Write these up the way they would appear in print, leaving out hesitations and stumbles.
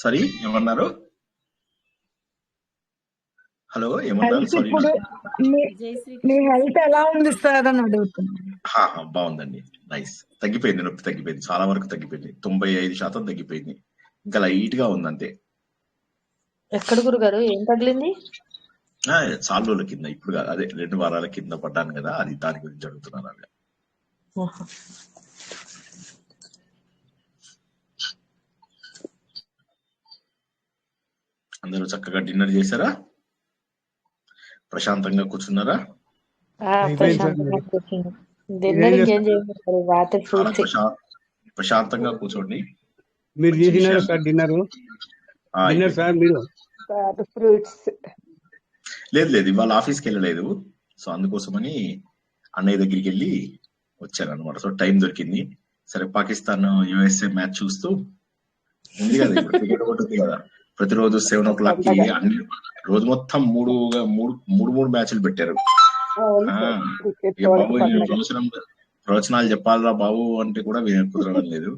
Sorry ఏమన్నారు? Hello ఏమన్నారు? Health sorry ఇప్పుడు మీ హెల్త్ ఎలా ఉంది సార్ అని అడుగుతున్నాను. బాగుందండి. నైస్. తగ్గిపోయింది, నొప్పి తగ్గిపోయింది, చాలా వరకు తగ్గిపోయింది. 95% తగ్గిపోయింది. ఇంకా లైట్ గా ఉంది అంతే. ఎక్కడ గురుగారు ఏం తగిలింది? చాలా రోజుల కింద, ఇప్పుడు కాదు, అదే 2 వారాల కింద పడ్డాను కదా, అది దాని గురించి అడుగుతున్నాను. అవి అందరూ చక్కగా డిన్నర్ చేశారా? ప్రశాంతంగా కూర్చున్నారా? ప్రశాంతంగా కూర్చున్నాం. డిన్నర్ ఇంకేం చేయలేదు, రాత్రి ఫ్రూట్స్. ప్రశాంతంగా కూర్చోండి. మీరు చేసినారు సార్ డిన్నర్? డిన్నర్ సార్ మీరు? ఫ్రూట్స్ లేదు, ఇవాళ ఆఫీస్కి వెళ్ళలేదు. సో అందుకోసమని అన్నయ్య దగ్గరికి వెళ్ళి వచ్చాను అనమాట. సో టైం దొరికింది. సరే, పాకిస్తాన్ USA మ్యాచ్ చూస్తూ ఉంది కదా, ఇప్పుడు క్రికెట్ ఒకటి ఉంది కదా, ప్రతిరోజు 7 o'clock కి అన్ని రోజు మొత్తం మూడు మ్యాచ్లు పెట్టారు. బాబు ప్రవచనాలు చెప్పాలరా బాబు అంటే కూడా కుదరడం లేదు.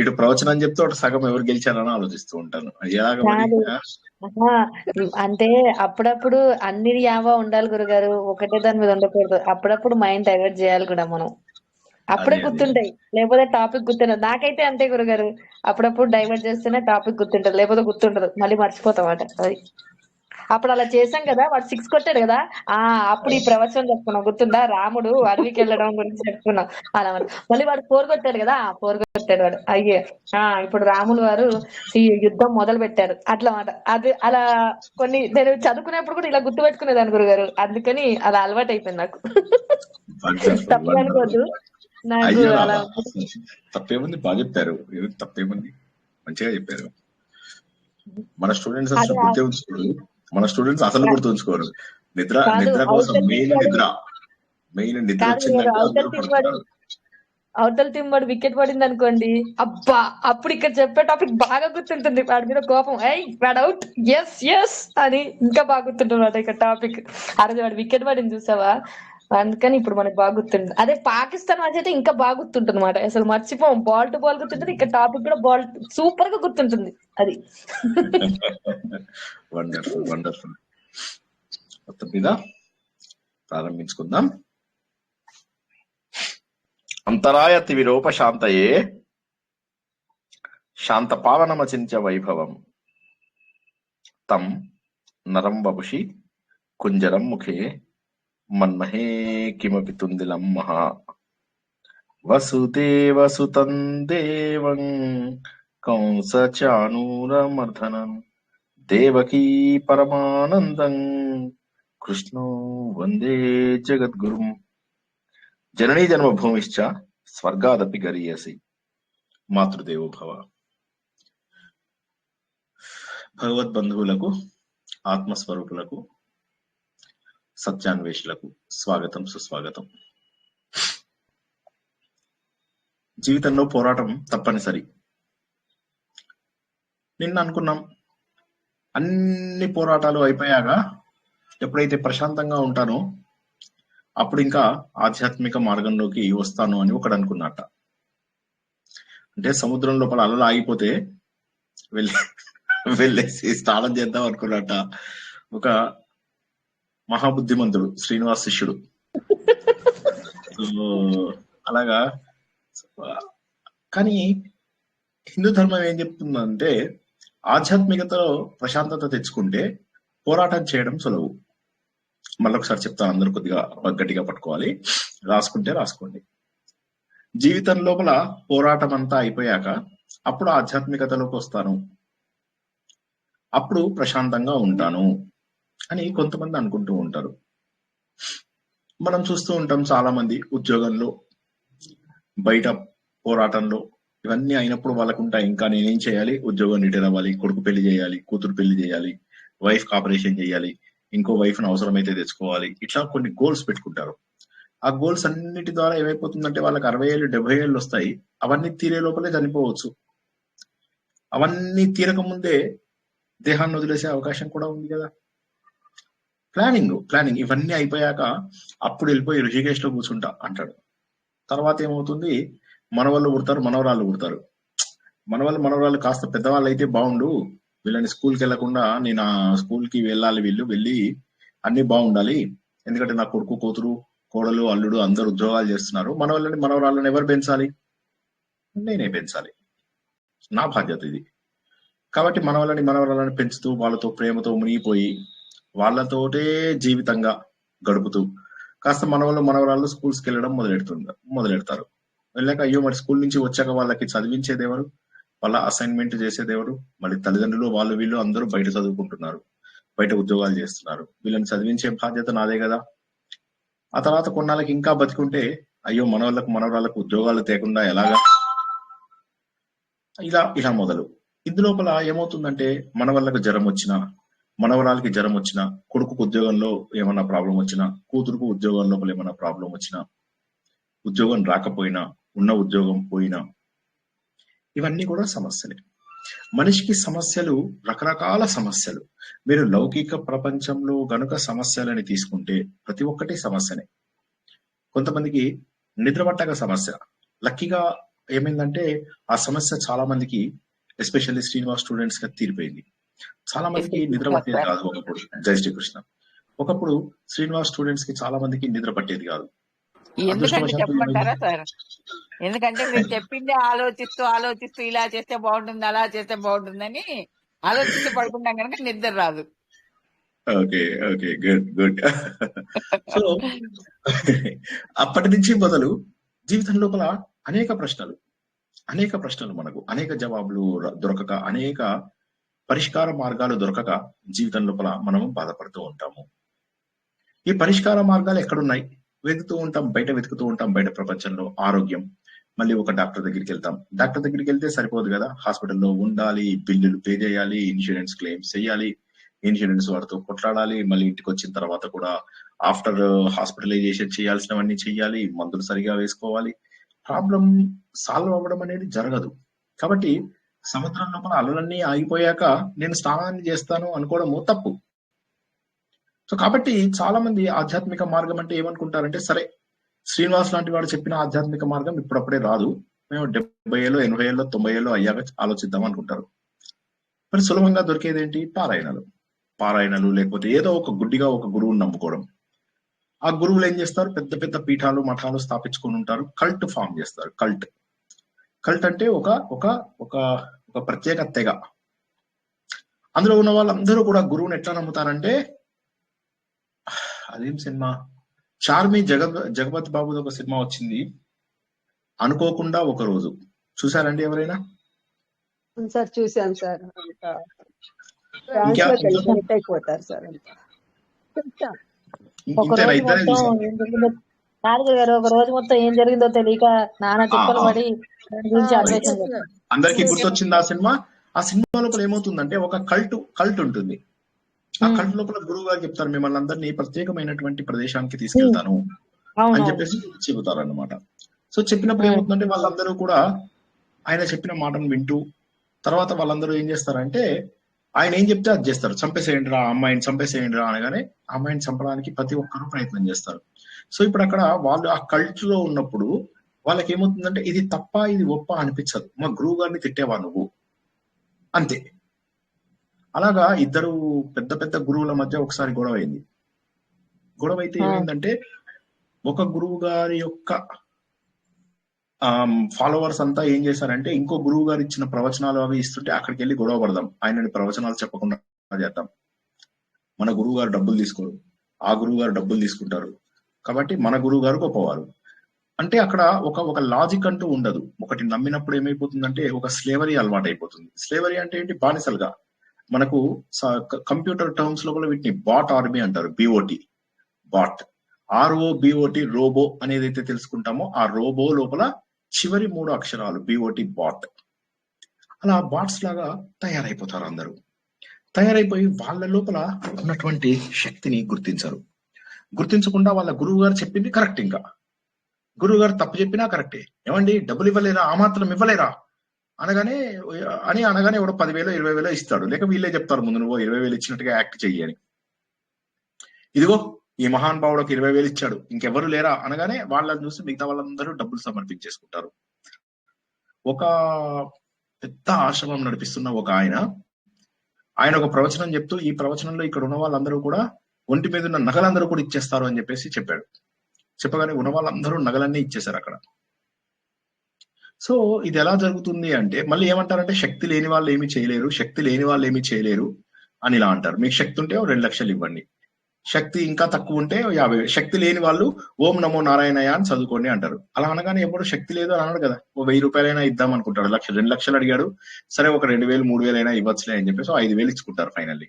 ఇటు ప్రవచనం చెప్తే ఒకటి సగం ఎవరు గెలిచారని ఆలోచిస్తూ ఉంటాను. అంటే అప్పుడప్పుడు అన్ని యావా ఉండాలి గురుగారు, ఒకటే దాని మీద ఉండకూడదు. అప్పుడప్పుడు మైండ్ డైవర్ట్ చేయాలి కూడా మనం. అప్పుడే గుర్తుంటాయి, లేకపోతే టాపిక్ గుర్తుండదు. నాకైతే అంతే గురుగారు, అప్పుడప్పుడు డైవర్ట్ చేస్తేనే టాపిక్ గుర్తుంటది, లేకపోతే గుర్తుంటదు, మళ్ళీ మర్చిపోతాం అట. అది అప్పుడు అలా చేసాం కదా, వాడు 6 కొట్టాడు కదా, అప్పుడు ఈ ప్రవచనం చెప్పుకున్నాం, గుర్తుందా? రాముడు అడవికి వెళ్ళడం గురించి చెప్పుకున్నాం. అలా మళ్ళీ వాడు 4 కొట్టాడు కదా, 4 కొట్టాడు వాడు. అయ్యే ఇప్పుడు రాములు వారు ఈ యుద్ధం మొదలు పెట్టారు అట్లా మాట. అది అలా కొన్ని నేను చదువుకునేప్పుడు కూడా ఇలా గుర్తు పెట్టుకునేదాన్ని గురుగారు, అందుకని అలా అలవాటు అయిపోయింది నాకు. తప్పు అనుకోద్దు, నాకు అలా తప్పేముంది, బాగా చెప్పారు. తప్పేముంది, మంచిగా చెప్పారు. మన స్టూడెంట్స్ అసలు గుర్తే ఉంచుకోరు, మన స్టూడెంట్స్ అసలు గుర్తు ఉంచుకోరు. నిద్ర కోసం మెయిన్ నిద్ర వచ్చిందంటే అవతల టీం వాడు వికెట్ పడింది అనుకోండి, అబ్బా అప్పుడు ఇక్కడ చెప్పే టాపిక్ బాగా గుర్తుంటుంది. వాడి మీద కోపం, వాడు అవుట్, ఎస్ అని ఇంకా బాగా గుర్తుంటుంది ఇక్కడ టాపిక్. ఆ రోజు వాడు వికెట్ పడింది చూసావా, అందుకని ఇప్పుడు మనకు బాగా గుర్తుంది. అదే పాకిస్తాన్ మ్యాచ్ అయితే ఇంకా బాగా గుర్తుంటుంది అనమాట, అసలు మర్చిపోం. బాల్ టు బాల్ గుర్తుంటుంది, ఇక్కడ టాపిక్ కూడా బాల్ సూపర్ గా గుర్తుంటుంది. అది వండర్ఫుల్. మొత్తం మీద ప్రారంభించుకుందాం. అంతరాయతి విరూప శాంతయే శాంత పావనమచించ వైభవం తం నరం వపుషి కుంజరం ముఖే మన్మహే కిమపి తుందిలం మహా వసుదేవసుతం దేవం కంస చానూరమర్ధనం దేవకీ పరమానందం కృష్ణో వందే జగద్గురుం. జననీ జన్మభూమిశ్చ స్వర్గాదపి గరీయసి మాతృదేవో భవ. భగవద్బంధువులకు, ఆత్మస్వరూపులకు, సత్యాన్వేషులకు స్వాగతం, సుస్వాగతం. జీవితంలో పోరాటం తప్పనిసరి. నిన్న అనుకున్నాం, అన్ని పోరాటాలు అయిపోయాక ఎప్పుడైతే ప్రశాంతంగా ఉంటానో అప్పుడు ఇంకా ఆధ్యాత్మిక మార్గంలోకి వస్తాను అని ఒకడు అనుకున్నట్ట. అంటే సముద్రం లోపల అలలు ఆగిపోతే వెళ్ళేసి స్నానం చేద్దాం అనుకున్నట్ట ఒక మహాబుద్ధిమంతుడు, శ్రీనివాస్ శిష్యుడు. అలాగా. కానీ హిందూ ధర్మం ఏం చెప్తుందంటే, ఆధ్యాత్మికతలో ప్రశాంతత తెచ్చుకుంటే పోరాటం చేయడం సులువు. మళ్ళొకసారి చెప్తాను, అందరూ కొద్దిగా గట్టిగా పట్టుకోవాలి, రాసుకోండి. జీవితం లోపల పోరాటం అంతా అయిపోయాక అప్పుడు ఆధ్యాత్మికతలోకి వస్తాను, అప్పుడు ప్రశాంతంగా ఉంటాను అని కొంతమంది అనుకుంటూ ఉంటారు. మనం చూస్తూ ఉంటాం, చాలా మంది ఉద్యోగంలో, బయట పోరాటంలో ఇవన్నీ అయినప్పుడు వాళ్ళకు ఉంటాయి, ఇంకా నేనేం చేయాలి, ఉద్యోగం రిటైర్ అవ్వాలి, కొడుకు పెళ్లి చేయాలి, కూతురు పెళ్లి చేయాలి, వైఫ్ ఆపరేషన్ చేయాలి, ఇంకో వైఫ్ ను అవసరమైతే తెచ్చుకోవాలి, ఇట్లా కొన్ని గోల్స్ పెట్టుకుంటారు. ఆ గోల్స్ అన్నిటి ద్వారా ఏమైపోతుందంటే వాళ్ళకి 60 ఏళ్ళు 70 ఏళ్ళు వస్తాయి. అవన్నీ తీరే లోపలే చనిపోవచ్చు. అవన్నీ తీరక ముందే దేహాన్ని వదిలేసే అవకాశం కూడా ఉంది కదా. ప్లానింగ్ ఇవన్నీ అయిపోయాక అప్పుడు వెళ్ళిపోయి ఋషికేశ్ లో కూర్చుంటా అంటాడు. తర్వాత ఏమవుతుంది, మనవాళ్ళు పుడతారు, మనవరాళ్ళు పుడతారు. మనవాళ్ళు మనవరాళ్ళు కాస్త పెద్దవాళ్ళు అయితే బాగుండు, వీళ్ళని స్కూల్కి వెళ్లకుండా నేను ఆ స్కూల్కి వెళ్ళాలి, వీళ్ళు వెళ్ళి అన్ని బాగుండాలి, ఎందుకంటే నా కొడుకు కూతురు కోడలు అల్లుడు అందరు ఉద్యోగాలు చేస్తున్నారు, మనవాళ్ళని మనవరాళ్ళని ఎవరు పెంచాలి? నేనే పెంచాలి, నా బాధ్యత ఇది. కాబట్టి మనవాళ్ళని మనవరాళ్ళని పెంచుతూ వాళ్ళతో ప్రేమతో మునిగిపోయి వాళ్ళతోటే జీవితంగా గడుపుతూ కాస్త మనవాళ్ళు మనవరాళ్ళు స్కూల్స్కి వెళ్ళడం మొదలెడతారు. వెళ్ళాక అయ్యో మరి స్కూల్ నుంచి వచ్చాక వాళ్ళకి చదివించేది ఎవరు, వాళ్ళ అసైన్మెంట్ చేసేది ఎవరు? మళ్ళీ తల్లిదండ్రులు వాళ్ళు వీళ్ళు అందరూ బయట చదువుకుంటున్నారు, బయట ఉద్యోగాలు చేస్తున్నారు, వీళ్ళని చదివించే బాధ్యత నాదే కదా. ఆ తర్వాత కొన్నాళ్ళకి ఇంకా బతికుంటే అయ్యో మనవాళ్ళకు మనవరాళ్ళకు ఉద్యోగాలు తేకుండా ఎలాగా, ఇలా మొదలు. ఇందులోపల ఏమవుతుందంటే మనవాళ్ళకు జ్వరం వచ్చినా, మనవరాలకి జ్వరం వచ్చినా, కొడుకుకు ఉద్యోగంలో ఏమన్నా ప్రాబ్లం వచ్చినా, కూతురుకు ఉద్యోగం లోపల ఏమన్నా ప్రాబ్లం వచ్చినా, ఉద్యోగం రాకపోయినా, ఉన్న ఉద్యోగం పోయినా, ఇవన్నీ కూడా సమస్యలే. మనిషికి సమస్యలు రకరకాల సమస్యలు. మీరు లౌకిక ప్రపంచంలో గనుక సమస్యలని తీసుకుంటే ప్రతి ఒక్కటి సమస్యనే. కొంతమందికి నిద్ర పట్టక సమస్య. లక్కీగా ఏమైందంటే ఆ సమస్య చాలా మందికి, ఎస్పెషల్లీ శ్రీనివాస్ స్టూడెంట్స్ గా తీరిపోయింది. చాలా మందికి నిద్ర పట్టేది కాదు ఒకప్పుడు. జై శ్రీకృష్ణ. ఒకప్పుడు శ్రీనివాస్ స్టూడెంట్స్ కి చాలా మందికి నిద్ర పట్టేది కాదు. ఎందుకంటే చెప్పమంటారా సార్? ఎందుకంటే మీరు చెప్పింది ఆలోచిస్తూ ఇలా చేస్తే బాగుంటుంది, అలా చేస్తే బాగుంటుందని ఆలోచిస్తూ పడుకుంటాం కనుక నిద్ర రాదు. Okay okay, good good. So అప్పటి నుంచి మొదలు జీవితం లోపల అనేక ప్రశ్నలు మనకు అనేక జవాబులు దొరకక, అనేక పరిష్కార మార్గాలు దొరకక జీవితం లోపల మనము బాధపడుతూ ఉంటాము. ఈ పరిష్కార మార్గాలు ఎక్కడున్నాయి? వెతుకుతూ ఉంటాం బయట ప్రపంచంలో. ఆరోగ్యం, మళ్ళీ ఒక డాక్టర్ దగ్గరికి వెళ్తాం. డాక్టర్ దగ్గరికి వెళ్తే సరిపోదు కదా, హాస్పిటల్లో ఉండాలి, బిల్లులు పే చేయాలి, ఇన్సూరెన్స్ క్లెయిమ్స్ చేయాలి, ఇన్సూరెన్స్ వారితో కొట్లాడాలి, మళ్ళీ ఇంటికి వచ్చిన తర్వాత కూడా ఆఫ్టర్ హాస్పిటలైజేషన్ చేయాల్సినవన్నీ చెయ్యాలి, మందులు సరిగా వేసుకోవాలి. ప్రాబ్లం సాల్వ్ అవ్వడం అనేది జరగదు. కాబట్టి సముద్రం లోపల అలలన్నీ ఆగిపోయాక నేను స్నానాన్ని చేస్తాను అనుకోవడము తప్పు. సో కాబట్టి చాలా మంది ఆధ్యాత్మిక మార్గం అంటే ఏమనుకుంటారంటే, సరే శ్రీనివాస్ లాంటి వాడు చెప్పిన ఆధ్యాత్మిక మార్గం ఇప్పుడప్పుడే రాదు, మేము 70 ఏళ్ళు 80 ఏళ్ళు 90 ఏళ్ళు అయ్యాక ఆలోచిద్దాం అనుకుంటారు. మరి సులభంగా దొరికేది ఏంటి? పారాయణలు, లేకపోతే ఏదో ఒక గుడ్డిగా ఒక గురువుని నమ్ముకోవడం. ఆ గురువులు ఏం చేస్తారు? పెద్ద పెద్ద పీఠాలు మఠాలు స్థాపించుకొని ఉంటారు, కల్ట్ ఫామ్ చేస్తారు. కల్ట్ అంటే ఒక ఒక ఒక ఒక ప్రత్యేక తెగ. అందులో ఉన్న వాళ్ళందరూ కూడా గురువుని ఎట్లా నమ్ముతారంటే, అదేం సినిమా, చార్మి జగపతి బాబుది ఒక సినిమా వచ్చింది, అనుకోకుండా ఒక రోజు. చూసారండి ఎవరైనా? సార్ చూశాను సార్. అయిపోతారు సార్. ఇంతేనా? ఇద్దరే చూసారు? గారు ఒక రోజు మొత్తం ఏం జరిగిందో తెలియక నానా తిప్పలు పడి దాని గురించి అన్వేషణ. అందరికి గుర్తొచ్చింది ఆ సినిమా. ఆ సినిమా లోపల ఏమవుతుందంటే ఒక కల్ట్ ఉంటుంది. ఆ కల్ట్ లోపల గురువు గారు చెప్తారు, మిమ్మల్ని అందరినీ ప్రత్యేకమైనటువంటి ప్రదేశానికి తీసుకెళ్తాను అని చెప్పేసి చెబుతారు అన్నమాట. సో చెప్పినప్పుడు ఏమవుతుందంటే వాళ్ళందరూ కూడా ఆయన చెప్పిన మాటను వింటూ, తర్వాత వాళ్ళందరూ ఏం చేస్తారంటే ఆయన ఏం చెప్తే అది చేస్తారు. చంపేసేయండి రా, అమ్మాయిని చంపేసేయండి రా అనగానే అమ్మాయిని చంపడానికి ప్రతి ఒక్కరూ ప్రయత్నం చేస్తారు. సో ఇప్పుడు అక్కడ వాళ్ళు ఆ కల్ట్ లో ఉన్నప్పుడు వాళ్ళకి ఏమవుతుందంటే ఇది తప్ప ఇది ఒప్ప అనిపించదు. మా గురువు గారిని తిట్టేవా నువ్వు, అంతే. అలాగా ఇద్దరు పెద్ద పెద్ద గురువుల మధ్య ఒకసారి గొడవ అయింది. గొడవ అయితే ఏమైందంటే, ఒక గురువు గారి యొక్క ఫాలోవర్స్ అంతా ఏం చేశారంటే, ఇంకో గురువు గారు ఇచ్చిన ప్రవచనాలు అవి ఇస్తుంటే అక్కడికి వెళ్ళి గొడవ పడదాం, ఆయనని ప్రవచనాలు చెప్పకుండా చేద్దాం. మన గురువు గారు డబ్బులు తీసుకోరు, ఆ గురువు గారు డబ్బులు తీసుకుంటారు, కాబట్టి మన గురువు గారు గొప్పవారు. అంటే అక్కడ ఒక లాజిక్ అంటూ ఉండదు. ఒకటి నమ్మినప్పుడు ఏమైపోతుందంటే ఒక స్లేవరీ అలవాటు అయిపోతుంది. స్లేవరీ అంటే ఏంటి? బానిసలుగా. మనకు కంప్యూటర్ టర్మ్స్ లోపల వీటిని బాట్ ఆర్మీ అంటారు. బిఓటి, బాట్, ROBOT, రోబో అనేది అయితే తెలుసుకుంటామో ఆ రోబో లోపల చివరి 3 అక్షరాలు బిఓటి, బాట్. అలా బాట్స్ లాగా తయారైపోతారు అందరూ. తయారైపోయి వాళ్ళ లోపల ఉన్నటువంటి శక్తిని గుర్తించకుండా వాళ్ళ గురువు గారు చెప్పింది కరెక్ట్, ఇంకా గురువు గారు తప్పు చెప్పినా కరెక్టే. ఏమండి డబ్బులు ఇవ్వలేరా, ఆ మాత్రం ఇవ్వలేరా అనగానే ఒక 10,000 20,000 ఇస్తాడు. లేక వీళ్ళే చెప్తారు ముందు, నువ్వు 20,000 ఇచ్చినట్టుగా యాక్ట్ చెయ్యి అని. ఇదిగో ఈ మహాన్ భావుడు 20,000 ఇచ్చాడు, ఇంకెవరు లేరా అనగానే వాళ్ళని చూసి మిగతా వాళ్ళందరూ డబ్బులు సమర్పించేసుకుంటారు. ఒక పెద్ద ఆశ్రమం నడిపిస్తున్న ఒక ఆయన ఒక ప్రవచనం చెప్తూ, ఈ ప్రవచనంలో ఇక్కడ ఉన్న వాళ్ళందరూ కూడా ఒంటి మీద ఉన్న నగలందరూ కూడా ఇచ్చేస్తారు అని చెప్పేసి చెప్పాడు. చెప్పగానే ఉన్న వాళ్ళందరూ నగలన్నీ ఇచ్చేశారు అక్కడ. సో ఇది ఎలా జరుగుతుంది అంటే, మళ్ళీ ఏమంటారంటే శక్తి లేని వాళ్ళు ఏమి చేయలేరు, శక్తి లేని వాళ్ళు ఏమి చేయలేరు అని ఇలా అంటారు. మీకు శక్తి ఉంటే 2 లక్షలు ఇవ్వండి, శక్తి ఇంకా తక్కువ ఉంటే 50,000, శక్తి లేని వాళ్ళు ఓం నమో నారాయణయ్య అని చదువుకోండి అంటారు. అలా అనగానే ఎప్పుడు శక్తి లేదు అని అన్నాడు కదా, ఓ 1000 రూపాయలైనా ఇద్దాం అనుకుంటాడు. 2 లక్షలు అడిగాడు, సరే ఒక 2,000 3,000 అయినా ఇవ్వచ్చులే అని చెప్పేసి 5,000 ఇచ్చుకుంటారు ఫైనల్లీ.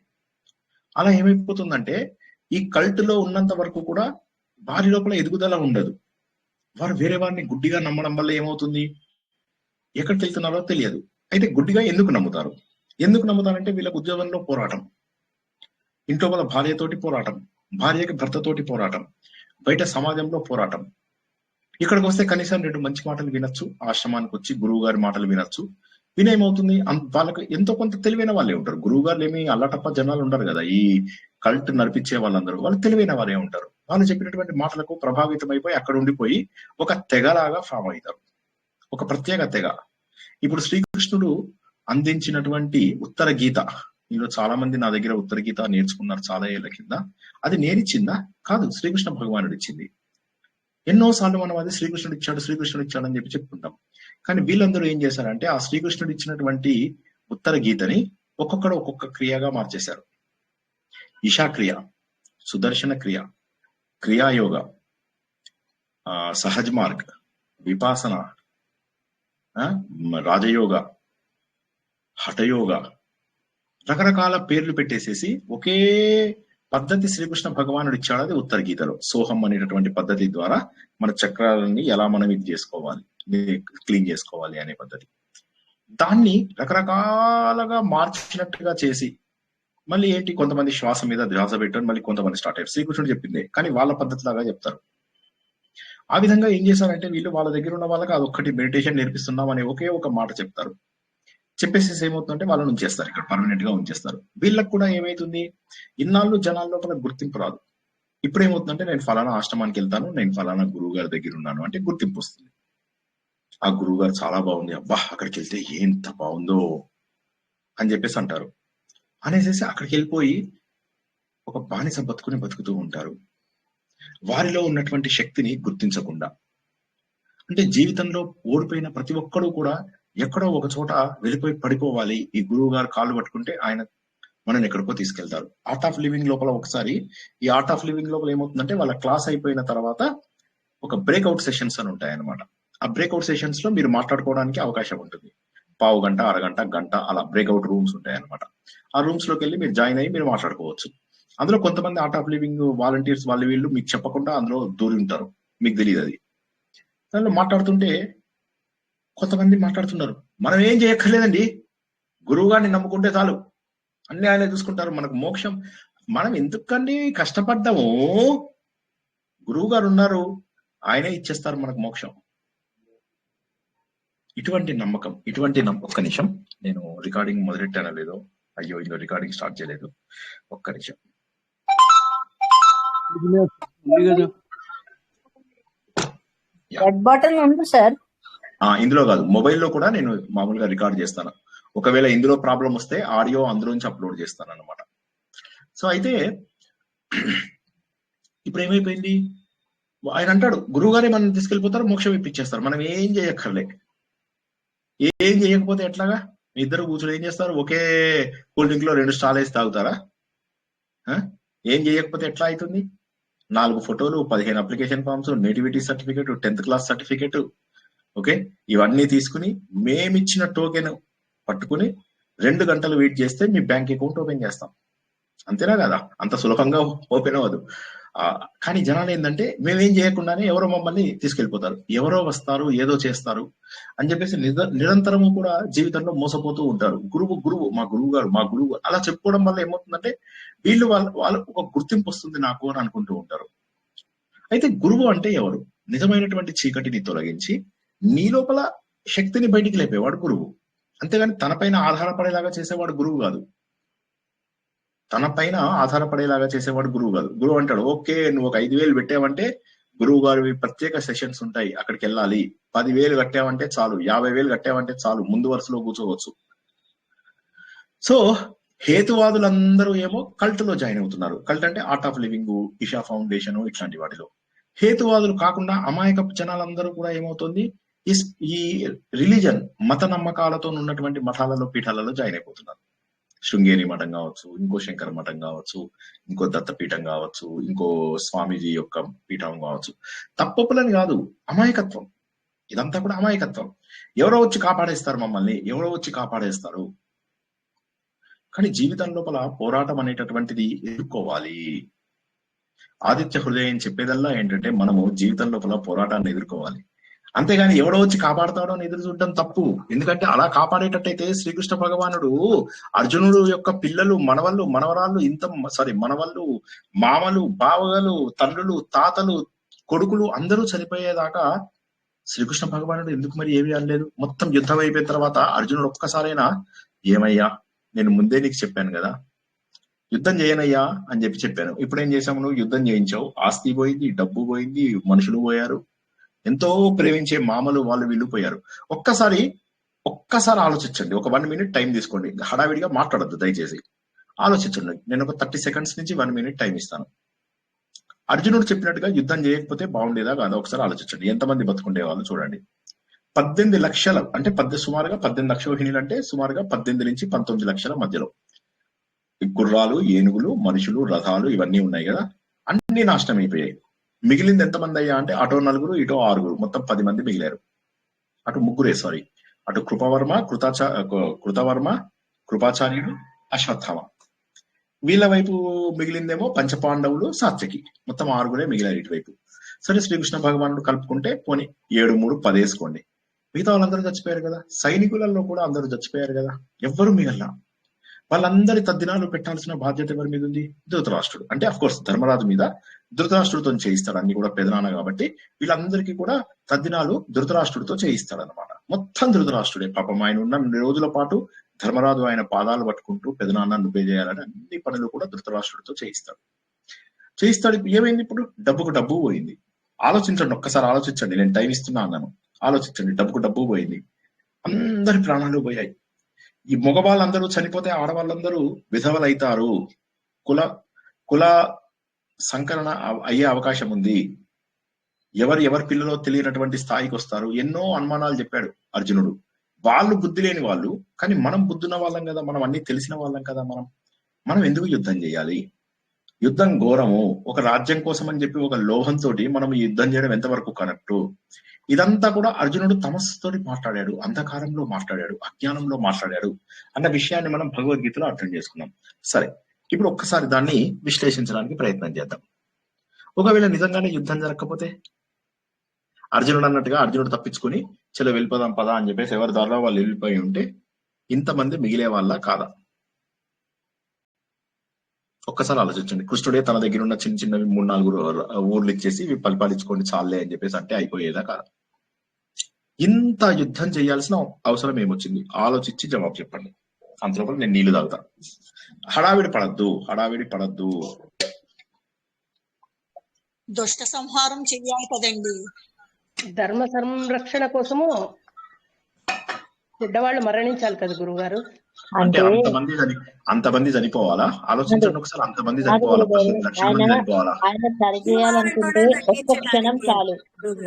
అలా ఏమైపోతుందంటే, ఈ కల్ట్ లో ఉన్నంత వరకు కూడా వారి లోపల ఎదుగుదల ఉండదు. వారు వేరే వారిని గుడ్డిగా నమ్మడం వల్ల ఏమవుతుంది, ఎక్కడికి వెళ్తున్నారో తెలియదు. అయితే గుడ్డిగా ఎందుకు నమ్ముతారంటే వీళ్ళకి ఉద్యోగంలో పోరాటం, ఇంట్లో వాళ్ళ భార్యతోటి పోరాటం, భార్యకి భర్తతోటి పోరాటం, బయట సమాజంలో పోరాటం. ఇక్కడికి వస్తే కనీసం 2 మంచి మాటలు వినొచ్చు, ఆశ్రమానికి వచ్చి గురువు గారి మాటలు వినొచ్చు. వినేమవుతుంది, వాళ్ళకి ఎంతో కొంత తెలివైన వాళ్ళే ఉంటారు. గురువు గారు ఏమి అల్లటప్ప జనాలు ఉండరు కదా, ఈ కల్ట్ నడిపించే వాళ్ళందరూ వాళ్ళు తెలివైన వారే ఉంటారు. వాళ్ళు చెప్పినటువంటి మాటలకు ప్రభావితం అయిపోయి అక్కడ ఉండిపోయి ఒక తెగలాగా ఫామ్ అవుతారు, ఒక ప్రత్యేక తెగ. ఇప్పుడు శ్రీకృష్ణుడు అందించినటువంటి ఉత్తర గీత, మీలో చాలా మంది నా దగ్గర ఉత్తర గీత నేర్చుకున్నారు చాలా ఏళ్ల కింద. అది నేనిచ్చిందా? కాదు, శ్రీకృష్ణ భగవానుడు ఇచ్చింది. ఎన్నోసార్లు మనం అది శ్రీకృష్ణుడు ఇచ్చాడు అని చెప్పి చెప్పుకుంటాం. కానీ వీళ్ళందరూ ఏం చేశారంటే, ఆ శ్రీకృష్ణుడు ఇచ్చినటువంటి ఉత్తర గీతని ఒక్కొక్కడు ఒక్కొక్క క్రియగా మార్చేశారు. ఈశాక్రియ, సుదర్శన క్రియ, క్రియాయోగ, సహజ్ మార్గ్, విపాసన, రాజయోగ, హఠయోగ, రకరకాల పేర్లు పెట్టేసేసి ఒకే పద్ధతి శ్రీకృష్ణ భగవానుడు ఇచ్చాడు. అది ఉత్తర గీతలో సోహం అనేటటువంటి పద్ధతి ద్వారా మన చక్రాలని ఎలా మనం ఇది చేసుకోవాలి, క్లీన్ చేసుకోవాలి అనే పద్ధతి. దాన్ని రకరకాలుగా మార్చినట్టుగా చేసి మళ్ళీ ఏంటి, కొంతమంది శ్వాస మీద ధ్యాస పెట్టారు, మళ్ళీ కొంతమంది స్టార్ట్ అయ్యారు. శ్రీకృష్ణుడు చెప్పిందే కానీ వాళ్ళ పద్ధతి లాగా చెప్తారు. ఆ విధంగా ఏం చేశారంటే, వీళ్ళు వాళ్ళ దగ్గర ఉన్న వాళ్ళకి అదొక్కటి మెడిటేషన్ నేర్పిస్తున్నాం అనే ఒకే ఒక మాట చెప్తారు. చెప్పేసేసి ఏమవుతుందంటే వాళ్ళని ఉంచేస్తారు, ఇక్కడ పర్మనెంట్ గా ఉంచేస్తారు. వీళ్ళకి కూడా ఏమైతుంది, ఇన్నాళ్ళు జనాల లోపల గుర్తింపు రాదు. ఇప్పుడు ఏమవుతుందంటే, నేను ఫలానా ఆశ్రమానికి వెళ్తాను, నేను ఫలానా గురువు గారి దగ్గర ఉన్నాను అంటే గుర్తింపు వస్తుంది. ఆ గురువు గారు చాలా బాగుంది, అబ్బా అక్కడికి వెళ్తే ఎంత బాగుందో అని చెప్పేసి అంటారు. అనేసేసి అక్కడికి వెళ్ళిపోయి ఒక బానిస బతుకుతూ ఉంటారు, వారిలో ఉన్నటువంటి శక్తిని గుర్తించకుండా. అంటే జీవితంలో ఓడిపోయిన ప్రతి ఒక్కడూ కూడా ఎక్కడో ఒక చోట వెళ్ళిపోయి పడిపోవాలి, ఈ గురువు గారు కాళ్ళు పట్టుకుంటే ఆయన మనని ఎక్కడికో తీసుకెళ్తారు. ఆర్ట్ ఆఫ్ లివింగ్ లోపల ఒకసారి, ఈ ఆర్ట్ ఆఫ్ లివింగ్ లోపల ఏమవుతుందంటే, వాళ్ళ క్లాస్ అయిపోయిన తర్వాత ఒక బ్రేక్అవుట్ సెషన్స్ అని ఉంటాయి అనమాట. ఆ బ్రేక్అవుట్ సెషన్స్ లో మీరు మాట్లాడుకోవడానికి అవకాశం ఉంటుంది. 15 గంట, అరగంట, గంట అలా బ్రేక్అవుట్ రూమ్స్ ఉంటాయి అనమాట. ఆ రూమ్స్ లోకి వెళ్ళి మీరు జాయిన్ అయ్యి మీరు మాట్లాడుకోవచ్చు. అందులో కొంతమంది ఆర్ట్ ఆఫ్ లివింగ్ వాలంటీర్స్ వీళ్ళు మీకు చెప్పకుండా అందులో దూరి ఉంటారు, మీకు తెలియదు అది. దానిలో మాట్లాడుతుంటే కొంతమంది మాట్లాడుతున్నారు, మనం ఏం చేయక్కర్లేదండి, గురువు గారిని నమ్ముకుంటే చాలు, అన్ని ఆయనే చూసుకుంటారు, మనకు మోక్షం, మనం ఎందుకండి కష్టపడ్డాము, గురువు గారు ఉన్నారు, ఆయనే ఇచ్చేస్తారు మనకు మోక్షం. ఇటువంటి నమ్మకం, ఒక్క నిమిషం, నేను రికార్డింగ్ మొదలెట్టానో లేదో, అయ్యో ఇందులో రికార్డింగ్ స్టార్ట్ చేయలేదు, ఒక్క నిమిషం. రెడ్ బటన్ ఉంది సార్, ఇందులో కాదు, మొబైల్లో కూడా నేను మామూలుగా రికార్డ్ చేస్తాను. ఒకవేళ ఇందులో ప్రాబ్లం వస్తే ఆడియో అందులోంచి అప్లోడ్ చేస్తాను అనమాట. సో అయితే ఇప్పుడు ఏమైపోయింది, ఆయన అంటాడు గురువు గారే మనం తీసుకెళ్ళిపోతారు, మోక్షం ఇప్పించేస్తారు, మనం ఏం చేయక్కర్లే. ఏం చేయకపోతే ఎట్లాగా, మీ ఇద్దరు కూర్చొని ఏం చేస్తారు, ఒకే కూల్ డ్రింక్ లో 2 స్టాల్ వేసి తాగుతారా? ఏం చేయకపోతే ఎట్లా అవుతుంది? 4 ఫోటోలు, 15 application forms, nativity certificate, 10th class certificate, okay, ఇవన్నీ తీసుకుని మేమిచ్చిన టోకెన్ పట్టుకుని 2 గంటలు వెయిట్ చేస్తే మీ బ్యాంక్ అకౌంట్ ఓపెన్ చేస్తాం. అంతేనా కదా? అంత సులభంగా ఓపెన్ అవ్వదు. కానీ జనాలు ఏంటంటే, మేమేం చేయకుండానే ఎవరో మమ్మల్ని తీసుకెళ్లిపోతారు, ఎవరో వస్తారు, ఏదో చేస్తారు అని చెప్పేసి నిరంతరము కూడా జీవితంలో మోసపోతూ ఉంటారు. గురువు, మా గురువు అలా చెప్పుకోవడం వల్ల ఏమవుతుందంటే, వీళ్ళు వాళ్ళు ఒక గుర్తింపు వస్తుంది నాకు అని అనుకుంటూ ఉంటారు. అయితే గురువు అంటే ఎవరు? నిజమైనటువంటి చీకటిని తొలగించి నీ లోపల శక్తిని బయటికి లేపేవాడు గురువు. అంతేగాని తన పైన ఆధారపడేలాగా చేసేవాడు గురువు కాదు. గురువు అంటాడు, ఓకే నువ్వు ఒక 5,000 పెట్టావంటే గురువు గారి ప్రత్యేక సెషన్స్ ఉంటాయి, అక్కడికి వెళ్ళాలి. 10,000 కట్టామంటే చాలు, 50,000 కట్టామంటే చాలు, ముందు వరుసలో కూర్చోవచ్చు. సో హేతువాదులందరూ ఏమో కల్ట్ లో జాయిన్ అవుతున్నారు. కల్ట్ అంటే art of living, Isha foundation, ఇట్లాంటి వాటిలో. హేతువాదులు కాకుండా అమాయక జనాలందరూ కూడా ఏమవుతుంది, ఈ రిలీజన్ మత నమ్మకాలతో ఉన్నటువంటి మఠాలలో, పీఠాలలో జాయిన్ అయిపోతున్నారు. శృంగేరి మఠం కావచ్చు, ఇంకో శంకర మఠం కావచ్చు, ఇంకో దత్తపీఠం కావచ్చు, ఇంకో స్వామీజీ యొక్క పీఠం కావచ్చు. తప్పప్పులని కాదు, అమాయకత్వం. ఇదంతా కూడా అమాయకత్వం. ఎవరో వచ్చి కాపాడేస్తారు మమ్మల్ని, ఎవరో వచ్చి కాపాడేస్తారు. కానీ జీవితం లోపల పోరాటం అనేటటువంటిది ఎదుర్కోవాలి. ఆదిత్య హృదయం చెప్పేదల్లా ఏంటంటే మనము జీవితం లోపల పోరాటాన్ని ఎదుర్కోవాలి. అంతేగాని ఎవడో వచ్చి కాపాడతాడో అని ఎదురు చూడడం తప్పు. ఎందుకంటే అలా కాపాడేటట్టయితే శ్రీకృష్ణ భగవానుడు అర్జునుడు యొక్క పిల్లలు, మనవళ్ళు, మనవరాళ్ళు, మనవళ్ళు, మామలు, బావగలు, తండ్రులు, తాతలు, కొడుకులు అందరూ చనిపోయేదాకా శ్రీకృష్ణ భగవానుడు ఎందుకు మరి ఏమీ అనలేదు? మొత్తం యుద్ధం అయిపోయిన తర్వాత అర్జునుడు ఒక్కసారైనా ఏమయ్యా, నేను ముందే నీకు చెప్పాను కదా, యుద్ధం చేయనయ్యా అని చెప్పాను. ఇప్పుడు ఏం చేసాము, నువ్వు యుద్ధం చేయించావు, ఆస్తి పోయింది, డబ్బు పోయింది, మనుషులు పోయారు, ఎంతో ప్రేమించే మామలు వాళ్ళు వీళ్ళు పోయారు. ఒక్కసారి ఆలోచించండి. ఒక 1 minute టైం తీసుకోండి. హడావిడిగా మాట్లాడద్దు దయచేసి, ఆలోచించండి. నేను ఒక 30 seconds నుంచి 1 minute టైం ఇస్తాను. అర్జునుడు చెప్పినట్టుగా యుద్ధం చేయకపోతే బాగుండేదా కాదా ఒకసారి ఆలోచించండి. ఎంతమంది బతుకుండే వాళ్ళు చూడండి. 18 లక్షల అంటే సుమారుగా 18 లక్షోహిణులు అంటే సుమారుగా 18 నుంచి 19 లక్షల మధ్యలో గుర్రాలు, ఏనుగులు, మనుషులు, రథాలు ఇవన్నీ ఉన్నాయి కదా, అన్ని నాశనం అయిపోయాయి. మిగిలింది ఎంతమంది అయ్యా అంటే అటో 4, ఇటో 6, మొత్తం 10 మంది మిగిలారు. అటు 3 అటు కృతవర్మ, కృపాచార్యుడు, అశ్వత్థామ. వీళ్ళ వైపు మిగిలిందేమో పంచపాండవులు, సాత్యకి, మొత్తం 6 మిగిలారు ఇటువైపు. సరే, శ్రీకృష్ణ భగవానుడు కలుపుకుంటే పోనీ 7, 3, 10 వేసుకోండి. మిగతా వాళ్ళందరూ చచ్చిపోయారు కదా. సైనికులలో కూడా అందరూ చచ్చిపోయారు కదా, ఎవ్వరు మిగల. వాళ్ళందరి తద్దినాలు పెట్టాల్సిన బాధ్యత ఎవరి మీద ఉంది? ధృతరాష్ట్రుడు. అంటే అఫ్ కోర్స్ ధర్మరాజు మీద ధృతరాష్ట్రుడితో చేయిస్తాడు, అన్ని కూడా పెదనాన్న కాబట్టి వీళ్ళందరికీ కూడా తద్దినాలు ధృతరాష్ట్రుడితో చేయిస్తాడు అనమాట. మొత్తం ధృతరాష్ట్రుడే. పాపం ఆయన ఉన్న 2 రోజుల పాటు ధర్మరాజు ఆయన పాదాలు పట్టుకుంటూ పెదనాన్న నువ్వే చేయాలని అన్ని పనులు కూడా ధృతరాష్ట్రుడితో చేయిస్తాడు. ఏమైంది ఇప్పుడు? డబ్బుకు డబ్బు పోయింది. ఆలోచించండి, ఒక్కసారి ఆలోచించండి. నేను టైం ఇస్తున్నా అన్నాను, ఆలోచించండి. డబ్బుకు డబ్బు పోయింది, అందరి ప్రాణాలు పోయాయి. ఈ మగవాళ్ళందరూ చనిపోతే ఆడవాళ్ళందరూ విధవలైతారు, కుల సంకలన అయ్యే అవకాశం ఉంది, ఎవరి పిల్లలో తెలియనటువంటి స్థాయికి వస్తారు. ఎన్నో అనుమానాలు చెప్పాడు అర్జునుడు. వాళ్ళు బుద్ధి లేని వాళ్ళు, కానీ మనం బుద్ధున్న వాళ్ళం కదా, మనం అన్ని తెలిసిన వాళ్ళం కదా. మనం ఎందుకు యుద్ధం చేయాలి? యుద్ధం ఘోరము. ఒక రాజ్యం కోసం అని చెప్పి ఒక లోహంతో మనం యుద్ధం చేయడం ఎంతవరకు కరెక్టు? ఇదంతా కూడా అర్జునుడు తమస్సుతోటి మాట్లాడాడు, అంధకారంలో మాట్లాడాడు, అజ్ఞానంలో మాట్లాడాడు అన్న విషయాన్ని మనం భగవద్గీతలో అర్థం చేసుకున్నాం. సరే, ఇప్పుడు ఒక్కసారి దాన్ని విశ్లేషించడానికి ప్రయత్నం చేద్దాం. ఒకవేళ నిజంగానే యుద్ధం జరగకపోతే, అర్జునుడు అన్నట్టుగా అర్జునుడు తప్పించుకుని చలో వెళ్ళిపోదాం పదా అని చెప్పేసి ఎవరి దారిలో వాళ్ళు వెళ్ళిపోయి ఉంటే ఇంతమంది మిగిలే వాళ్ళ కాదా? ఒక్కసారి ఆలోచించండి. కృష్ణుడే తన దగ్గర ఉన్న చిన్న చిన్నవి 3-4 ఊర్లు ఇచ్చేసి ఇవి పరిపాలించుకోండి చాలే అని చెప్పేసి అంటే అయిపోయేదా కాదా? ఇంత యుద్ధం చేయాల్సిన అవసరం ఏమొచ్చింది? ఆలోచించి జవాబు చెప్పండి. అంతలోపల నేను నీళ్లు తాగుతా. హడావిడి పడద్దు. దుష్ట సంహారం చెయ్యాలి కదండి. ధర్మ సంరక్షణ కోసము పెద్దవాళ్ళు మరణించాలి కదా గురువుగారు. అంటే అంతమంది చనిపోవాలా? ఆలోచించండి ఒకసారి. అంతమంది చనిపోవాలా? 18 లక్షల మంది చనిపోవాలా? ఆయన సరి చేయాలనుకుంటే ఒక్క క్షణం చాలు.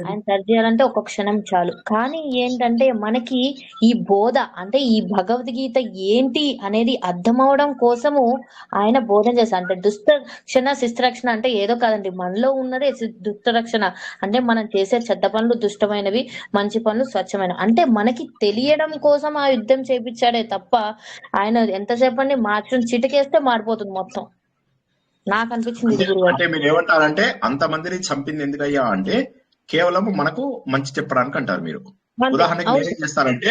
ఆయన సరి చేయాలంటే ఒక్క క్షణం చాలు. కానీ ఏంటంటే మనకి ఈ బోధ అంటే ఈ భగవద్గీత ఏంటి అనేది అర్థం అవడం కోసము ఆయన బోధన చేశారు. అంటే దుష్టరక్షణ శిష్టరక్షణ అంటే ఏదో కాదండి, మనలో ఉన్నదే దుష్టరక్షణ. అంటే మనం చేసే చెడ్డ పనులు దుష్టమైనవి, మంచి పనులు స్వచ్ఛమైనవి. అంటే మనకి తెలియడం కోసం ఆ యుద్ధం చేపించాడే తప్ప ఆయన ఎంతసేపు అండి మార్చుని చిటికేస్తే మారిపోతుంది మొత్తం. నాకు అనిపించింది. అంటే మీరు ఏమంటారంటే అంతమందిని చంపింది ఎందుకయ్యా అంటే కేవలం మనకు మంచి చెప్పడానికి అంటారు మీరు. ఉదాహరణకి ఏం చేస్తారంటే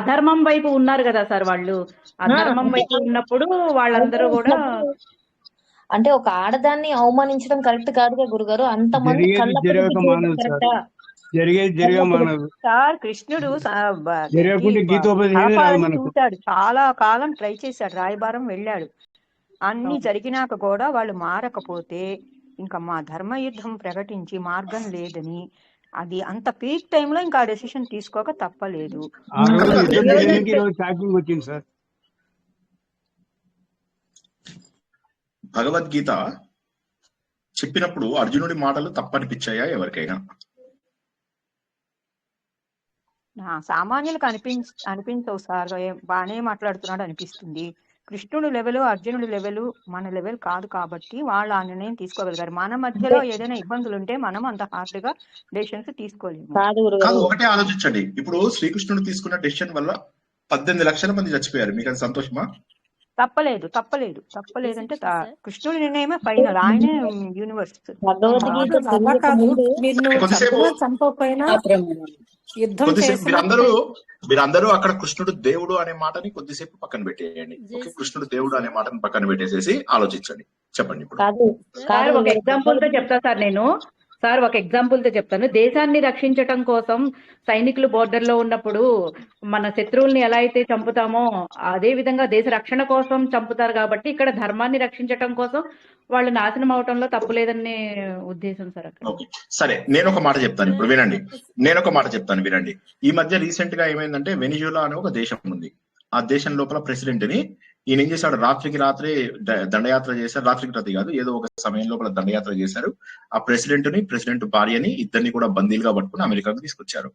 అధర్మం వైపు ఉన్నారు కదా సార్ వాళ్ళు. అధర్మం వైపు ఉన్నప్పుడు వాళ్ళందరూ కూడా అంటే ఒక ఆడదాన్ని అవమానించడం కరెక్ట్ కాదుగా గురుగారు. అంతమంది సార్ కృష్ణుడు చూశాడు, చాలా కాలం ట్రై చేశాడు, రాయబారం వెళ్ళాడు. అన్ని జరిగినాక కూడా వాళ్ళు మారకపోతే ఇంకా మా ధర్మ యుద్ధం ప్రకటించి మార్గం లేదని అది అంత పీక్ టైంలో ఇంకా డెసిషన్ తీసుకోక తప్పలేదు. ఆ రోజు కదా యుద్ధం నేను చేయడానికి ఈరోజు షాకింగ్ వచ్చింది సార్. భగవద్గీత చెప్పినప్పుడు అర్జునుడి మాటలు తప్పనిపించాయా ఎవరికైనా? సామాన్యులకు అనిపించవు సార్, బాగానే మాట్లాడుతున్నాడు అనిపిస్తుంది. కృష్ణుడు లెవెల్ అర్జునుడి లెవెల్ మన లెవెల్ కాదు కాబట్టి వాళ్ళు ఆ నిర్ణయం తీసుకోగలిగారు. మన మధ్యలో ఏదైనా ఇబ్బందులు ఉంటే మనం అంత హార్డ్ గా డెసిషన్స్ తీసుకోలేము. కాదు కాదు, గురుగారు, ఒకటే ఆలోచించండి. ఇప్పుడు శ్రీకృష్ణుడు తీసుకున్న డెసిషన్ వల్ల 18 లక్షల మంది చచ్చిపోయారు. మీకు అది సంతోషమా? తప్పలేదంటే కృష్ణుడి నిర్ణయమే ఫైనల్, ఆయనే యూనివర్స్. భగవద్గీత కాదు అలా తెలియక కాదు, ముందు మీరు నువ్వు కొద్దిసేపు చంపినా చంపకపోయినా యుద్ధం కొద్దిసేపు చేసినా మీరందరూ అక్కడ కృష్ణుడు దేవుడు అనే మాటని కొద్దిసేపు పక్కన పెట్టేయండి. ఓకే, కృష్ణుడు దేవుడు అనే మాటని పక్కన పెట్టేసేసి ఆలోచించండి. చెప్పండి ఇప్పుడు. కాదు సార్ కాదు ఒక ఎగ్జాంపుల్ తో చెప్తా సార్ నేను. సార్ ఒక ఎగ్జాంపుల్ తో చెప్తాను. దేశాన్ని రక్షించటం కోసం సైనికులు బోర్డర్ లో ఉన్నప్పుడు మన శత్రువుల్ని ఎలా అయితే చంపుతామో అదే విధంగా దేశ రక్షణ కోసం చంపుతారు. కాబట్టి ఇక్కడ ధర్మాన్ని రక్షించటం కోసం వాళ్ళు నాశనం అవటంలో తప్పు లేదనే ఉద్దేశం సార్ అక్కడ. ఓకే, సరే, నేను ఒక మాట చెప్తాను ఇప్పుడు వినండి. ఈ మధ్య రీసెంట్ గా ఏమైందంటే, వెనిజులా అనే ఒక దేశం ఉంది. ఆ దేశం లోపల ప్రెసిడెంట్ ని ఈయన ఏం చేశాడు, రాత్రికి రాత్రే దండయాత్ర చేశారు. రాత్రికి రాత్రి కాదు, ఏదో ఒక సమయం లోపల దండయాత్ర చేశారు. ఆ ప్రెసిడెంట్ భార్యని ఇద్దరిని కూడా బందీలుగా పట్టుకుని అమెరికాకు తీసుకొచ్చారు.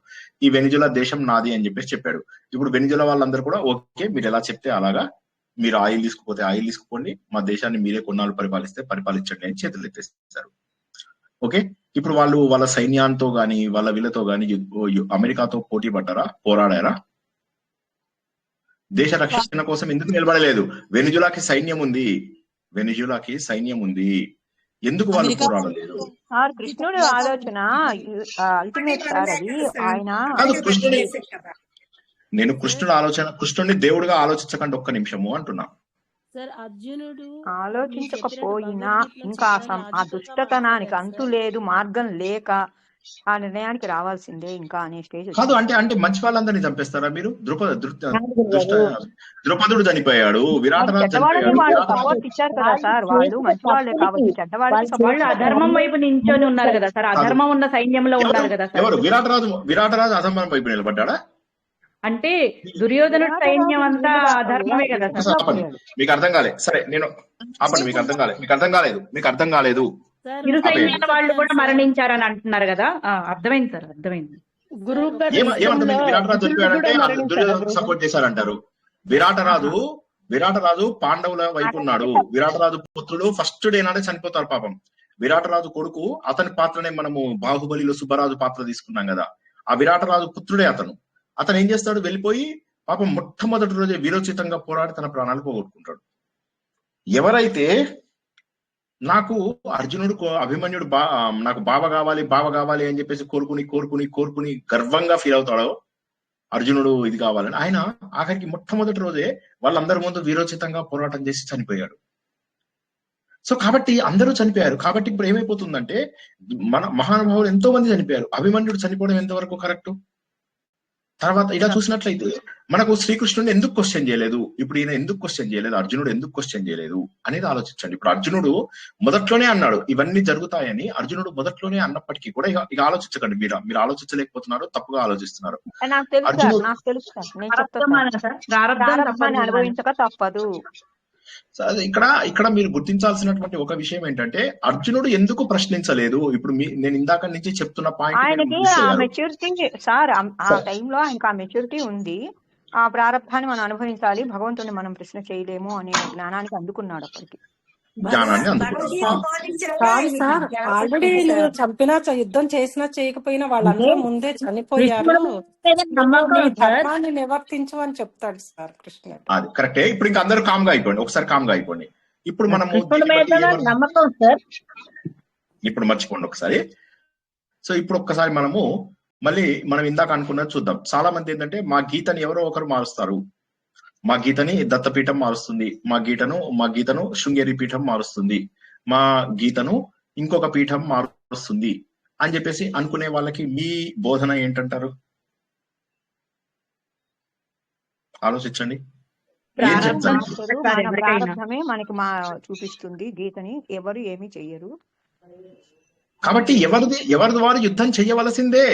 ఈ వెనిజులా దేశం నాది అని చెప్పేసి చెప్పాడు. ఇప్పుడు వెనిజులా వాళ్ళందరూ కూడా ఓకే, మీరు ఎలా చెప్తే అలాగా, మీరు ఆయిల్ తీసుకుపోతే ఆయిల్ తీసుకుపోండి, మా దేశాన్ని మీరే కొన్నాళ్ళు పరిపాలిస్తే పరిపాలించండి అని చేతులు ఎత్తేస్తారు. ఓకే, ఇప్పుడు వాళ్ళు వాళ్ళ సైన్యంతో గాని వాళ్ళ వీళ్ళతో గాని అమెరికాతో పోటీ పడ్డారా, పోరాడారా? దేశ రక్షణ కోసం ఎందుకు నిలబడలేదు? వెనిజులాకి సైన్యం ఉంది, ఎందుకు వాళ్ళు పోరాడలేదు? సార్ కృష్ణుడి ఆలోచన అల్టిమేట్ సార్, అది ఆయన కాదు, నేను కృష్ణుడిని దేవుడిగా ఆలోచించకండి ఒక్క నిమిషము అంటున్నా. ఆలోచించకపోయినా ఇంకా ఆ దుష్టతనానికి అంతు లేదు, మార్గం లేక ఆ నిర్ణయానికి రావాల్సిందే ఇంకా అనే స్టేజ్. కాదు, అంటే మంచి వాళ్ళందరినీ చంపేస్తారా మీరు? ద్రుపదుడు చనిపోయాడు, విరాటరాజు చనిపోయాడు. సపోర్ట్ ఇచ్చారు కదా సార్, వాళ్ళు మంచి వాళ్ళే కాబట్టి చెడ్డవాళ్ళకి వాళ్ళు అధర్మం వైపు నించొని ఉన్నారు కదా సార్, అధర్మం ఉన్న సైన్యంలో ఉన్నారు కదా సార్. ఎవరు? విరాటరాజు అధర్మం వైపు నిలబడ్డా? అంటే దుర్యోధనుడు సైన్యం అంతా అధర్మమే కదా సార్. మీకు అర్థం కాలేదు. సరే, నేను ఆపండి. మీకు అర్థం కాలేదు. ఇరు సైన్యాల వాళ్ళు కూడా మరణించారని అంటున్నారు కదా. అర్థమైంది సార్, అర్థమైంది. గురువు గారు ఏమంటుంది? విరాటరాజు చనిపోయాడంటే దుర్యోధనకు సపోర్ట్ చేశారంటారు. విరాటరాజు పాండవుల వైపు ఉన్నాడు. విరాటరాజు పుత్రుడు ఫస్ట్ డే నాడే చనిపోతారు పాపం. విరాటరాజు కొడుకు, అతని పాత్రనే మనము బాహుబలిలో సుబ్బరాజు పాత్ర తీసుకున్నాం కదా, ఆ విరాటరాజు పుత్రుడే అతను ఏం చేస్తాడు, వెళ్ళిపోయి పాపం మొట్టమొదటి రోజే వీరోచితంగా పోరాడి తన ప్రాణాలు పోగొట్టుకుంటాడు. ఎవరైతే నాకు అర్జునుడు అభిమన్యుడు నాకు బావ కావాలి అని చెప్పేసి కోరుకుని గర్వంగా ఫీల్ అవుతాడో, అర్జునుడు ఇది కావాలని, ఆయన ఆఖరికి మొట్టమొదటి రోజే వాళ్ళందరి ముందు వీరోచితంగా పోరాటం చేసి చనిపోయాడు. సో కాబట్టి అందరూ చనిపోయారు. కాబట్టి ఇప్పుడు ఏమైపోతుందంటే, మన మహానుభావులు ఎంతో మంది చనిపోయారు. అభిమన్యుడు చనిపోవడం ఎంతవరకు కరెక్ట్? తర్వాత ఇలా చూసినట్లయితే మనకు శ్రీకృష్ణుడిని ఎందుకు క్వశ్చన్ చేయలేదు, ఇప్పుడు ఈయన ఎందుకు క్వశ్చన్ చేయలేదు, అర్జునుడు ఎందుకు క్వశ్చన్ చేయలేదు అనేది ఆలోచించండి. ఇప్పుడు అర్జునుడు మొదట్లోనే అన్నాడు ఇవన్నీ జరుగుతాయని. అర్జునుడు మొదట్లోనే అన్నప్పటికీ కూడా ఇక ఆలోచించకండి. మీరు ఆలోచించలేకపోతున్నారు, తప్పుగా ఆలోచిస్తున్నారు. అనుభవించక తప్పదు. ఇక్కడ మీరు గుర్తించాల్సినటువంటి ఒక విషయం ఏంటంటే, అర్జునుడు ఎందుకు ప్రశ్నించలేదు? ఇప్పుడు నేను ఇందాక నుంచి చెప్తున్న ఆయనకి ఆ మెచ్యూరిటీ సార్, ఆ టైంలో ఆయనకి ఆ మెచ్యూరిటీ ఉంది. ఆ ప్రారంభాన్ని మనం అనుభవించాలి, భగవంతుని మనం ప్రశ్న చేయలేము అనే జ్ఞానానికి అందుకున్నాడు. అప్పటికి కాదు సార్, ఆల్రెడీ నువ్వు చంపినా యుద్ధం చేసినా చేయకపోయినా వాళ్ళందరూ ముందే చనిపోయారు, ధర్మాన్ని నివర్తించమని చెప్తాడు సార్ కృష్ణుడు. అది కరెక్టే. ఇప్పుడు ఇంకా అందరూ కామ్గా అయిపోండి, ఒకసారి కామ్గా అయిపోండి. ఇప్పుడు మనము నమ్మకం సార్, ఇప్పుడు మర్చిపోండి ఒకసారి. సో ఇప్పుడు ఒక్కసారి మనం ఇందాక అనుకున్నది చూద్దాం. చాలా మంది ఏంటంటే, మా గీతని ఎవరో ఒకరు మారుస్తారు, మా గీతని దత్తపీఠం మారుస్తుంది, మా గీతను శృంగేరి పీఠం మారుస్తుంది, మా గీతను ఇంకొక పీఠం మారుస్తుంది అని చెప్పేసి అనుకునే వాళ్ళకి మీ బోధన ఏంటంటారు? ఆలోచించండి. ప్రారంభమే మనకి చూపిస్తుంది గీతని, ఎవరు ఏమి చెయ్యరు. కాబట్టి ఎవరిది వారు యుద్ధం చేయవలసిందే,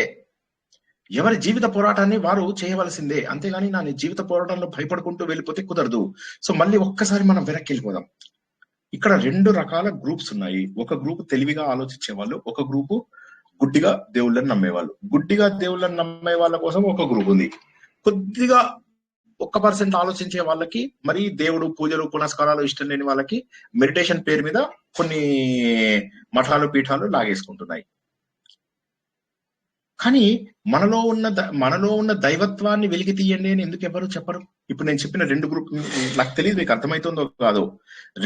ఎవరి జీవిత పోరాటాన్ని వారు చేయవలసిందే. అంతేగాని నా జీవిత పోరాటంలో భయపడుకుంటూ వెళ్ళిపోతే కుదరదు. సో మళ్ళీ ఒక్కసారి మనం వెనక్కి వెళ్ళిపోదాం. ఇక్కడ 2 రకాల గ్రూప్స్ ఉన్నాయి. ఒక గ్రూప్ తెలివిగా ఆలోచించే వాళ్ళు, ఒక గ్రూపు గుడ్డిగా దేవుళ్ళని నమ్మేవాళ్ళు. గుడ్డిగా దేవుళ్ళని నమ్మే వాళ్ళ కోసం ఒక గ్రూప్ ఉంది. కొద్దిగా 1% ఆలోచించే వాళ్ళకి, మరి దేవుడు పూజలు పునస్కారాలు ఇష్టం లేని వాళ్ళకి మెడిటేషన్ పేరు మీద కొన్ని మఠాలు పీఠాలు లాగేసుకుంటున్నాయి. కానీ మనలో ఉన్న దైవత్వాన్ని వెలికి తీయండి అని ఎందుకు ఎవరు చెప్పరు? ఇప్పుడు నేను చెప్పిన 2 గ్రూప్, నాకు తెలియదు మీకు అర్థమవుతుందో కాదో,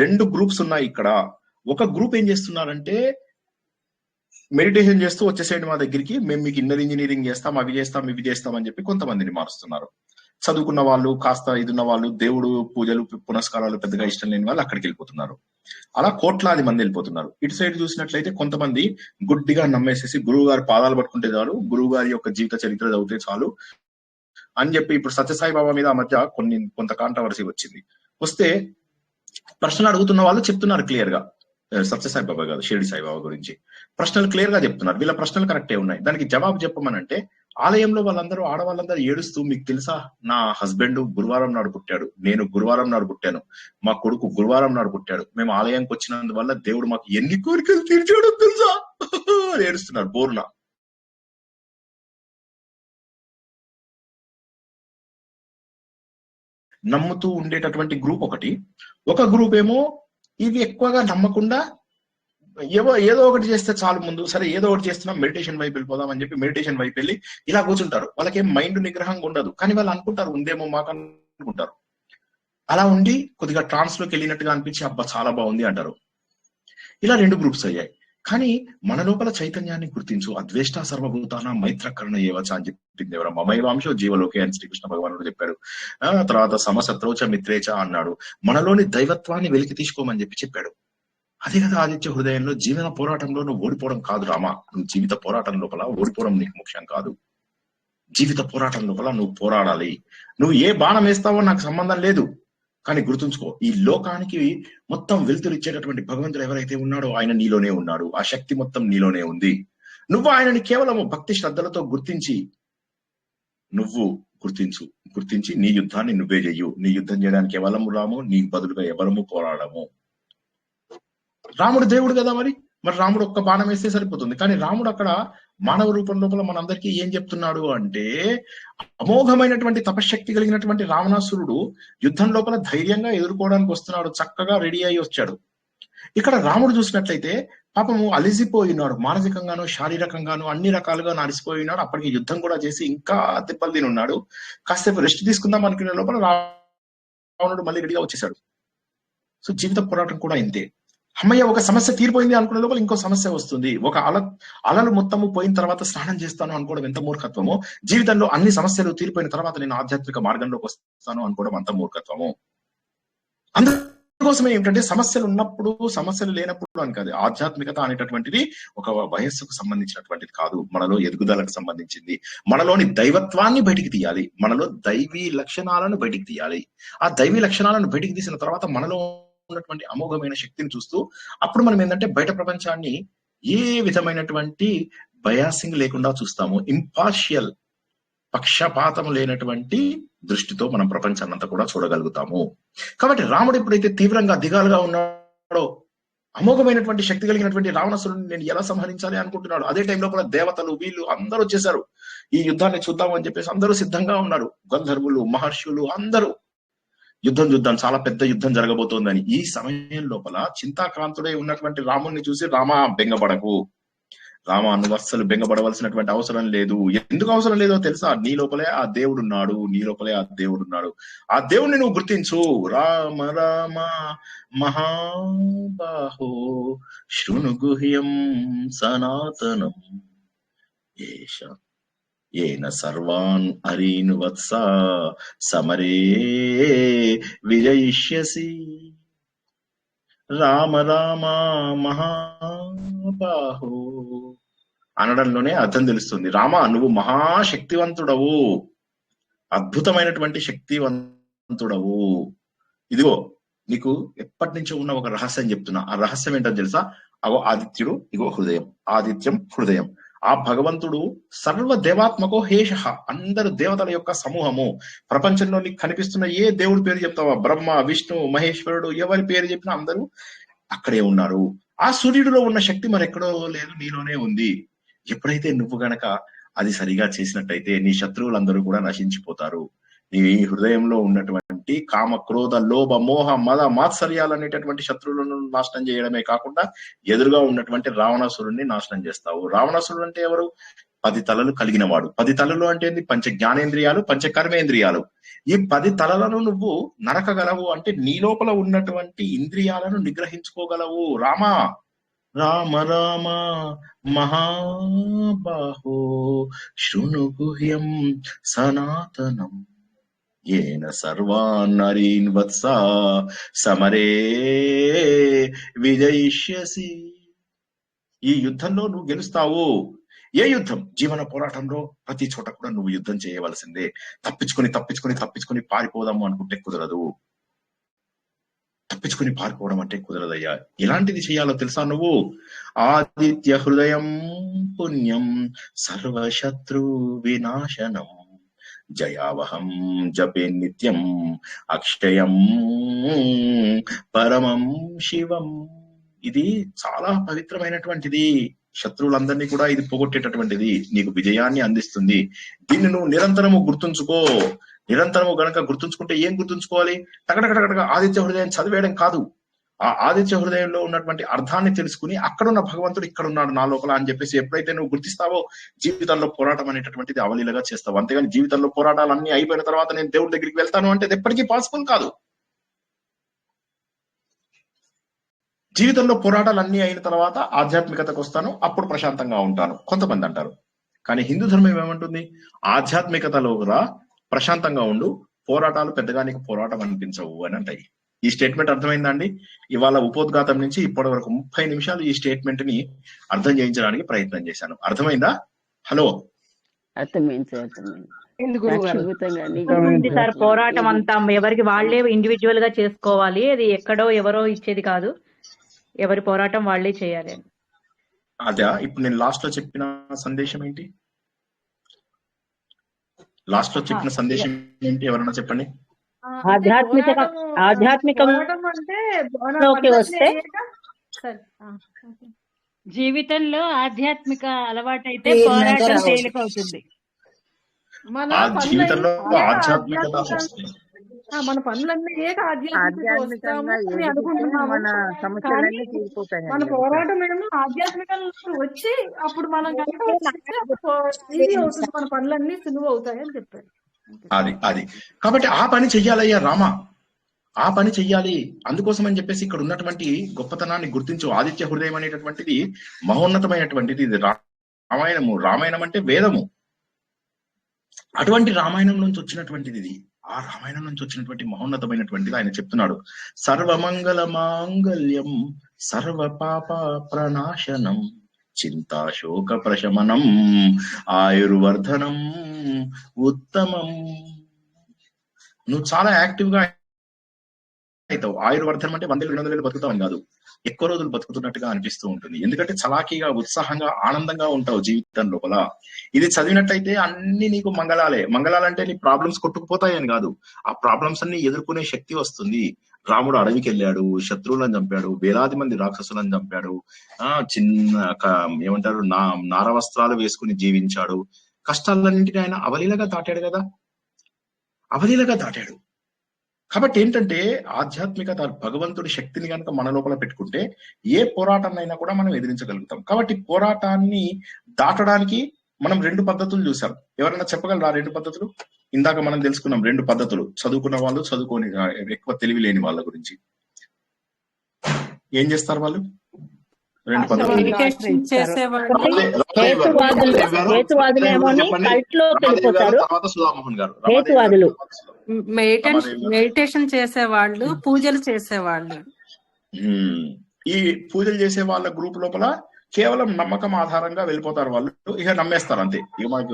2 గ్రూప్స్ ఉన్నాయి ఇక్కడ. ఒక గ్రూప్ ఏం చేస్తున్నారంటే మెడిటేషన్ చేస్తూ వచ్చేసేయండి మా దగ్గరికి, మేము మీకు ఇన్నర్ ఇంజనీరింగ్ చేస్తాం, అవి చేస్తాం, ఇవి చేస్తాం అని చెప్పి కొంతమందిని మారుస్తున్నారు. చదువుకున్న వాళ్ళు, కాస్త ఇదున్న వాళ్ళు, దేవుడు పూజలు పునస్కారాలు పెద్దగా ఇష్టం లేని వాళ్ళు అక్కడికి వెళ్ళిపోతున్నారు. అలా కోట్లాది మంది వెళ్ళిపోతున్నారు. ఇటు సైడ్ చూసినట్లయితే కొంతమంది గుడ్డిగా నమ్మేసేసి గురువు గారి పాదాలు పట్టుకుంటే చాలు, గురువు గారి యొక్క జీవిత చరిత్ర చదివితే చాలు అని చెప్పి, ఇప్పుడు సత్యసాయి బాబా మీద ఆ మధ్య కొంత కాంట్రవర్సీ వచ్చింది. వస్తే ప్రశ్నలు అడుగుతున్న వాళ్ళు చెప్తున్నారు క్లియర్ గా, సత్యసాయి బాబా కాదు, షిరిడి సాయిబాబా గురించి ప్రశ్నలు క్లియర్ గా చెప్తున్నారు. వీళ్ళ ప్రశ్నలు కరెక్టే ఉన్నాయి. దానికి జవాబు చెప్పమనంటే, ఆలయంలో ఆడవాళ్ళందరూ ఏడుస్తూ, మీకు తెలుసా నా హస్బెండ్ గురువారం నాడు పుట్టాడు, నేను గురువారం నాడు పుట్టాను, మా కొడుకు గురువారం నాడు పుట్టాడు, మేము ఆలయానికి వచ్చినందువల్ల దేవుడు మాకు ఎన్ని కోరికలు తీర్చాడో తెలుసా ఏడుస్తున్నారు బోర్న. నమ్ముతూ ఉండేటటువంటి గ్రూప్ ఒకటి. ఒక గ్రూప్ ఏమో ఇవి ఎక్కువగా నమ్మకుండా ఏదో ఒకటి చేస్తే చాలు, ముందు సరే ఏదో ఒకటి చేస్తున్నాం, మెడిటేషన్ వైపు వెళ్ళిపోదాం అని చెప్పి మెడిటేషన్ వైపు వెళ్ళి ఇలా కూర్చుంటారు. వాళ్ళకేం మైండ్ నిగ్రహంగా ఉండదు, కానీ వాళ్ళు అనుకుంటారు ఉందేమో మాకు అనుకుంటారు. అలా ఉండి కొద్దిగా ట్రాన్స్ లోకి వెళ్ళినట్టుగా అనిపించి అబ్బా చాలా బాగుంది అంటారు. ఇలా 2 గ్రూప్స్ అయ్యాయి. కానీ మన లోపల చైతన్యాన్ని గుర్తించు, అద్వేష్ట సర్వభూతాన మైత్రకరణ ఏవచ అని చెప్పింది ఎవరు? మమైవాంశో జీవలోకే అని శ్రీకృష్ణ భగవానుడు చెప్పాడు. తర్వాత సమశత్రోచ మిత్రేచ అన్నాడు. మనలోని దైవత్వాన్ని వెలికి తీసుకోమని చెప్పాడు. అదే కదా ఆదిత్య హృదయంలో జీవన పోరాటంలో నువ్వు ఓడిపోవడం కాదు రామా, నువ్వు జీవిత పోరాటం లోపల ఓడిపోవడం నీకు ముఖ్యం కాదు. జీవిత పోరాటం లోపల నువ్వు పోరాడాలి. నువ్వు ఏ బాణం వేస్తావో నాకు సంబంధం లేదు, కానీ గుర్తుంచుకో, ఈ లోకానికి మొత్తం వెలుతురు ఇచ్చేటటువంటి భగవంతుడు ఎవరైతే ఉన్నాడో ఆయన నీలోనే ఉన్నాడు. ఆ శక్తి మొత్తం నీలోనే ఉంది. నువ్వు ఆయనని కేవలం భక్తి శ్రద్ధలతో గుర్తించి నీ యుద్ధాన్ని నువ్వే చెయ్యు. నీ యుద్ధం చేయడానికి ఎవరము రాము, నీ బదులుగా ఎవరము పోరాడము. రాముడు దేవుడు కదా, మరి రాముడు ఒక్క బాణం వేస్తే సరిపోతుంది. కానీ రాముడు అక్కడ మానవ రూపం లోపల మనందరికీ ఏం చెప్తున్నాడు అంటే, అమోఘమైనటువంటి తపశక్తి కలిగినటువంటి రావణాసురుడు యుద్ధం లోపల ధైర్యంగా ఎదుర్కోవడానికి వస్తున్నాడు, చక్కగా రెడీ అయి వచ్చాడు. ఇక్కడ రాముడు చూసినట్లయితే పాపము అలిసిపోయినాడు, మానసికంగాను శారీరకంగాను అన్ని రకాలుగా అలిసిపోయినాడు. అప్పటికి యుద్ధం కూడా చేసి ఇంకా తిప్పలు తిని ఉన్నాడు. కాసేపు రెస్ట్ తీసుకుందాం అనుకునే లోపల రావణుడు మళ్ళీ రెడీగా వచ్చేసాడు. సో జీవిత పోరాటం కూడా ఇంతే. అమ్మయ్య ఒక సమస్య తీరిపోయింది అనుకునే లోపల ఇంకో సమస్య వస్తుంది. ఒక అలలు మొత్తము పోయిన తర్వాత స్నానం చేస్తాను అనుకోవడం ఎంత మూర్ఖత్వమో, జీవితంలో అన్ని సమస్యలు తీరిపోయిన తర్వాత నేను ఆధ్యాత్మిక మార్గంలోకి వస్తాను అనుకోవడం అంత మూర్ఖత్వము. అందుకోసమే ఏమిటంటే సమస్యలు ఉన్నప్పుడు సమస్యలు లేనప్పుడు అని కాదు. ఆధ్యాత్మికత అనేటటువంటిది ఒక వయస్సుకు సంబంధించినటువంటిది కాదు, మనలో ఎదుగుదలకు సంబంధించింది. మనలోని దైవత్వాన్ని బయటికి తీయాలి, మనలో దైవీ లక్షణాలను బయటికి తీయాలి. ఆ దైవీ లక్షణాలను బయటికి తీసిన తర్వాత మనలో ఉన్నటువంటి అమోఘమైన శక్తిని చూస్తూ అప్పుడు మనం ఏంటంటే బయట ప్రపంచాన్ని ఏ విధమైనటువంటి బయాసింగ్ లేకుండా చూస్తాము. ఇంపార్షియల్, పక్షపాతం లేనటువంటి దృష్టితో మనం ప్రపంచాన్ని అంతా కూడా చూడగలుగుతాము. కాబట్టి రాముడు ఎప్పుడైతే తీవ్రంగా దిగాలుగా ఉన్నాడో, అమోఘమైనటువంటి శక్తి కలిగినటువంటి రావణాసురుడిని నేను ఎలా సంహరించాలి అనుకుంటున్నాడు. అదే టైం లోపల దేవతలు వీళ్ళు అందరూ వచ్చేసారు, ఈ యుద్ధాన్ని చూద్దాం అని చెప్పేసి అందరూ సిద్ధంగా ఉన్నారు. గంధర్వులు, మహర్షులు అందరూ యుద్ధం చాలా పెద్ద యుద్ధం జరగబోతోందని. ఈ సమయం లోపల చింతాక్రాంతుడై ఉన్నటువంటి రాముడిని చూసి, రామా బెంగపడకు, రామా నువ్వు అస్సలు బెంగపడవలసినటువంటి అవసరం లేదు. ఎందుకు అవసరం లేదో తెలుసా? నీ లోపలే ఆ దేవుడున్నాడు, నీ లోపలే ఆ దేవుడున్నాడు. ఆ దేవుణ్ణి నువ్వు గుర్తించు. రామ రామ మహాబాహో శృణుగుహ్యం సనాతనం ఏష ఏన సర్వాన్ హరీన్ వత్స సమరే విజయిష్యసి. రామ రామ మహాబాహో అనడంలోనే అర్థం తెలుస్తుంది. రామ నువ్వు మహాశక్తివంతుడవు, అద్భుతమైనటువంటి శక్తివంతుడవు. ఇదిగో నీకు ఎప్పటి నుంచో ఉన్న ఒక రహస్యం చెప్తున్నా. ఆ రహస్యం ఏంటో తెలుసా? అగో ఆదిత్యుడు, ఇగో హృదయం, ఆదిత్యం హృదయం. ఆ భగవంతుడు సర్వ దేవాత్మకో హేష, అందరు దేవతల యొక్క సమూహము. ప్రపంచంలో నీకు కనిపిస్తున్న ఏ దేవుడి పేరు చెప్తావా, బ్రహ్మ, విష్ణు, మహేశ్వరుడు, ఎవరి పేరు చెప్పినా అందరూ అక్కడే ఉన్నారు. ఆ సూర్యుడిలో ఉన్న శక్తి మరెక్కడో లేదు, నీలోనే ఉంది. ఎప్పుడైతే నువ్వు గనక అది సరిగా చేసినట్టయితే నీ శత్రువులందరూ కూడా నశించిపోతారు. నీ హృదయంలో ఉన్నటువంటి కామ, క్రోధ, లోభ, మోహ, మద, మాత్సర్యాలు అనేటటువంటి శత్రువులను నాశనం చేయడమే కాకుండా ఎదురుగా ఉన్నటువంటి రావణాసురుణ్ణి నాశనం చేస్తావు. రావణాసురుడు అంటే ఎవరు? 10 తలలు కలిగిన వాడు. 10 తలలు అంటే ఏంది? పంచ జ్ఞానేంద్రియాలు, పంచ కర్మేంద్రియాలు. ఈ 10 తలలను నువ్వు నరకగలవు అంటే నీ లోపల ఉన్నటువంటి ఇంద్రియాలను నిగ్రహించుకోగలవు. రామ రామ మహాబాహో శృణు గుహ్యం సనాతనం ఏన సర్వాన్నరీన్ వత్స సమరే విజయిష్యసి. ఈ యుద్ధంలో నువ్వు గెలుస్తావు. ఏ యుద్ధం? జీవన పోరాటంలో ప్రతి చోట కూడా నువ్వు యుద్ధం చేయవలసిందే. తప్పించుకొని పారిపోదాము అనుకుంటే కుదరదు. తప్పించుకొని పారిపోవడం అంటే కుదరదయ్యా. ఎలాంటిది చేయాలో తెలుసా నువ్వు? ఆదిత్య హృదయం పుణ్యం సర్వశత్రు వినాశనం జయావహం జపే నిత్యం అక్షయం పరమం శివం. ఇది చాలా పవిత్రమైనటువంటిది. శత్రువులందరినీ కూడా ఇది పోగొట్టేటటువంటిది, నీకు విజయాన్ని అందిస్తుంది. దీన్ని నువ్వు నిరంతరము గుర్తుంచుకో. నిరంతరము గనక గుర్తుంచుకుంటే ఏం గుర్తుంచుకోవాలి? టకటకటక ఆదిత్య హృదయం చదివేయడం కాదు. ఆ ఆదిత్య హృదయంలో ఉన్నటువంటి అర్థాన్ని తెలుసుకుని అక్కడున్న భగవంతుడు ఇక్కడ ఉన్నాడు నా లోపల అని చెప్పేసి ఎప్పుడైతే నువ్వు గుర్తిస్తావో జీవితంలో పోరాటం అనేటటువంటిది అవలీలగా చేస్తావు. అంతేగాని జీవితంలో పోరాటాలన్నీ అయిపోయిన తర్వాత నేను దేవుడి దగ్గరికి వెళ్తాను అంటే అది ఎప్పటికీ పాసిబుల్ కాదు. జీవితంలో పోరాటాలు అన్ని అయిన తర్వాత ఆధ్యాత్మికతకు వస్తాను, అప్పుడు ప్రశాంతంగా ఉంటాను కొంతమంది అంటారు. కానీ హిందూ ధర్మం ఏమంటుంది? ఆధ్యాత్మికతలో కూడా ప్రశాంతంగా ఉండు, పోరాటాలు పెద్దగా నీకు పోరాటం అనిపించవు అని అంటాయి. ఈ స్టేట్మెంట్ అర్థమైందా అండి? ఇవాళ ఉపోద్ఘాతం నుంచి ఇప్పటి వరకు 30 నిమిషాలు ఈ స్టేట్మెంట్ ని అర్థం చేయించడానికి ప్రయత్నం చేశాను. అర్థమైందా? హలో, అర్థమైంది. సార్ పోరాటం అంతా ఎవరికి వాళ్ళే ఇండివిజువల్ గా చేసుకోవాలి. అది ఎక్కడో ఎవరో ఇచ్చేది కాదు, ఎవరి పోరాటం వాళ్ళే చేయాలి. అదే ఇప్పుడు నేను లాస్ట్ లో చెప్పిన సందేశం ఏంటి? లాస్ట్ లో చెప్పిన సందేశం ఏంటి? ఎవరన్నా చెప్పండి. ఆధ్యాత్మికంలోకి వస్తే జీవితంలో ఆధ్యాత్మిక అలవాటైతే పోరాటం తేలికవుతుంది. జీవితంలో ఆధ్యాత్మికత మన పనులన్నీ ఆధ్యాత్మికంగా మన పోరాటం ఏమో ఆధ్యాత్మికంగా వచ్చి అప్పుడు మనం మన పనులన్నీ సులువు అవుతాయి అని చెప్పారు. అది కాబట్టి ఆ పని చెయ్యాలయ్యా రామ, ఆ పని చెయ్యాలి. అందుకోసం అని చెప్పేసి ఇక్కడ ఉన్నటువంటి గొప్పతనాన్ని గుర్తించు. ఆదిత్య హృదయం అనేటటువంటిది మహోన్నతమైనటువంటిది. ఇది రామాయణము. రామాయణం అంటే వేదము. అటువంటి రామాయణం నుంచి వచ్చినటువంటిది ఇది. ఆ రామాయణం నుంచి వచ్చినటువంటి మహోన్నతమైనటువంటిది ఆయన చెప్తున్నాడు. సర్వమంగళ మాంగళ్యం సర్వ పాప ప్రణాశనం చింతా శోక ప్రశమనం ఆయుర్వర్ధనం ఉత్తమం. నువ్వు చాలా యాక్టివ్ గా అవుతావు. ఆయుర్వర్ధనం అంటే 100 బతుకుతావు అని కాదు, ఎక్కువ రోజులు బతుకుతున్నట్టుగా అనిపిస్తూ ఉంటుంది. ఎందుకంటే చలాకీగా, ఉత్సాహంగా, ఆనందంగా ఉంటావు జీవితం లోపల. ఇది చదివినట్టయితే అన్ని నీకు మంగళాలంటే నీ ప్రాబ్లమ్స్ కొట్టుకుపోతాయి అని కాదు, ఆ ప్రాబ్లమ్స్ అన్ని ఎదుర్కొనే శక్తి వస్తుంది. రాముడు అడవికి వెళ్ళాడు, శత్రువులను చంపాడు, వేలాది మంది రాక్షసులను చంపాడు, ఏమంటారు నారవస్త్రాలు వేసుకుని జీవించాడు. కష్టాలన్నింటినీ ఆయన అవలీలగా దాటాడు కదా, అవలీలగా దాటాడు. కాబట్టి ఏంటంటే ఆధ్యాత్మికత, భగవంతుడి శక్తిని కనుక మన లోపల పెట్టుకుంటే ఏ పోరాటాన్నైనా కూడా మనం ఎదిరించగలుగుతాం. కాబట్టి పోరాటాన్ని దాటడానికి మనం 2 పద్ధతులు చూసాం. ఎవరైనా చెప్పగలరా 2 పద్ధతులు? ఇందాక మనం తెలుసుకున్నాం 2 పద్ధతులు, చదువుకున్న వాళ్ళు, చదువుకోని ఎక్కువ తెలివి లేని వాళ్ళ గురించి. ఏం చేస్తారు వాళ్ళు? 2 పద్ధతులు. సుధామోహన్ గారు. మెడిటేషన్ చేసేవాళ్ళు, పూజలు చేసేవాళ్ళు. ఈ పూజలు చేసే వాళ్ళ గ్రూప్ లోపల కేవలం నమ్మకం ఆధారంగా వెళ్ళిపోతారు వాళ్ళు, ఇక నమ్మేస్తారు అంతే. ఇక మనకు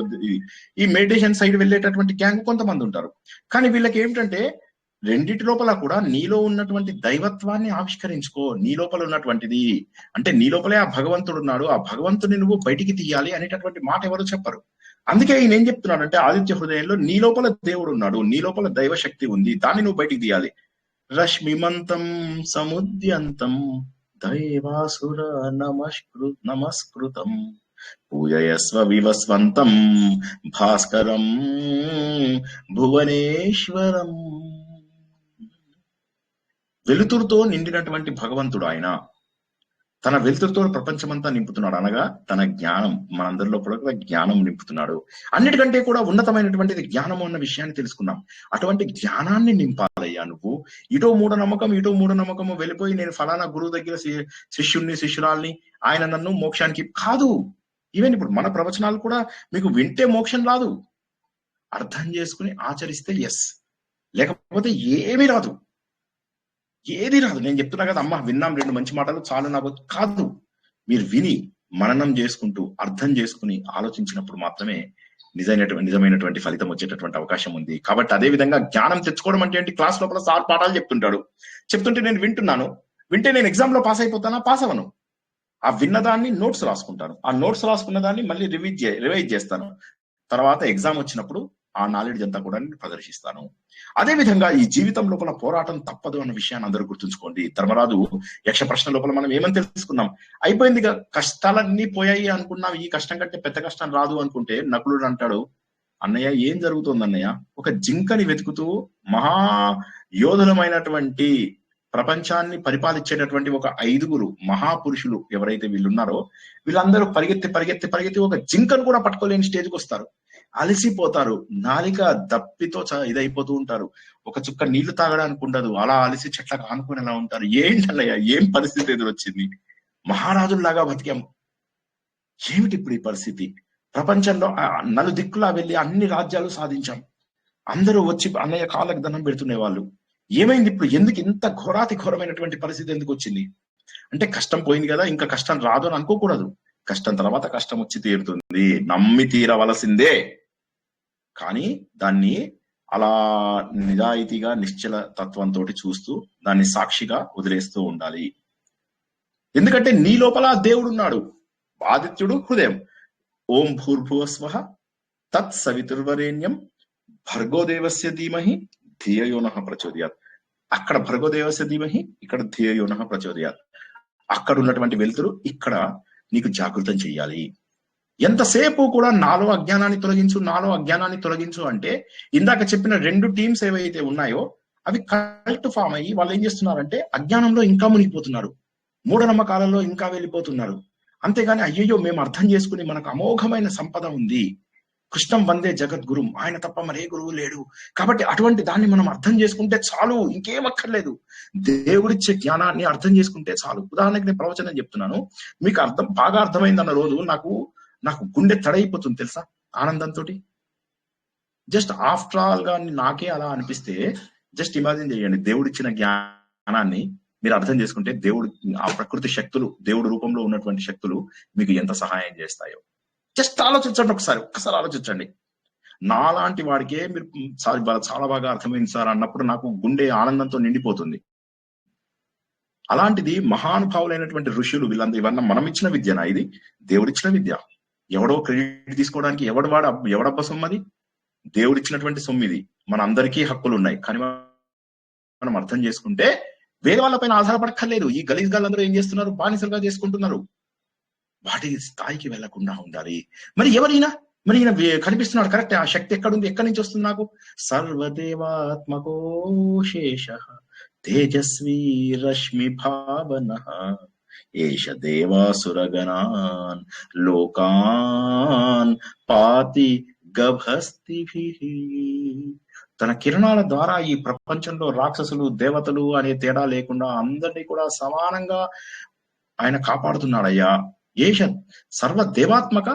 ఈ మెడిటేషన్ సైడ్ వెళ్ళేటటువంటి గ్యాంగ్ కొంతమంది ఉంటారు. కానీ వీళ్ళకి ఏమిటంటే రెండిటి లోపల కూడా నీలో ఉన్నటువంటి దైవత్వాన్ని ఆవిష్కరించుకో. నీ లోపల ఉన్నటువంటిది అంటే నీ లోపలే ఆ భగవంతుడు ఉన్నాడు, ఆ భగవంతుని నువ్వు బయటికి తీయాలి అనేటటువంటి మాట ఎవరు చెప్పరు. అందుకే ఈయన ఏం చెప్తున్నాడంటే ఆదిత్య హృదయంలో నీ లోపల దేవుడు ఉన్నాడు, నీ లోపల దైవ శక్తి ఉంది, దాన్ని నువ్వు బయటికి తీయాలి. రశ్మిమంతం సముద్యంతం దైవాసుర నమస్కృతం పూజయస్వ వివస్వంతం భాస్కరం భువనేశ్వరం. వెలుతురుతో నిండినటువంటి భగవంతుడు ఆయన. తన వెలుతురుతో ప్రపంచమంతా నింపుతున్నాడు, అనగా తన జ్ఞానం మనందరిలో కూడా జ్ఞానం నింపుతున్నాడు. అన్నిటికంటే కూడా ఉన్నతమైనటువంటిది జ్ఞానము అన్న విషయాన్ని తెలుసుకున్నాం. అటువంటి జ్ఞానాన్ని నింపాలయ్యా నువ్వు. ఇటో మూఢనమ్మకము వెళ్ళిపోయి నేను ఫలానా గురువు దగ్గర శిష్యురాల్ని, ఆయన నన్ను మోక్షానికి కాదు. ఈవెన్ ఇప్పుడు మన ప్రవచనాలు కూడా మీకు వింటే మోక్షం రాదు, అర్థం చేసుకుని ఆచరిస్తే ఎస్, లేకపోతే ఏమీ రాదు, ఏది రాదు. నేను చెప్తున్నా కదా అమ్మ, విన్నాం 2 మంచి మాటలు చాలు నాకు కాదు. మీరు విని మననం చేసుకుంటూ అర్థం చేసుకుని ఆలోచించినప్పుడు మాత్రమే నిజమైనటువంటి ఫలితం వచ్చేటటువంటి అవకాశం ఉంది. కాబట్టి అదే విధంగా జ్ఞానం తెచ్చుకోవడం అంటే ఏంటి? క్లాస్ లోపల సార్ పాఠాలు చెప్తుంటే నేను వింటే నేను ఎగ్జామ్ లో పాస్ అయిపోతానా? పాస్ అవ్వను. ఆ విన్నదాన్ని నోట్స్ రాసుకుంటాను, ఆ నోట్స్ రాసుకున్న దాన్ని మళ్ళీ రివైజ్ చేస్తాను. తర్వాత ఎగ్జామ్ వచ్చినప్పుడు ఆ నాలెడ్జ్ అంతా కూడా నేను ప్రదర్శిస్తాను. అదే విధంగా ఈ జీవితం లోపల పోరాటం తప్పదు అన్న విషయాన్ని అందరూ గుర్తుంచుకోండి. ధర్మరాజు యక్ష ప్రశ్న లోపల మనం ఏమని తెలుసుకున్నాం? అయిపోయింది, కష్టాలన్నీ పోయాయి అనుకున్నాం, ఈ కష్టం కంటే పెద్ద కష్టం రాదు అనుకుంటే నకులుడు అంటాడు, అన్నయ్య ఏం జరుగుతుంది అన్నయ్య? ఒక జింకని వెతుకుతూ మహా యోధులమైనటువంటి ప్రపంచాన్ని పరిపాలించేటటువంటి ఒక 5 మహాపురుషులు ఎవరైతే వీళ్ళున్నారో వీళ్ళందరూ పరిగెత్తి ఒక జింకను కూడా పట్టుకోలేని స్టేజ్కి వస్తారు, అలసిపోతారు, నాలిక దప్పితో ఇదైపోతూ ఉంటారు, ఒక చుక్క నీళ్లు తాగడానికి ఉండదు, అలా అలసి చెట్లకు ఆనుకుని ఎలా ఉంటారు. ఏంటన్నయ్య, ఏం పరిస్థితి ఎదురొచ్చింది? మహారాజుల్లాగా బతికాము, ఏమిటి ఇప్పుడు ఈ పరిస్థితి? ప్రపంచంలో 4 దిక్కులా వెళ్ళి అన్ని రాజ్యాలు సాధించాం, అందరూ వచ్చి అన్నయ్య కాళ్ళకు దండం పెడుతునే వాళ్ళు. ఏమైంది ఇప్పుడు? ఎందుకు ఇంత ఘోరమైనటువంటి పరిస్థితి ఎందుకు వచ్చింది అంటే, కష్టం పోయింది కదా, ఇంకా కష్టం రాదు అని అనుకోకూడదు. కష్టం తర్వాత కష్టం వచ్చి తీరుతుంది, నమ్మి తీరవలసిందే. కానీ దాన్ని అలా నిజాయితీగా నిశ్చల తత్వంతో చూస్తూ దాన్ని సాక్షిగా వదిలేస్తూ ఉండాలి. ఎందుకంటే నీ లోపల దేవుడున్నాడు. ఆదిత్యుడు హృదయం. ఓం భూర్భువస్వః తత్ సవితుర్వరేణ్యం భర్గోదేవస్య ధీమహి ధియో నః ప్రచోదయాత్. అక్కడ భర్గోదేవస్య ధీమహి, ఇక్కడ ధియో నః ప్రచోదయాత్. అక్కడ ఉన్నటువంటి వెలుతురు ఇక్కడ నీకు జాగృతం చెయ్యాలి. ఎంతసేపు కూడా నాలో అజ్ఞానాన్ని తొలగించు అంటే, ఇందాక చెప్పిన 2 టీమ్స్ ఏవైతే ఉన్నాయో అవి కల్ట్ ఫామ్ అయ్యి వాళ్ళు ఏం చేస్తున్నారంటే అజ్ఞానంలో ఇంకా మునిగిపోతున్నారు, మూఢనమ్మకాలలో ఇంకా వెళ్ళిపోతున్నారు. అంతేగాని అయ్యయ్యో మేము అర్థం చేసుకుని మనకు అమోఘమైన సంపద ఉంది, కృష్ణం వందే జగద్గురు, ఆయన తప్ప మరే గురువు లేడు, కాబట్టి అటువంటి దాన్ని మనం అర్థం చేసుకుంటే చాలు, ఇంకేం అక్కర్లేదు. దేవుడిచ్చే జ్ఞానాన్ని అర్థం చేసుకుంటే చాలు. ఉదాహరణకి నేను ప్రవచనం చెప్తున్నాను, మీకు బాగా అర్థమైందన్న రోజు నాకు గుండె తడైపోతుంది తెలుసా ఆనందంతో. జస్ట్ ఆఫ్టర్ ఆల్ గా నాకే అలా అనిపిస్తే జస్ట్ ఇమాజిన్ చేయండి, దేవుడిచ్చిన జ్ఞానాన్ని మీరు అర్థం చేసుకుంటే ఆ ప్రకృతి శక్తులు, దేవుడి రూపంలో ఉన్నటువంటి శక్తులు మీకు ఎంత సహాయం చేస్తాయో జస్ట్ ఆలోచించండి. ఒక్కసారి ఆలోచించండి. నాలాంటి వాడికే మీరు చాలా బాగా అర్థమైంది సార్ అన్నప్పుడు నాకు గుండె ఆనందంతో నిండిపోతుంది. అలాంటిది మహానుభావులైనటువంటి ఋషులు ఇవన్నీ మనం ఇచ్చిన విద్యనా? ఇది దేవుడిచ్చిన విద్య. ఎవడో క్రెడిట్ తీసుకోవడానికి ఎవడబ్బ సొమ్మది? దేవుడిచ్చినటువంటి సొమ్మిది. మన అందరికీ హక్కులు ఉన్నాయి, కానీ మనం అర్థం చేసుకుంటే వేరే వాళ్ళపైన ఆధారపడక్కర్లేదు. ఈ గలీజ్ గాళ్ళందరూ ఏం చేస్తున్నారు? బానిసలుగా చేసుకుంటున్నారు. వాటి స్థాయికి వెళ్లకుండా ఉండాలి. మరి ఈయన కనిపిస్తున్నాడు కరెక్ట్. ఆ శక్తి ఎక్కడుంది? ఎక్కడి నుంచి వస్తుంది నాకు? సర్వదేవాత్మకో శేషః తేజస్వీ రశ్మి భావనః ఏష దేవాసురగణాన్ లోకాన్ పాతి గభస్తిభిః. తన కిరణాల ద్వారా ఈ ప్రపంచంలో రాక్షసులు దేవతలు అనే తేడా లేకుండా అందరినీ కూడా సమానంగా ఆయన కాపాడుతున్నాడయ్యా. ఏష సర్వదేవాత్మక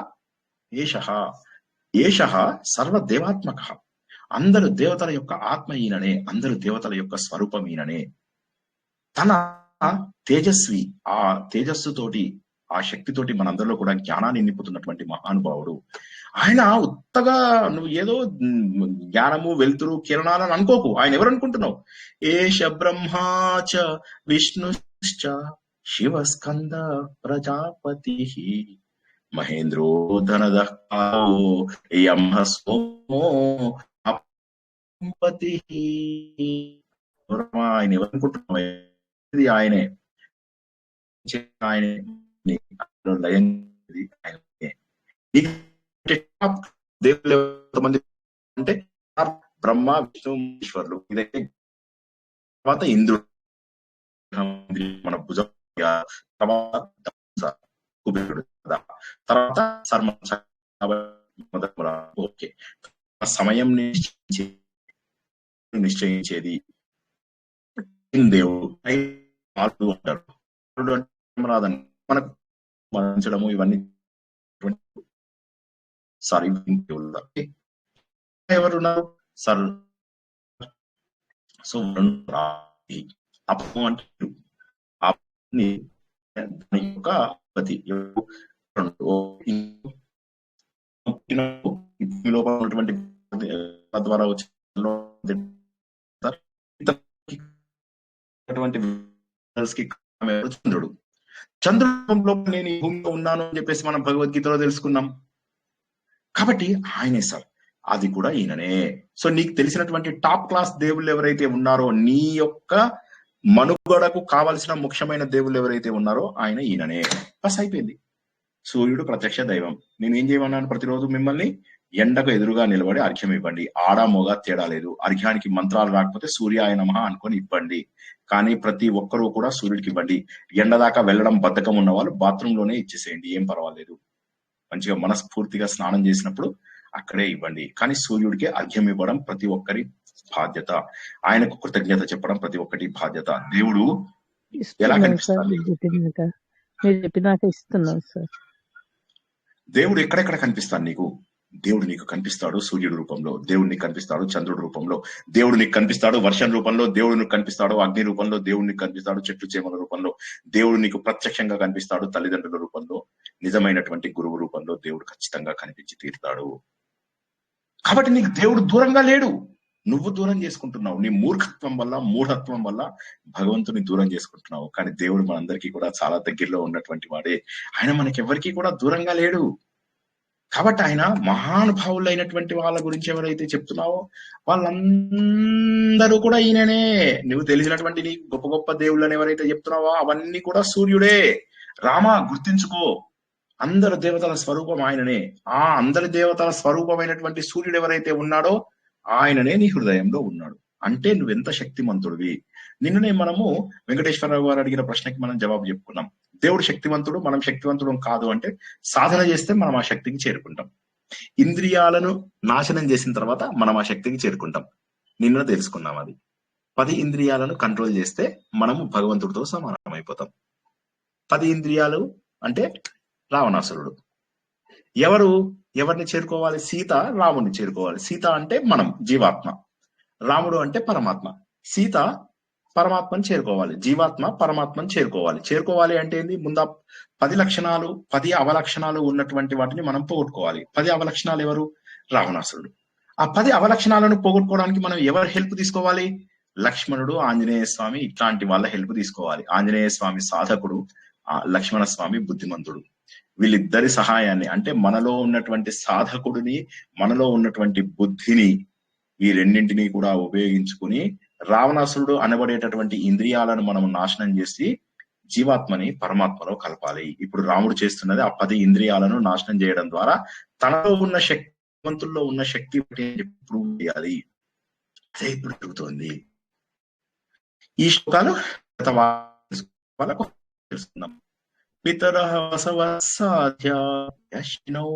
ఏషః సర్వదేవాత్మక. అందరు దేవతల యొక్క ఆత్మ ఈయననే, అందరు దేవతల యొక్క స్వరూపం ఈయననే. తన తేజస్వి, ఆ తేజస్సుతోటి, ఆ శక్తితోటి మనందరిలో కూడా జ్ఞానాన్ని నింపుతున్నటువంటి మహానుభావుడు. ఆయన ఉత్తగా నువ్వు ఏదో జ్ఞానము వెలుతురు కిరణాలని అనుకోకు. ఆయన ఎవరు అనుకుంటున్నావు? ఏష బ్రహ్మాచ విష్ణుశ్చ శివస్కంద ప్రజాపతి మహేంద్రో ధనదః కాలో యమః సోమో అపంపతి. ఆయన ఎవరు అనుకుంటున్నావు? ఇది ఆయనే, ఆయనే లయం ఆయనే. దేవుళ్ళు ఎంతమంది అంటే బ్రహ్మ విష్ణు ఈశ్వరులు. ఇదైతే తర్వాత ఇంద్రుడు మన భుజం, కుబేరుడు, తర్వాత ఓకే సమయం నిశ్చయించేది దేవుడు అంటారు. రాదని మనకు మరణించడము ఇవన్నీ సారీ ఎవరున్నారు సార్? సో అపం అంటే దాని యొక్క పతి లోపల ఉన్నటువంటి ద్వారా చంద్రుడు. చంద్రుడు నేను ఈ భూమిలో ఉన్నాను అని చెప్పేసి మనం భగవద్గీతలో తెలుసుకున్నాం. కాబట్టి ఆయనే సార్, అది కూడా ఈయననే. సో నీకు తెలిసినటువంటి టాప్ క్లాస్ దేవుళ్ళు ఎవరైతే ఉన్నారో, నీ యొక్క మనుగడకు కావలసిన ముఖ్యమైన దేవుళ్ళు ఎవరైతే ఉన్నారో ఆయన ఈయననే. బస్ అయిపోయింది. సూర్యుడు ప్రత్యక్ష దైవం. నేను ఏం చేయమన్నాను? ప్రతిరోజు మిమ్మల్ని ఎండకు ఎదురుగా నిలబడి అర్ఘ్యం ఇవ్వండి. ఆడా మోగా తేడా లేదు. అర్ఘ్యానికి మంత్రాలు రాకపోతే సూర్యాయ నమః అనుకొని ఇవ్వండి. కానీ ప్రతి ఒక్కరూ కూడా సూర్యుడికి ఇవ్వండి. ఎండ దాకా వెళ్ళడం బద్ధకం ఉన్న వాళ్ళు బాత్రూమ్ లోనే ఇచ్చేసేయండి, ఏం పర్వాలేదు. మంచిగా మనస్ఫూర్తిగా స్నానం చేసినప్పుడు అక్కడే ఇవ్వండి. కానీ సూర్యుడికి అర్ఘ్యం ఇవ్వడం ప్రతి ఒక్కరి బాధ్యత. ఆయనకు కృతజ్ఞత చెప్పడం ప్రతి ఒక్కటి బాధ్యత. దేవుడు ఎలా కనిపిస్తాడు? దేవుడు ఎక్కడెక్కడ కనిపిస్తాడు నీకు? దేవుడు నీకు కనిపిస్తాడు సూర్యుడు రూపంలో, దేవుడు నీకు కనిపిస్తాడు చంద్రుడి రూపంలో, దేవుడు నీకు కనిపిస్తాడు వర్షం రూపంలో, దేవుడు నీకు కనిపిస్తాడు అగ్ని రూపంలో, దేవుడు నీకు కనిపిస్తాడు చెట్లు చేమల రూపంలో, దేవుడు నీకు ప్రత్యక్షంగా కనిపిస్తాడు తల్లిదండ్రుల రూపంలో, నిజమైనటువంటి గురువు రూపంలో దేవుడు ఖచ్చితంగా కనిపించి తీరుతాడు. కాబట్టి నీకు దేవుడు దూరంగా లేడు, నువ్వు దూరం చేసుకుంటున్నావు. నీ మూర్ఖత్వం వల్ల, మూఢత్వం వల్ల భగవంతుని దూరం చేసుకుంటున్నావు. కానీ దేవుడు మనందరికీ కూడా చాలా దగ్గరలో ఉన్నటువంటి వాడే. ఆయన మనకెవ్వరికీ కూడా దూరంగా లేడు. కాబట్టి ఆయన మహానుభావులు అయినటువంటి వాళ్ళ గురించి ఎవరైతే చెప్తున్నావో వాళ్ళందరూ కూడా ఈయననే. నువ్వు తెలిసినటువంటి నీ గొప్ప గొప్ప దేవుళ్ళని ఎవరైతే చెప్తున్నావో అవన్నీ కూడా సూర్యుడే. రామ గుర్తించుకో, అందరు దేవతల స్వరూపం ఆయననే. ఆ అందరి దేవతల స్వరూపమైనటువంటి సూర్యుడు ఎవరైతే ఉన్నాడో ఆయననే నీ హృదయంలో ఉన్నాడు. అంటే నువ్వెంత శక్తిమంతుడివి. నిన్ననే మనము వెంకటేశ్వరరావు గారు అడిగిన ప్రశ్నకి మనం జవాబు చెప్పుకున్నాం. దేవుడు శక్తివంతుడు, మనం శక్తివంతుడు కాదు అంటే సాధన చేస్తే మనం ఆ శక్తికి చేరుకుంటాం. ఇంద్రియాలను నాశనం చేసిన తర్వాత మనం ఆ శక్తికి చేరుకుంటాం. నిన్న తెలుసుకున్నాం అది. 10 ఇంద్రియాలను కంట్రోల్ చేస్తే మనము భగవంతుడితో సమానం అయిపోతాం. 10 ఇంద్రియాలు అంటే రావణాసురుడు. ఎవరిని చేరుకోవాలి? సీత రాముడిని చేరుకోవాలి. సీత అంటే మనం జీవాత్మ, రాముడు అంటే పరమాత్మ. సీత పరమాత్మను చేరుకోవాలి, జీవాత్మ పరమాత్మను చేరుకోవాలి. చేరుకోవాలి అంటే ఏంది? ముందు 10 లక్షణాలు 10 అవలక్షణాలు ఉన్నటువంటి వాటిని మనం పోగొట్టుకోవాలి. 10 అవలక్షణాలు ఎవరు? రావణాసురుడు. ఆ 10 అవలక్షణాలను పోగొట్టుకోవడానికి మనం ఎవరి హెల్ప్ తీసుకోవాలి? లక్ష్మణుడు, ఆంజనేయ స్వామి ఇట్లాంటి వాళ్ళ హెల్ప్ తీసుకోవాలి. ఆంజనేయ స్వామి సాధకుడు, లక్ష్మణ స్వామి బుద్ధిమంతుడు. వీళ్ళిద్దరి సహాయాన్ని, అంటే మనలో ఉన్నటువంటి సాధకుడిని, మనలో ఉన్నటువంటి బుద్ధిని, ఈ రెండింటినీ కూడా ఉపయోగించుకుని రావణాసురుడు అనబడేటటువంటి ఇంద్రియాలను మనం నాశనం చేసి జీవాత్మని పరమాత్మలో కలపాలి. ఇప్పుడు రాముడు చేస్తున్నది ఆ 10 ఇంద్రియాలను నాశనం చేయడం ద్వారా తనలో ఉన్న శక్తివంతుల్లో ఉన్న శక్తి ప్రూవ్ చేయాలి. అదే ఇప్పుడు జరుగుతోంది. ఈ శ్లోకాలు తెలుసుకుందాం. పితర వసవసాధ్య యష్ణౌ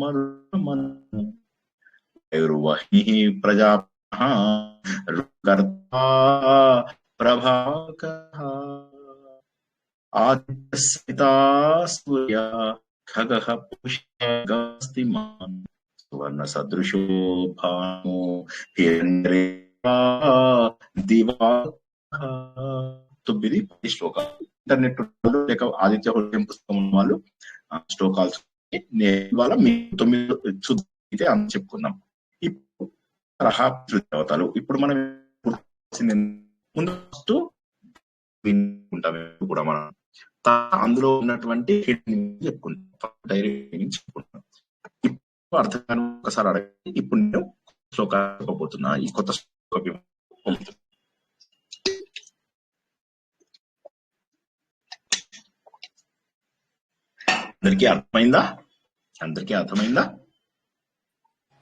మరుమన్ ప్రజా ప్రభాకః ఆదిత్యస్మితా సూర్య ఖగః పుష్యగస్తిమాన్ సువర్ణ సదృశో భాను హిరణ్యరేవా దివాకః. 9 శ్లోకాలు. ఇంటర్నెట్ లేక ఆదిత్య హృదయం పుస్తకం వాళ్ళు శ్లోకాలు నేను ఇవాళ మీ 9 అయితే అని చెప్పుకున్నాం. ఇప్పుడు పితృదేవతలు ఇప్పుడు మనం ముందు ఫస్ట్ వినుకుంటాం కూడా మనం అందులో ఉన్నటువంటి చెప్పుకుంటాం, డైరెక్ట్ చెప్పుకుంటాం. ఇప్పుడు అర్థం ఒకసారి అడగండి. ఇప్పుడు నేను శ్లోకాలు చెప్పబోతున్నా. ఈ కొత్త శ్లోకం అందరికీ అర్థమైందా? అందరికీ అర్థమైందా?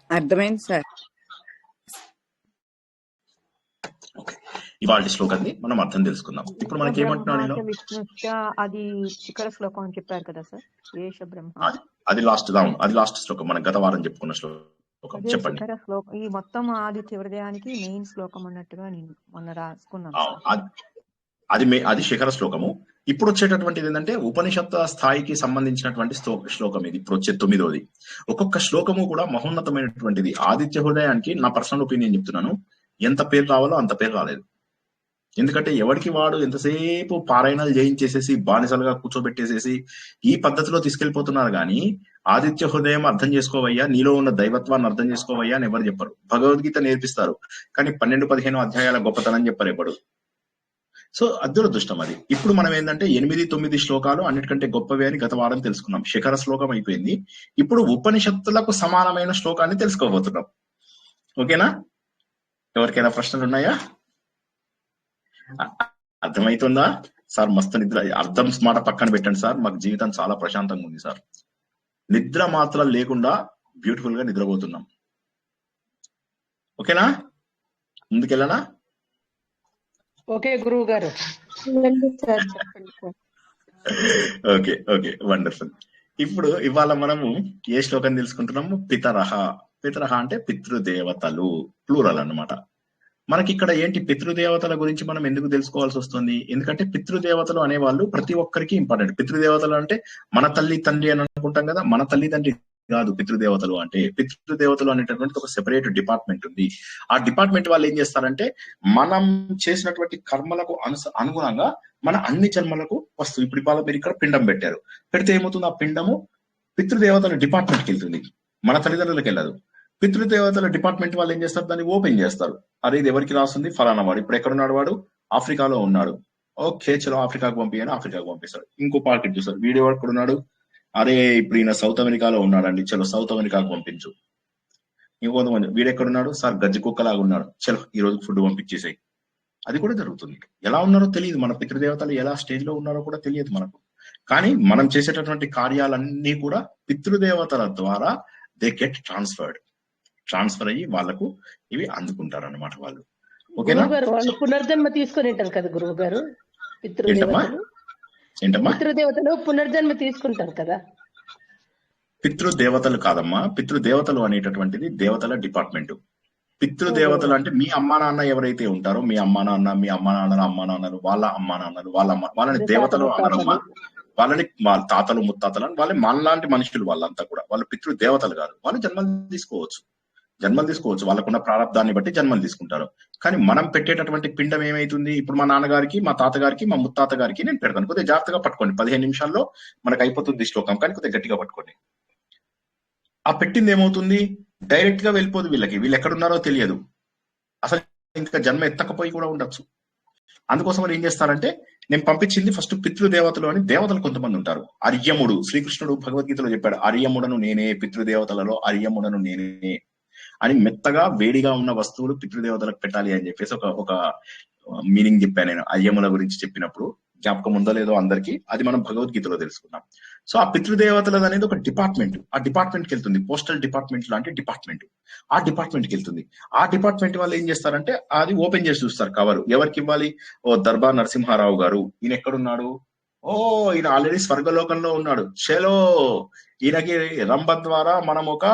అర్థమైంది సార్. ఇవాళ శ్లోకాన్ని మనం అర్థం తెలుసుకుందాం. ఇప్పుడు మనకి ఏమంటున్నాను నేను, అది శిఖర శ్లోకం అని చెప్పారు కదా సార్. ఏష బ్రహ్మ అది లాస్ట్ అది లాస్ట్ శ్లోకం, మనం గత వారం చెప్పుకున్న శ్లోకం. చెప్పండి. శిఖర శ్లోకం ఈ మొత్తం ఆదిత్య హృదయానికి మెయిన్ శ్లోకం అన్నట్టుగా నేను మొన్న రాసుకున్నాను. అది శిఖర శ్లోకము. ఇప్పుడు వచ్చేటటువంటిది ఏంటంటే ఉపనిషత్తు స్థాయికి సంబంధించినటువంటి శ్లోకం ఇది. ఇప్పుడు వచ్చే 9వది. ఒక్కొక్క శ్లోకము కూడా మహోన్నతమైనటువంటిది. ఆదిత్య హృదయానికి నా పర్సనల్ ఒపీనియన్ చెప్తున్నాను, ఎంత పేరు రావాలో అంత పేరు రాలేదు. ఎందుకంటే ఎవరికి వాడు ఎంతసేపు పారాయణాలు చేయించేసేసి బానిసలుగా కూర్చోబెట్టేసేసి ఈ పద్ధతిలో తీసుకెళ్లిపోతున్నారు. కానీ ఆదిత్య హృదయం అర్థం చేసుకోవయ్యా, నీలో ఉన్న దైవత్వాన్ని అర్థం చేసుకోవయ్యా అని ఎవరు చెప్పరు. భగవద్గీత నేర్పిస్తారు కానీ 12-15 అధ్యాయాల గొప్పతనం చెప్పరు ఎప్పుడు. సో అదృష్టం అది. ఇప్పుడు మనం ఏంటంటే 8-9 శ్లోకాలు అన్నిటికంటే గొప్పవి అని గత వారం తెలుసుకున్నాం. శిఖర శ్లోకం అయిపోయింది. ఇప్పుడు ఉపనిషత్తులకు సమానమైన శ్లోకాన్ని తెలుసుకోబోతున్నాం. ఓకేనా? ఎవరికైనా ప్రశ్నలు ఉన్నాయా? అర్థమవుతుందా? సార్ మస్తు నిద్ర. అర్థం మాట పక్కన పెట్టండి సార్, మాకు జీవితం చాలా ప్రశాంతంగా ఉంది సార్. నిద్ర మాత్రం లేకుండా బ్యూటిఫుల్ గా నిద్రపోతున్నాం. ఓకేనా? ముందుకెళ్ళనా? ఓకే గురువు గారు. Okay okay, wonderful. ఇప్పుడు ఇవాళ మనము ఏ శ్లోకం తెలుసుకుంటున్నాము? పితరహ. పితరహ అంటే పితృదేవతలు, ప్లూరల్ అన్నమాట. మనకి ఇక్కడ ఏంటి, పితృదేవతల గురించి మనం ఎందుకు తెలుసుకోవాల్సి వస్తుంది? ఎందుకంటే పితృదేవతలు అనేవాళ్ళు ప్రతి ఒక్కరికి ఇంపార్టెంట్. పితృదేవతలు అంటే మన తల్లి తండ్రి అని అనుకుంటాం కదా, మన తల్లి తండ్రి కాదు పితృదేవతలు అంటే. పితృదేవతలు అనేటటువంటి ఒక సెపరేట్ డిపార్ట్మెంట్ ఉంది. ఆ డిపార్ట్మెంట్ వాళ్ళు ఏం చేస్తారంటే మనం చేసినటువంటి కర్మలకు అనుగుణంగా మన అన్ని జన్మలకు వస్తుంది. ఇప్పుడు ఇవాళ మీరు ఇక్కడ పిండం పెట్టారు, పెడితే ఏమవుతుంది? ఆ పిండము పితృదేవతల డిపార్ట్మెంట్కి వెళ్తుంది, మన తల్లిదండ్రులకు వెళ్ళదు. పితృదేవతల డిపార్ట్మెంట్ వాళ్ళు ఏం చేస్తారు? దాన్ని ఓపెన్ చేస్తారు. అరే ఇది ఎవరికి రాస్తుంది? ఫలానా వాడు. ఇప్పుడు ఎక్కడున్నాడు వాడు? ఆఫ్రికాలో ఉన్నాడు. ఓకే చలో ఆఫ్రికాకు పంపించని ఆఫ్రికాకు పంపిస్తారు. ఇంకో పార్కెట్ చూస్తారు, వీడియో ఎక్కడ ఉన్నాడు? అరే ఇప్పుడు ఈయన సౌత్ అమెరికాలో ఉన్నాడండి, చలో సౌత్ అమెరికాకు పంపించు. ఇంకొంతమంది వీడెక్కడున్నాడు? సార్ గజ్జి కుక్కలాగా ఉన్నాడు, చలో ఈ రోజు ఫుడ్ పంపించేసాయి. అది కూడా జరుగుతుంది. ఎలా ఉన్నారో తెలియదు, మన పితృదేవతలు ఎలా స్టేజ్ లో ఉన్నారో కూడా తెలియదు మనకు. కానీ మనం చేసేటటువంటి కార్యాలన్నీ కూడా పితృదేవతల ద్వారా దే గెట్ ట్రాన్స్ఫర్ అయ్యి వాళ్ళకు ఇవి అందుకుంటారు అన్నమాట వాళ్ళు. ఓకేనా? వాళ్ళు పునర్జన్మ తీసుకొని ఉంటారు కదా గురువు గారు. పితృదేవతలు పునర్జన్మ తీసుకుంటారు కదా. పితృదేవతలు కాదమ్మా, పితృదేవతలు అనేటటువంటిది దేవతల డిపార్ట్మెంట్. పితృదేవతలు అంటే మీ అమ్మా నాన్న ఎవరైతే ఉంటారో, మీ అమ్మా నాన్న, మీ అమ్మా నాన్నల అమ్మా నాన్నలు, వాళ్ళ అమ్మా నాన్నలు, వాళ్ళని దేవతలు అనరమ్మా. వాళ్ళని వాళ్ళ తాతలు ముత్తాతలు అని వాళ్ళని మనలాంటి మనుషులు వాళ్ళంతా కూడా. వాళ్ళు పితృదేవతలు కాదు. వాళ్ళు జన్మలు తీసుకోవచ్చు, వాళ్ళకున్న ప్రారంధాన్ని బట్టి జన్మలు తీసుకుంటారు. కానీ మనం పెట్టేటటువంటి పిండం ఏమైతుంది? ఇప్పుడు మా నాన్నగారికి, మా తాతగారికి, మా ముత్తాత గారికి నేను పెడతాను. కొద్దిగా జాగ్రత్తగా పట్టుకోండి, 15 నిమిషాల్లో మనకు అయిపోతుంది శ్లోకం, కానీ కొద్దిగా గట్టిగా పట్టుకోండి. ఆ పెట్టింది ఏమవుతుంది? డైరెక్ట్ గా వెళ్ళిపోదు వీళ్ళకి. వీళ్ళు ఎక్కడున్నారో తెలియదు, అసలు ఇంకా జన్మ ఎత్తకపోయి కూడా ఉండొచ్చు. అందుకోసం ఏం చేస్తారంటే, నేను పంపించింది ఫస్ట్ పితృదేవతలు అని దేవతలు కొంతమంది ఉంటారు. అర్యముడు, శ్రీకృష్ణుడు భగవద్గీతలో చెప్పాడు, అర్యముడను నేనే, పితృదేవతలలో అర్యముడను నేనే అని. మెత్తగా వేడిగా ఉన్న వస్తువులు పితృదేవతలకు పెట్టాలి అని చెప్పేసి ఒక మీనింగ్ చెప్పాను నేను అర్యముల గురించి చెప్పినప్పుడు. జ్ఞాపకం ఉందో లేదో అందరికీ, అది మనం భగవద్గీతలో తెలుసుకున్నాం. సో ఆ పితృదేవతలు అనేది ఒక డిపార్ట్మెంట్. ఆ డిపార్ట్మెంట్కి వెళ్తుంది, పోస్టల్ డిపార్ట్మెంట్ లాంటి డిపార్ట్మెంట్. ఆ డిపార్ట్మెంట్కి వెళ్తుంది. ఆ డిపార్ట్మెంట్ వాళ్ళు ఏం చేస్తారంటే అది ఓపెన్ చేసి చూస్తారు కవరు. ఎవరికి ఇవ్వాలి? ఓ దర్బార్ నరసింహారావు గారు, ఈయన ఎక్కడున్నాడు? ఓ ఈయన ఆల్రెడీ స్వర్గలోకంలో ఉన్నాడు, చలో ఈయనకి రంభ ద్వారా మనం ఒక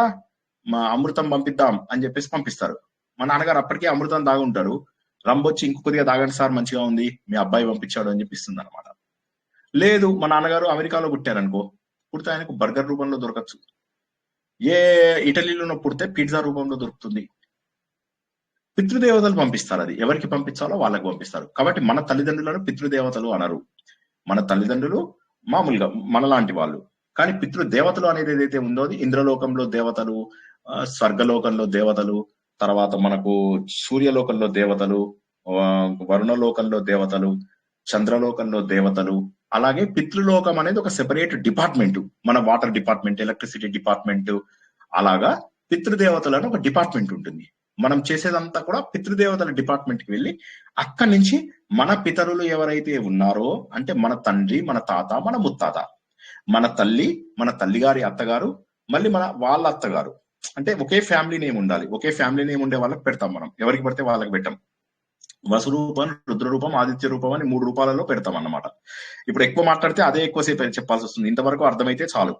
అమృతం పంపిద్దాం అని చెప్పేసి పంపిస్తారు. మా నాన్నగారు అప్పటికే అమృతం దాగుంటాడు, రంబొచ్చి ఇంకో కొద్దిగా దాగండి సార్ మంచిగా ఉంది, మీ అబ్బాయి పంపించాడు అని చెప్పిస్తుంది అనమాట. లేదు మా నాన్నగారు అమెరికాలో పుట్టారనుకో, పుడితే ఆయనకు బర్గర్ రూపంలో దొరకచ్చు, ఏ ఇటలీలో పుడితే పిజ్జా రూపంలో దొరుకుతుంది. పితృదేవతలు పంపిస్తారు, అది ఎవరికి పంపించాలో వాళ్ళకి పంపిస్తారు. కాబట్టి మన తల్లిదండ్రులను పితృదేవతలు అనరు. మన తల్లిదండ్రులు మామూలుగా మనలాంటి వాళ్ళు. కానీ పితృదేవతలు అనేది ఏదైతే ఉందో అది ఇంద్రలోకంలో దేవతలు, స్వర్గలోకంలో దేవతలు, తర్వాత మనకు సూర్యలోకంలో దేవతలు, వరుణలోకంలో దేవతలు, చంద్రలోకంలో దేవతలు, అలాగే పితృలోకం అనేది ఒక సెపరేట్ డిపార్ట్మెంట్, మన వాటర్ డిపార్ట్మెంట్, ఎలక్ట్రిసిటీ డిపార్ట్మెంట్, అలాగా పితృదేవతలను ఒక డిపార్ట్మెంట్ ఉంటుంది. మనం చేసేదంతా కూడా పితృదేవతల డిపార్ట్మెంట్ కి వెళ్ళి అక్కడి నుంచి మన పితరులు ఎవరైతే ఉన్నారో అంటే మన తండ్రి, మన తాత, మన ముత్తాత, మన తల్లి, మన తల్లిగారి అత్తగారు, మళ్ళీ వాళ్ళ అత్తగారు, అంటే ఒకే ఫ్యామిలీ నేమ్ ఉండాలి. ఒకే ఫ్యామిలీ నేమ్ ఉండే వాళ్ళకి పెడతాం మనం, ఎవరికి పడితే వాళ్ళకి పెట్టాం. వసురూపం, రుద్రరూపం, ఆదిత్య రూపం అని 3 రూపాలలో పెడతాం అన్నమాట. ఇప్పుడు ఎక్కువ మాట్లాడితే అదే ఎక్కువసేపు చెప్పాల్సి వస్తుంది. ఇంతవరకు అర్థమైతే చాలు.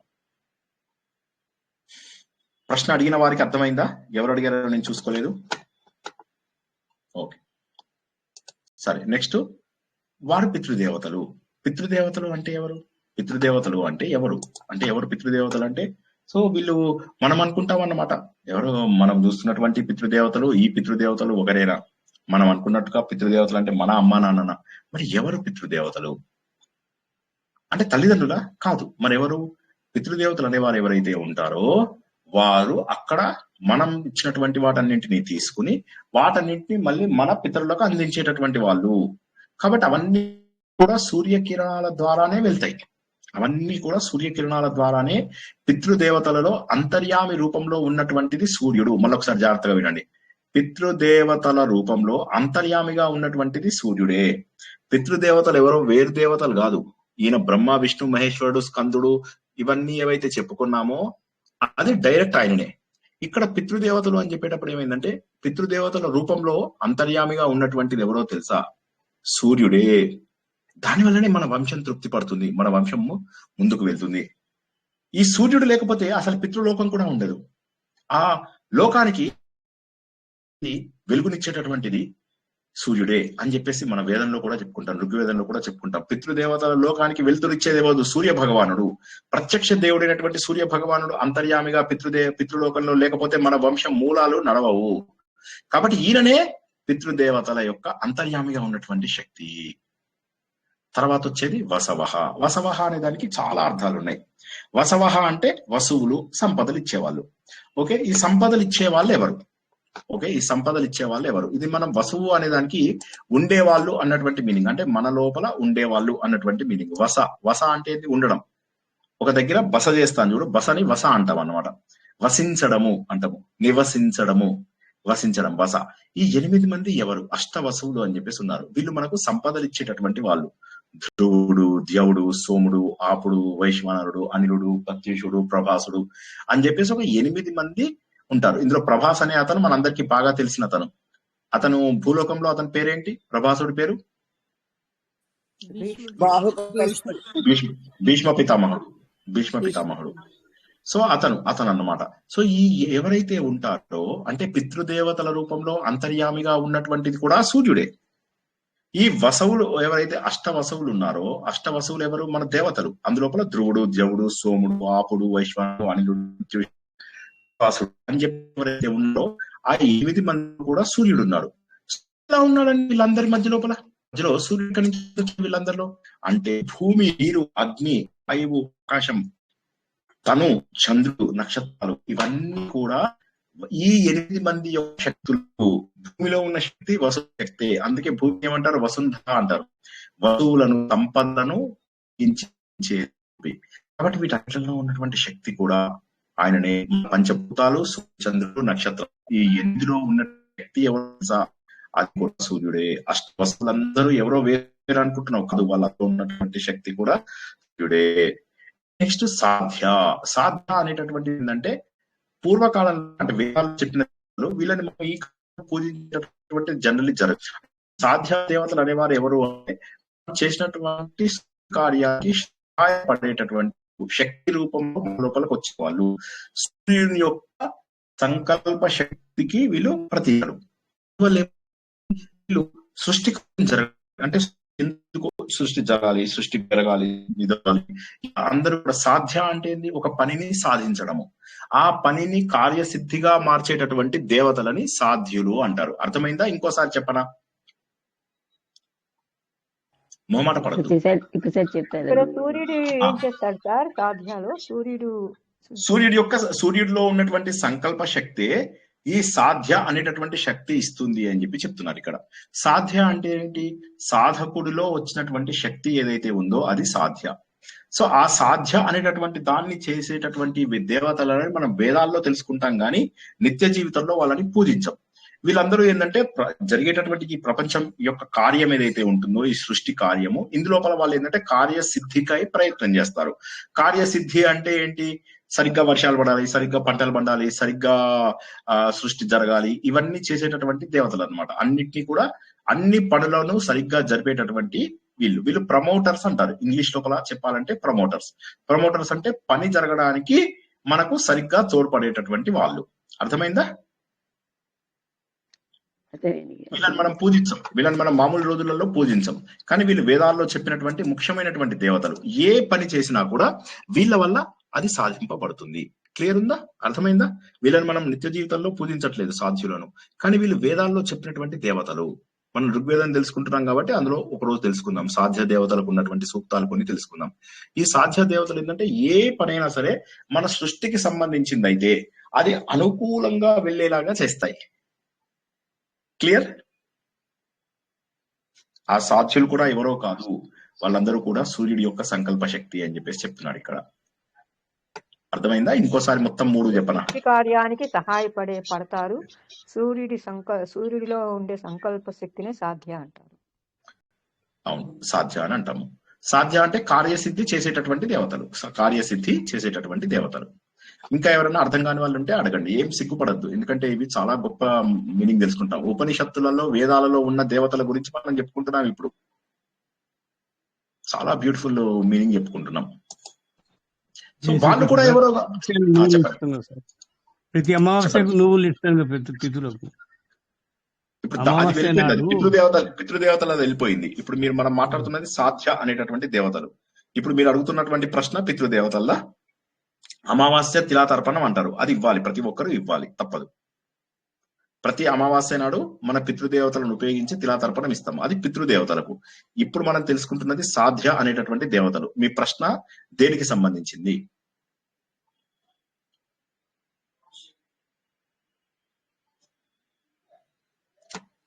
ప్రశ్న అడిగిన వారికి అర్థమైందా? ఎవరు అడిగారో నేను చూసుకోలేదు. ఓకే, సరే. నెక్స్ట్, వారు పితృదేవతలు. పితృదేవతలు అంటే ఎవరు? పితృదేవతలు అంటే ఎవరు? పితృదేవతలు అంటే సో వీళ్ళు మనం అనుకుంటాం అన్నమాట. ఎవరు మనం చూస్తున్నటువంటి పితృదేవతలు, ఈ పితృదేవతలు ఒకరేనా? మనం అనుకున్నట్టుగా పితృదేవతలు అంటే మన అమ్మా నాన్న. మరి ఎవరు పితృదేవతలు? అంటే తల్లిదండ్రులా? కాదు. మరి ఎవరు పితృదేవతలు అనేవారు? ఎవరైతే ఉంటారో వారు అక్కడ మనం ఇచ్చినటువంటి వాటన్నింటినీ తీసుకుని వాటన్నింటినీ మళ్ళీ మన పితరులకు అందించేటటువంటి వాళ్ళు. కాబట్టి అవన్నీ కూడా సూర్యకిరణాల ద్వారానే వెళ్తాయి. అవన్నీ కూడా సూర్యకిరణాల ద్వారానే పితృదేవతలలో అంతర్యామి రూపంలో ఉన్నటువంటిది సూర్యుడు. మళ్ళొకసారి జాగ్రత్తగా వినండి. పితృదేవతల రూపంలో అంతర్యామిగా ఉన్నటువంటిది సూర్యుడే. పితృదేవతలు ఎవరో వేరు దేవతలు కాదు. ఈయన బ్రహ్మ, విష్ణు, మహేశ్వరుడు, స్కందుడు ఇవన్నీ ఏవైతే చెప్పుకున్నామో అది డైరెక్ట్ ఆయననే. ఇక్కడ పితృదేవతలు అని చెప్పేటప్పుడు ఏమైందంటే పితృదేవతల రూపంలో అంతర్యామిగా ఉన్నటువంటిది ఎవరో తెలుసా? సూర్యుడే. దానివల్లనే మన వంశం తృప్తి పడుతుంది, మన వంశము ముందుకు వెళ్తుంది. ఈ సూర్యుడు లేకపోతే అసలు పితృలోకం కూడా ఉండదు. ఆ లోకానికి వెలుగునిచ్చేటటువంటిది సూర్యుడే అని చెప్పేసి మన వేదంలో కూడా చెప్పుకుంటాం, ఋగ్వేదంలో కూడా చెప్పుకుంటాం. పితృదేవతల లోకానికి వెలుతురిచ్చేదేవదు సూర్య భగవానుడు. ప్రత్యక్ష దేవుడైనటువంటి సూర్య భగవానుడు అంతర్యామిగా పితృలోకంలో లేకపోతే మన వంశం మూలాలు నడవవు. కాబట్టి ఈయననే పితృదేవతల యొక్క అంతర్యామిగా ఉన్నటువంటి శక్తి. తర్వాత వచ్చేది వసవహ. వసవహ అనే దానికి చాలా అర్థాలు ఉన్నాయి. వసవహ అంటే వసువులు, సంపదలు ఇచ్చేవాళ్ళు. ఓకే, ఈ సంపదలు ఇచ్చేవాళ్ళు ఎవరు? ఇది మనం వసువు అనే దానికి ఉండేవాళ్ళు అన్నటువంటి మీనింగ్, అంటే మన లోపల ఉండేవాళ్ళు అన్నటువంటి మీనింగ్. వస అంటే ఉండడం. ఒక దగ్గర బస చేస్తాను చూడు, బసని వస అంటాం అన్నమాట. వసించడము అంటాము, నివసించడము, వసించడం, వస. ఈ 8 మంది ఎవరు? అష్ట వసువులు అని చెప్పేసి ఉన్నారు. వీళ్ళు మనకు సంపదలు ఇచ్చేటటువంటి వాళ్ళు. ధ్రువుడు, ద్యవుడు, సోముడు, ఆపుడు, వైశ్వానరుడు, అనిలుడు, ప్రత్యూషుడు, ప్రభాసుడు అని చెప్పేసి ఒక 8 మంది ఉంటారు. ఇందులో ప్రభాస్ అనే అతను మనందరికి బాగా తెలిసిన అతను భూలోకంలో అతని పేరేంటి? ప్రభాసుడి పేరు భీష్మ పితామహుడు. సో అతను అన్నమాట. సో ఈ ఎవరైతే ఉంటారో అంటే పితృదేవతల రూపంలో అంతర్యామిగా ఉన్నటువంటిది కూడా సూర్యుడే. ఈ వసవులు ఎవరైతే అష్టవసవులు ఉన్నారో, అష్టవసవులు ఎవరు? మన దేవతలు. అందులోపల ధ్రువుడు, ద్యవుడు, సోముడు, ఆపుడు, వైశ్వానుడు, అనిలుడు అని చెప్పి ఎవరైతే ఉన్నారో ఆ 8 మంది కూడా సూర్యుడు ఉన్నారు. ఎలా ఉన్నాడండి వీళ్ళందరి మధ్యలో సూర్యుడి నుంచి వీళ్ళందరిలో అంటే భూమి, నీరు, అగ్ని, వాయువు, ఆకాశం, తను, చంద్రుడు, నక్షత్రాలు ఇవన్నీ కూడా ఈ 8 మంది యొక్క శక్తులు. భూమిలో ఉన్న శక్తి వసు శక్తి. అందుకే భూమి ఏమంటారు? వసుంధర అంటారు. వసువులను, సంపదలను కాబట్టి వీటన్నిటిలో ఉన్నటువంటి శక్తి కూడా ఆయననే. పంచభూతాలు, చంద్రుడు, నక్షత్రం ఈ ఎందులో ఉన్న శక్తి ఎవరు? అది కూడా సూర్యుడే. వస్తువులందరూ ఎవరో వేరే అనుకుంటున్నావు కాదు, వాళ్ళతో ఉన్నటువంటి శక్తి కూడా సూర్యుడే. నెక్స్ట్ సాధ్య అనేటటువంటి ఏంటంటే పూర్వకాలంలో అంటే వేదాలు చెప్పిన వీళ్ళని ఈ పూజించేటటువంటి జనరల్లీ జరగదు. సాధ్య దేవతలు అనేవారు ఎవరు అంటే చేసినటువంటి కార్యానికి సహాయపడేటటువంటి శక్తి రూపంలో లోపలికి వచ్చేవాళ్ళు. సూర్యుని యొక్క సంకల్ప శక్తికి వీళ్ళు ప్రతీకలు. వీళ్ళు సృష్టి అంటే ఎందుకు సృష్టి జరగాలి, సృష్టి పెరగాలి, నిదగాలి, అందరూ కూడా సాధ్య అంటే ఏంది? ఒక పనిని సాధించడము. ఆ పనిని కార్యసిద్ధిగా మార్చేటటువంటి దేవతలని సాధ్యులు అంటారు. అర్థమైందా? ఇంకోసారి చెప్పనా? మొహమాట పడద్దు. ఇప్పుడు సార్ చెప్పారు. ఇక్కడ సూర్యుడు ఏం చేస్తాడు సార్ సాధ్యాలు? సూర్యుడిలో ఉన్నటువంటి సంకల్ప శక్తి ఈ సాధ్య అనేటటువంటి శక్తి ఇస్తుంది అని చెప్పి చెప్తున్నారు ఇక్కడ. సాధ్య అంటే ఏంటి? సాధకుడిలో వచ్చినటువంటి శక్తి ఏదైతే ఉందో అది సాధ్య. సో ఆ సాధ్య అనేటటువంటి దాన్ని చేసేటటువంటి దేవతలని మనం వేదాల్లో తెలుసుకుంటాం కానీ నిత్య జీవితంలో వాళ్ళని పూజించం. వీళ్ళందరూ ఏంటంటే జరిగేటటువంటి ఈ ప్రపంచం యొక్క కార్యం ఏదైతే ఉంటుందో ఈ సృష్టి కార్యము, ఇందులోపల వాళ్ళు ఏంటంటే కార్యసిద్ధికై ప్రయత్నం చేస్తారు. కార్యసిద్ధి అంటే ఏంటి? సరిగ్గా వర్షాలు పడాలి, సరిగ్గా పంటలు పండాలి, సరిగ్గా సృష్టి జరగాలి, ఇవన్నీ చేసేటటువంటి దేవతలు అన్నమాట. అన్నిటినీ కూడా అన్ని పనులను సరిగ్గా జరిపేటటువంటి వీళ్ళు ప్రమోటర్స్ అంటారు. ఇంగ్లీష్ లోపల చెప్పాలంటే ప్రమోటర్స్ అంటే పని జరగడానికి మనకు సరిగ్గా తోడ్పడేటటువంటి వాళ్ళు. అర్థమైందా? వీళ్ళని మనం పూజించం, వీళ్ళని మనం మామూలు రోజులలో పూజించం, కానీ వీళ్ళు వేదాల్లో చెప్పినటువంటి ముఖ్యమైనటువంటి దేవతలు. ఏ పని చేసినా కూడా వీళ్ళ వల్ల అది సాధింపబడుతుంది. క్లియర్ ఉందా? అర్థమైందా? వీళ్ళని మనం నిత్య జీవితంలో పూజించట్లేదు సాధ్యులను, కానీ వీళ్ళు వేదాల్లో చెప్పినటువంటి దేవతలు. మనం ఋగ్వేదం తెలుసుకుంటున్నాం కాబట్టి అందులో ఒక రోజు తెలుసుకుందాం. సాధ్య దేవతలకు ఉన్నటువంటి సూక్తాలు కొన్ని తెలుసుకుందాం. ఈ సాధ్య దేవతలు ఏంటంటే ఏ పనైనా సరే మన సృష్టికి సంబంధించింది అయితే అది అనుకూలంగా వెళ్లేలాగా చేస్తాయి. క్లియర్? ఆ సాధ్యులు కూడా ఎవరో కాదు, వాళ్ళందరూ కూడా సూర్యుడి యొక్క సంకల్ప శక్తి అని చెప్పేసి చెప్తున్నాడు ఇక్కడ. అర్థమైందా? ఇంకోసారి మొత్తం 3 చెప్పనా? కార్యానికి పడతారు. సూర్యుడిలో ఉండే సంకల్ప శక్తిని సాధ్య అంటారు. అవును, సాధ్య అని అంటాము. సాధ్య అంటే కార్యసిద్ధి చేసేటటువంటి దేవతలు. ఇంకా ఎవరైనా అర్థం కాని వాళ్ళు ఉంటే అడగండి, ఏం సిగ్గుపడద్దు, ఎందుకంటే ఇవి చాలా గొప్ప మీనింగ్ తెలుసుకుంటాం. ఉపనిషత్తులలో వేదాలలో ఉన్న దేవతల గురించి మనం చెప్పుకుంటున్నాం. ఇప్పుడు చాలా బ్యూటిఫుల్ మీనింగ్ చెప్పుకుంటున్నాం. సో వాళ్ళు కూడా ఎవరో ప్రతి అమావాస్యకు నువ్వులు ఇస్తాను పితృలకు. ఇప్పుడు అది వెళ్ళిపోయింది, పితృదేవతలు అది వెళ్ళిపోయింది. ఇప్పుడు మనం మాట్లాడుతున్నది సాధ్య అనేటటువంటి దేవతలు. ఇప్పుడు మీరు అడుగుతున్నటువంటి ప్రశ్న పితృదేవతల్లా. అమావాస్య తిలాతర్పణం అంటారు, అది ఇవ్వాలి, ప్రతి ఒక్కరు ఇవ్వాలి, తప్పదు. ప్రతి అమావాస్య నాడు మన పితృదేవతలను ఉపయోగించి తిలాతర్పణం ఇస్తాం, అది పితృదేవతలకు. ఇప్పుడు మనం తెలుసుకుంటున్నది సాధ్య అనేటటువంటి దేవతలు. మీ ప్రశ్న దేనికి సంబంధించింది?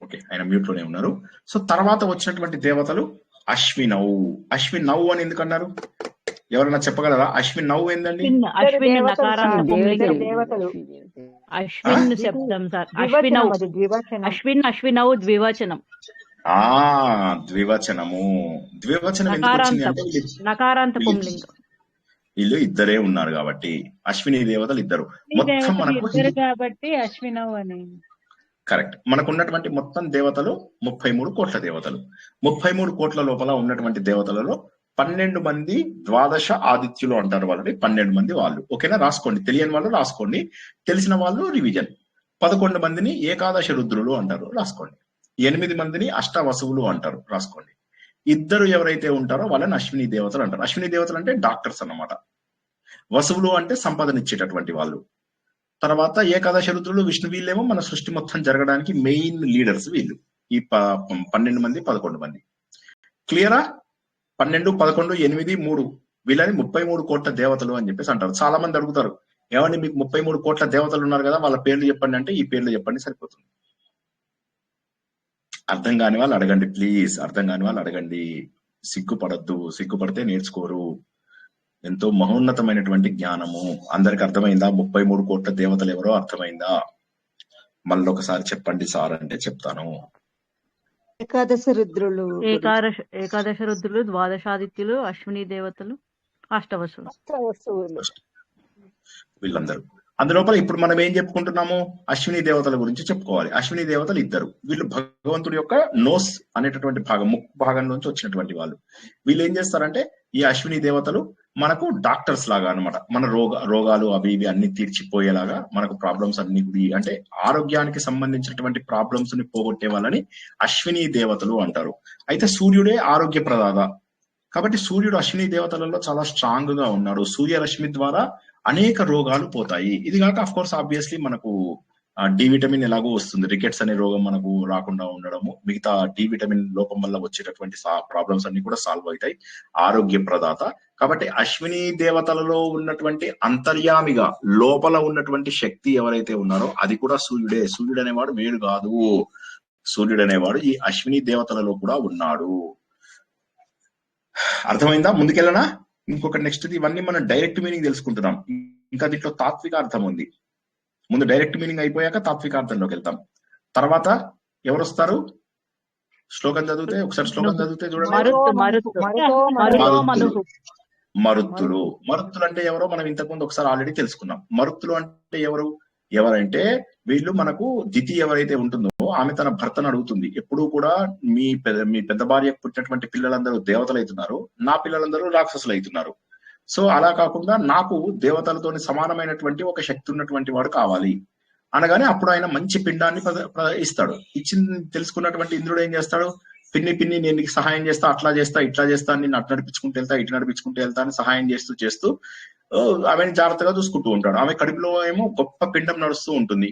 ఓకే, ఆయన మ్యూట్ లోనే ఉన్నారు. సో తర్వాత వచ్చినటువంటి దేవతలు అశ్వినౌ అని ఎందుకన్నారు? ఎవరైనా చెప్పగలరా? అశ్విన్ నవ్వు ఏందండి? అశ్విన్ శబ్దం సార్. అశ్వినౌ ద్వివచనం. ద్వివచనం నకారాంత పుంలింగం. వీళ్ళు ఇద్దరే ఉన్నారు కాబట్టి అశ్విని దేవతలు ఇద్దరు. మొత్తం మనకు కాబట్టి అశ్వినౌ అని కరెక్ట్. మనకు ఉన్నటువంటి మొత్తం దేవతలు 33 కోట్ల దేవతలు. 33 కోట్ల లోపల ఉన్నటువంటి దేవతలలో 12 మంది ద్వాదశ ఆదిత్యులు అంటారు వాళ్ళని. 12 మంది వాళ్ళు. ఓకేనా? రాసుకోండి, తెలియని వాళ్ళు రాసుకోండి, తెలిసిన వాళ్ళు రివిజన్. 11 మందిని ఏకాదశ రుద్రులు అంటారు, రాసుకోండి. 8 మందిని అష్టవసువులు అంటారు, రాసుకోండి. 2 ఎవరైతే ఉంటారో వాళ్ళని అశ్విని దేవతలు అంటారు. అశ్విని దేవతలు అంటే డాక్టర్స్ అన్నమాట. వసువులు అంటే సంపదనిచ్చేటటువంటి వాళ్ళు. తర్వాత ఏకాదశ రుద్రులు విష్ణు, వీళ్ళేమో మన సృష్టి మొత్తం జరగడానికి మెయిన్ లీడర్స్ వీళ్ళు. ఈ 12 మంది 11 మంది. క్లియరా? 12, 11, 8, 3 వీళ్ళని 33 కోట్ల దేవతలు అని చెప్పేసి అంటారు. చాలా మంది అడుగుతారు, ఏమండి మీకు 33 కోట్ల దేవతలు ఉన్నారు కదా, వాళ్ళ పేర్లు చెప్పండి అంటే ఈ పేర్లు చెప్పండి సరిపోతుంది. అర్థం కాని వాళ్ళు అడగండి ప్లీజ్, అర్థం కాని వాళ్ళు అడగండి. సిగ్గుపడద్దు, సిగ్గుపడితే నేర్చుకోరు. ఎంతో మహోన్నతమైనటువంటి జ్ఞానము. అందరికి అర్థమైందా? 33 కోట్ల దేవతలు ఎవరో అర్థమైందా? మళ్ళీ ఒకసారి చెప్పండి సార్ అంటే చెప్తాను. ఏకాదశ రుద్రులు, ద్వాదశాదిత్యులు, అశ్విని దేవతలు, అష్టవసులు, వీళ్ళందరూ. అందులోపల ఇప్పుడు మనం ఏం చెప్పుకుంటున్నాము? అశ్విని దేవతల గురించి చెప్పుకోవాలి. అశ్విని దేవతలు ఇద్దరు. వీళ్ళు భగవంతుడి యొక్క నోస్ అనేటటువంటి భాగం, ముక్కు భాగం నుంచి వచ్చినటువంటి వాళ్ళు. వీళ్ళు ఏం చేస్తారంటే ఈ అశ్విని దేవతలు మనకు డాక్టర్స్ లాగా అన్నమాట. మన రోగాలు అవి ఇవి అన్ని తీర్చిపోయేలాగా, మనకు ప్రాబ్లమ్స్ అన్ని అంటే ఆరోగ్యానికి సంబంధించినటువంటి ప్రాబ్లమ్స్ ని పోగొట్టే వాళ్ళని అశ్విని దేవతలు అంటారు. అయితే సూర్యుడే ఆరోగ్య ప్రదాత కాబట్టి సూర్యుడు అశ్విని దేవతలలో చాలా స్ట్రాంగ్ గా ఉన్నాడు. సూర్యరశ్మి ద్వారా అనేక రోగాలు పోతాయి. ఇది కాక అఫ్ కోర్స్ ఆబ్వియస్లీ మనకు డి విటమిన్ ఎలాగో వస్తుంది, రికెట్స్ అనే రోగం మనకు రాకుండా ఉండడము, మిగతా డి విటమిన్ లోపం వల్ల వచ్చేటటువంటి ప్రాబ్లమ్స్ అన్ని కూడా సాల్వ్ అవుతాయి. ఆరోగ్య ప్రదాత కాబట్టి అశ్విని దేవతలలో ఉన్నటువంటి అంతర్యామిగా లోపల ఉన్నటువంటి శక్తి ఎవరైతే ఉన్నారో అది కూడా సూర్యుడే. సూర్యుడు అనేవాడు వేడు కాదు, సూర్యుడు అనేవాడు ఈ అశ్విని దేవతలలో కూడా ఉన్నాడు. అర్థమైందా? ముందుకెళ్ళనా? ఇంకొక నెక్స్ట్ ఇవన్నీ మనం డైరెక్ట్ మీనింగ్ తెలుసుకుంటున్నాం, ఇంకా దీంట్లో తాత్విక అర్థం ఉంది. ముందు డైరెక్ట్ మీనింగ్ అయిపోయాక తాత్విక అర్థంలోకి వెళ్తాం. తర్వాత ఎవరు వస్తారు? శ్లోకం చదివితే ఒకసారి శ్లోకం చదివితే చూడండి. మరుత్తులు. మరుత్తులు అంటే ఎవరో మనం ఇంతకుముందు ఒకసారి ఆల్రెడీ తెలుసుకున్నాం. మరుత్తులు అంటే ఎవరంటే వీళ్ళు మనకు దితి ఎవరైతే ఉంటుందో ఆమె తన భర్తను అడుగుతుంది, ఎప్పుడూ కూడా మీ పెద్ద భార్యకు పుట్టినటువంటి పిల్లలందరూ దేవతలు అవుతున్నారు, నా పిల్లలందరూ రాక్షసులు అవుతున్నారు. సో అలా కాకుండా నాకు దేవతలతోని సమానమైనటువంటి ఒక శక్తి ఉన్నటువంటి వాడు కావాలి అనగానే అప్పుడు ఆయన మంచి పిండాన్ని ఇస్తాడు. ఇచ్చింది తెలుసుకున్నటువంటి ఇంద్రుడు ఏం చేస్తాడు? పిన్ని నేను నీకు సహాయం చేస్తా, అట్లా చేస్తా, ఇట్లా చేస్తా, నేను అటు నడిపించుకుంటూ వెళ్తా, ఇటు నడిపించుకుంటూ వెళ్తా అని సహాయం చేస్తూ ఆమెను జాగ్రత్తగా చూసుకుంటూ ఉంటాడు. ఆమె కడుపులో ఏమో గొప్ప పిండం నడుస్తూ ఉంటుంది.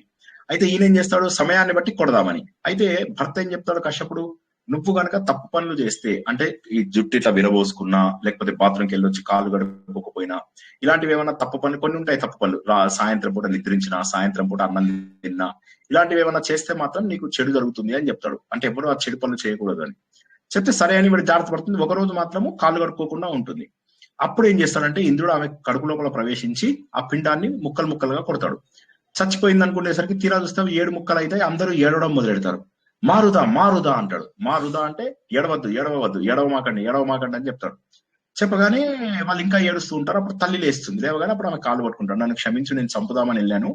అయితే ఈయన ఏం చేస్తాడు? సమయాన్ని బట్టి కొడదామని. అయితే భర్త ఏం చెప్తాడు కశ్యపుడు, నువ్వు గనక తప్పు పనులు చేస్తే, అంటే ఈ జుట్టు ఇట్లా విరబోసుకున్నా, లేకపోతే బాత్రూమ్కి వెళ్ళి వచ్చి కాళ్ళు గడుపుకోకపోయినా, ఇలాంటివి ఏమైనా తప్పు పనులు కొన్ని ఉంటాయి. తప్పు పనులు, సాయంత్రం పూట నిద్రించినా, సాయంత్రం పూట అన్నం తిన్నా, ఇలాంటివి ఏమైనా చేస్తే మాత్రం నీకు చెడు జరుగుతుంది అని చెప్తాడు. అంటే ఎవరు ఆ చెడు పనులు చేయకూడదు అని చెప్తే సరే అని వీడు జాగ్రత్త పడుతుంది. ఒకరోజు మాత్రము కాళ్ళు కడుక్కోకుండా ఉంటుంది. అప్పుడు ఏం చేస్తాడంటే ఇంద్రుడు ఆమె కడుపు లోపల ప్రవేశించి ఆ పిండాన్ని ముక్కలు ముక్కలుగా కొడతాడు. చచ్చిపోయింది అనుకునేసరికి తీరా చూస్తే 7 ముక్కలు అయితే అందరూ ఏడవడం మొదలెడతారు. మారుదా అంటాడు. మారుదా అంటే ఏడవమాకండి అని చెప్తాడు. చెప్పగానే వాళ్ళు ఇంకా ఏడుస్తూ ఉంటారు. అప్పుడు తల్లి లేస్తుంది. లేవగానే అప్పుడు ఆమె కాళ్ళు పట్టుకుంటాడు, నన్ను క్షమించు, నేను చంపుదామని వెళ్ళాను,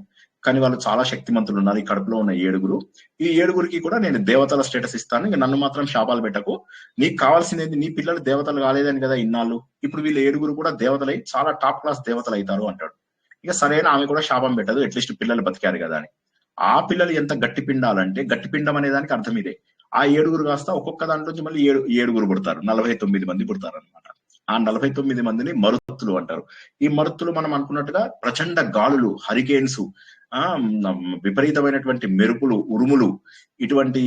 కానీ వాళ్ళు చాలా శక్తిమంతులు ఉన్నారు, ఈ కడుపులో ఉన్న 7 ఈ 7 కూడా నేను దేవతల స్టేటస్ ఇస్తాను, ఇక నన్ను మాత్రం శాపాలు పెట్టకు, నీకు కావాల్సింది నీ పిల్లలు దేవతలు కాలేదని కదా ఇన్నాళ్ళు, ఇప్పుడు వీళ్ళు 7 కూడా దేవతలై చాలా టాప్ క్లాస్ దేవతలు అవుతారు అంటాడు. ఇక సరైన ఆమె కూడా శాపం పెట్టదు, అట్లీస్ట్ పిల్లలు బతికారు కదా అని. ఆ పిల్లలు ఎంత గట్టి పిండాలంటే, గట్టి పిండం అనే దానికి అర్థం ఇదే. ఆ 7 కాస్త ఒక్కొక్క దాంట్లో నుంచి మళ్ళీ 7 పుడతారు, 49 మంది పుడతారు అనమాట. ఆ 49 మందిని మరుత్తులు అంటారు. ఈ మరుత్తులు మనం అనుకున్నట్టుగా ప్రచండ గాలులు, హరికేన్స్, విపరీతమైనటువంటి మెరుపులు, ఉరుములు, ఇటువంటి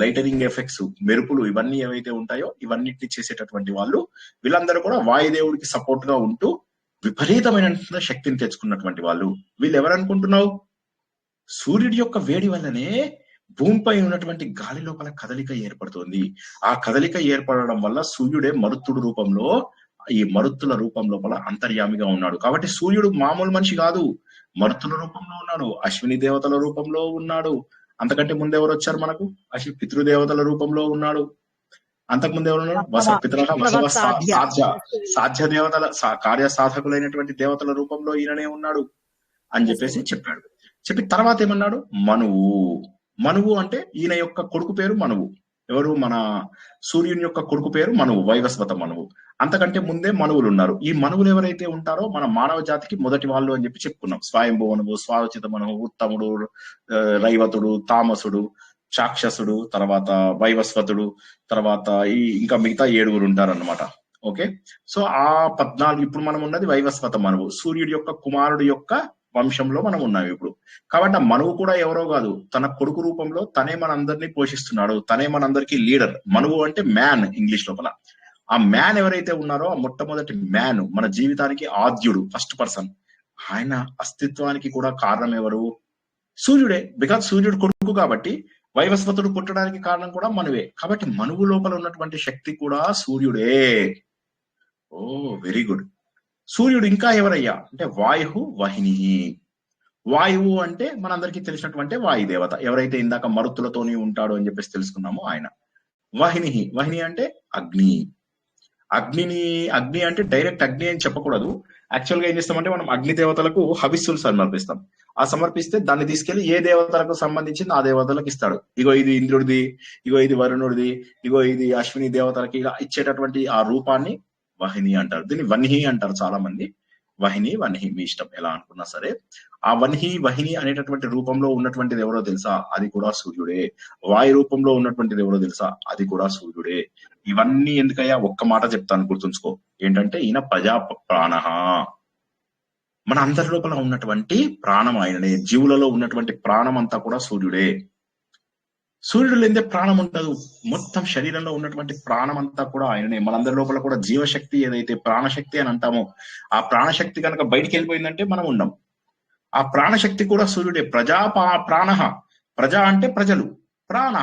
లైటనింగ్ ఎఫెక్ట్స్, మెరుపులు, ఇవన్నీ ఏవైతే ఉంటాయో ఇవన్నిటిని చేసేటటువంటి వాళ్ళు. వీళ్ళందరూ కూడా వాయుదేవుడికి సపోర్ట్ గా ఉంటూ విపరీతమైన శక్తిని తెచ్చుకున్నటువంటి వాళ్ళు. వీళ్ళు ఎవరనుకుంటున్నావు? సూర్యుడి యొక్క వేడి వల్లనే భూమిపై ఉన్నటువంటి గాలి లోపల కదలిక ఏర్పడుతుంది. ఆ కదలిక ఏర్పడడం వల్ల సూర్యుడే మరుత్తుడు రూపంలో, ఈ మరుత్తుల రూపం లోపల అంతర్యామిగా ఉన్నాడు. కాబట్టి సూర్యుడు మామూలు మనిషి కాదు, మరుత్తుల రూపంలో ఉన్నాడు, అశ్విని దేవతల రూపంలో ఉన్నాడు. అంతకంటే ముందెవరు వచ్చారు మనకు? పితృదేవతల రూపంలో ఉన్నాడు. అంతకుముందు ఎవరున్నారు? సాధ్య దేవతల కార్య సాధకులైనటువంటి దేవతల రూపంలో ఈయననే ఉన్నాడు అని చెప్పేసి చెప్పాడు. చెప్పి తర్వాత ఏమన్నాడు? మనువు అంటే ఈయన యొక్క కొడుకు పేరు మనువు. ఎవరు? మన సూర్యుని యొక్క కొడుకు పేరు మనువు, వైవస్వత మనువు. అంతకంటే ముందే మనువులు ఉన్నారు. ఈ మనువులు ఎవరైతే ఉంటారో మన మానవ జాతికి మొదటి వాళ్ళు అని చెప్పి చెప్పుకున్నాం. స్వయంభువనువు, స్వాచిత మనువు, ఉత్తముడు, రైవతుడు, తామసుడు, చాక్షసుడు, తర్వాత వైవస్వతుడు, తర్వాత ఇంకా మిగతా 7 ఉంటారన్నమాట. ఓకే, సో ఆ 14 ఇప్పుడు మనం ఉన్నది వైవస్వత మనువు, సూర్యుడి యొక్క కుమారుడు యొక్క వంశంలో మనం ఉన్నాం ఇప్పుడు. కాబట్టి ఆ మనువు కూడా ఎవరో కాదు, తన కొడుకు రూపంలో తనే మనందరినీ పోషిస్తున్నాడు, తనే మనందరికీ లీడర్. మనువు అంటే మ్యాన్ ఇంగ్లీష్ లోపల. ఆ మ్యాన్ ఎవరైతే ఉన్నారో, ఆ మొట్టమొదటి మ్యాన్, మన జీవితానికి ఆద్యుడు, ఫస్ట్ పర్సన్, ఆయన అస్తిత్వానికి కూడా కారణం ఎవరు? సూర్యుడే. బికాజ్ సూర్యుడు కొడుకు కాబట్టి వైవస్వతుడు పుట్టడానికి కారణం కూడా మనువే. కాబట్టి మనువు లోపల ఉన్నటువంటి శక్తి కూడా సూర్యుడే. ఓ వెరీ గుడ్. సూర్యుడు ఇంకా ఎవరయ్యా అంటే వాయు వహిని. వాయువు అంటే మనందరికీ తెలిసినటువంటి వాయుదేవత, ఎవరైతే ఇందాక మరుత్తులతోని ఉంటాడు అని చెప్పేసి తెలుసుకున్నామో ఆయన. వహిని అంటే అగ్ని. అగ్ని అంటే డైరెక్ట్ అగ్ని అని చెప్పకూడదు. యాక్చువల్ గా ఏం చేస్తామంటే మనం అగ్ని దేవతలకు హవిస్సులు సమర్పిస్తాం. ఆ సమర్పిస్తే దాన్ని తీసుకెళ్లి ఏ దేవతలకు సంబంధించింది ఆ దేవతలకు ఇస్తాడు. ఇగో ఇది ఇంద్రుడిది, ఇగో ఇది వరుణుడిది, ఇగో ఇది అశ్విని దేవతలకి, ఇలా ఇచ్చేటటువంటి ఆ రూపాన్ని వహిని అంటారు. దీన్ని వన్హి అంటారు చాలా మంది. వహిని మీ ఇష్టం ఎలా అనుకున్నా సరే. ఆ వహిని అనేటటువంటి రూపంలో ఉన్నటువంటిది ఎవరో తెలుసా? అది కూడా సూర్యుడే. వాయు రూపంలో ఉన్నటువంటిది ఎవరో తెలుసా? అది కూడా సూర్యుడే. ఇవన్నీ ఎందుకయ్యా? ఒక్క మాట చెప్తాను, గుర్తుంచుకో. ఏంటంటే ఈయన ప్రజా ప్రాణ. మన అందరి లోపల ఉన్నటువంటి ప్రాణం ఆయననే. జీవులలో ఉన్నటువంటి ప్రాణం అంతా కూడా సూర్యుడే. సూర్యుడు లేదే ప్రాణం ఉండదు. మొత్తం శరీరంలో ఉన్నటువంటి ప్రాణం అంతా కూడా ఆయననే. మనందరి లోపల కూడా జీవశక్తి ఏదైతే ప్రాణశక్తి అని అంటామో, ఆ ప్రాణశక్తి కనుక బయటికి వెళ్ళిపోయిందంటే మనం ఉండం. ఆ ప్రాణశక్తి కూడా సూర్యుడే. ప్రాణ, ప్రజా అంటే ప్రజలు, ప్రాణ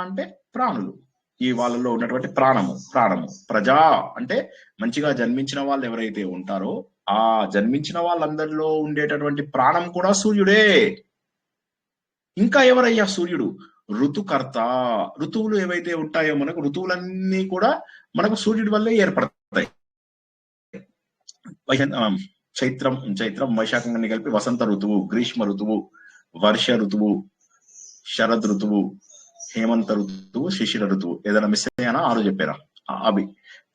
అంటే ప్రాణులు, ఈ వాళ్ళలో ఉన్నటువంటి ప్రాణము. ప్రజా అంటే మంచిగా జన్మించిన వాళ్ళు ఎవరైతే ఉంటారో ఆ జన్మించిన వాళ్ళందరిలో ఉండేటటువంటి ప్రాణం కూడా సూర్యుడే. ఇంకా ఎవరయ్యా సూర్యుడు? ఋతుకర్త. ఋతువులు ఏవైతే ఉంటాయో మనకు, ఋతువులన్నీ కూడా మనకు సూర్యుడి వల్లే ఏర్పడతాయి. చైత్రం వైశాఖంగా కలిపి వసంత ఋతువు, గ్రీష్మ ఋతువు, వర్ష ఋతువు, శరద్ ఋతువు, హేమంత ఋతువు, శిశిర ఋతువు. ఏదైనా మిస్ అయ్యానా? 6 చెప్పారా? అవి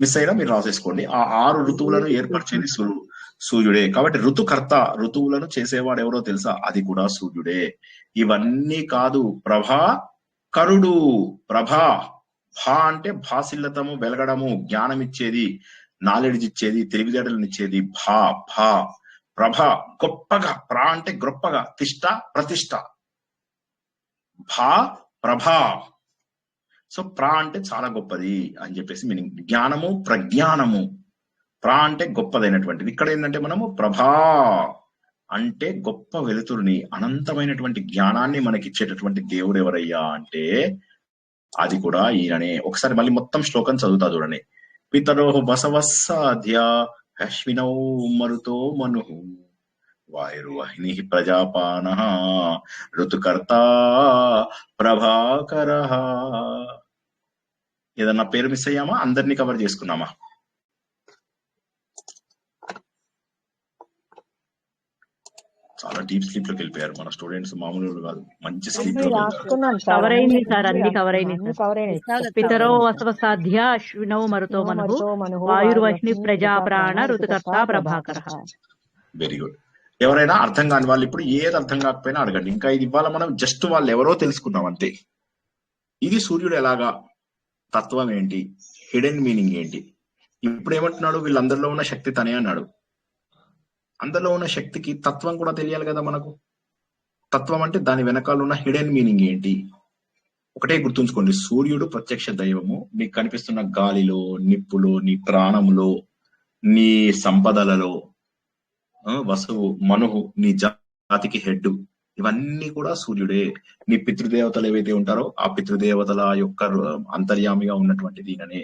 మిస్ అయినా మీరు రాసేసుకోండి. ఆ 6 ఋతువులను ఏర్పరిచేది సూర్యుడే. కాబట్టి ఋతుకర్త, ఋతువులను చేసేవాడు ఎవరో తెలుసా? అది కూడా సూర్యుడే. ఇవన్నీ కాదు, ప్రభాకరుడు. భా అంటే భాసిల్లతము, వెలగడము, జ్ఞానం ఇచ్చేది, నాలెడ్జ్ ఇచ్చేది, తెలివితేటలను ఇచ్చేది. ప్రభ గొప్పగా. ప్రా అంటే గొప్పగా, తిష్ట ప్రతిష్ట. ప్రభా. సో ప్రా అంటే చాలా గొప్పది అని చెప్పేసి మీనింగ్. జ్ఞానము, ప్రజ్ఞానము. ప్రా అంటే గొప్పదైనటువంటిది. ఇక్కడ ఏంటంటే మనము ప్రభా అంటే గొప్ప వెలుతురుని, అనంతమైనటువంటి జ్ఞానాన్ని మనకి ఇచ్చేటటువంటి దేవుడు ఎవరయ్యా అంటే అది కూడా ఈయననే. ఒకసారి మళ్ళీ మొత్తం శ్లోకం చదువుతా చూడండి. పితరో బసవస్సాధ్య అశ్వినౌ మరుతో మను వాయుర్వాహిని ప్రజాపాన ఋతుకర్త ప్రభాకర. ఏదన్నా పేరు మిస్ అయ్యామా? అందరినీ కవర్ చేసుకున్నామా? చాలా డీప్ స్లీప్ లోకి వెళ్ళిపోయారు మన స్టూడెంట్స్, మామూలు కాదు, మంచి స్లీప్ లోకి వెళ్ళారు. కవర్ అయింది సార్, అన్ని కవర్ అయినాయి సార్. పితరో వసవసాధ్య అశ్వినౌ మరుతో మనుః వాయుర్వహ్ని ప్రజాప్రాణ ఋతుకర్త ప్రభాకర. Very good. ఎవరైనా అర్థం కాని వాళ్ళు ఇప్పుడు ఏది అర్థం కాకపోయినా అడగండి. ఇంకా ఇది ఇవాళ మనం జస్ట్ వాళ్ళు ఎవరో తెలుసుకున్నాం అంతే. ఇది సూర్యుడు ఎలాగా, తత్వం ఏంటి, హిడెన్ మీనింగ్ ఏంటి. ఇప్పుడు ఏమంటున్నాడు? వీళ్ళందరిలో ఉన్న శక్తి తనే అన్నాడు. అందరిలో ఉన్న శక్తికి తత్వం కూడా తెలియాలి కదా మనకు. తత్వం అంటే దాని వెనకాల ఉన్న హిడెన్ మీనింగ్ ఏంటి. ఒకటే గుర్తుంచుకోండి, సూర్యుడు ప్రత్యక్ష దైవము. నీకు కనిపిస్తున్న గాలిలో, నిప్పులో, నీ ప్రాణంలో, నీ సంపదలలో, వసువు, మనుహు, నీ జాతికి హెడ్, ఇవన్నీ కూడా సూర్యుడే. నీ పితృదేవతలు ఏవైతే ఉంటారో ఆ పితృదేవతల యొక్క అంతర్యామిగా ఉన్నటువంటి దీననే,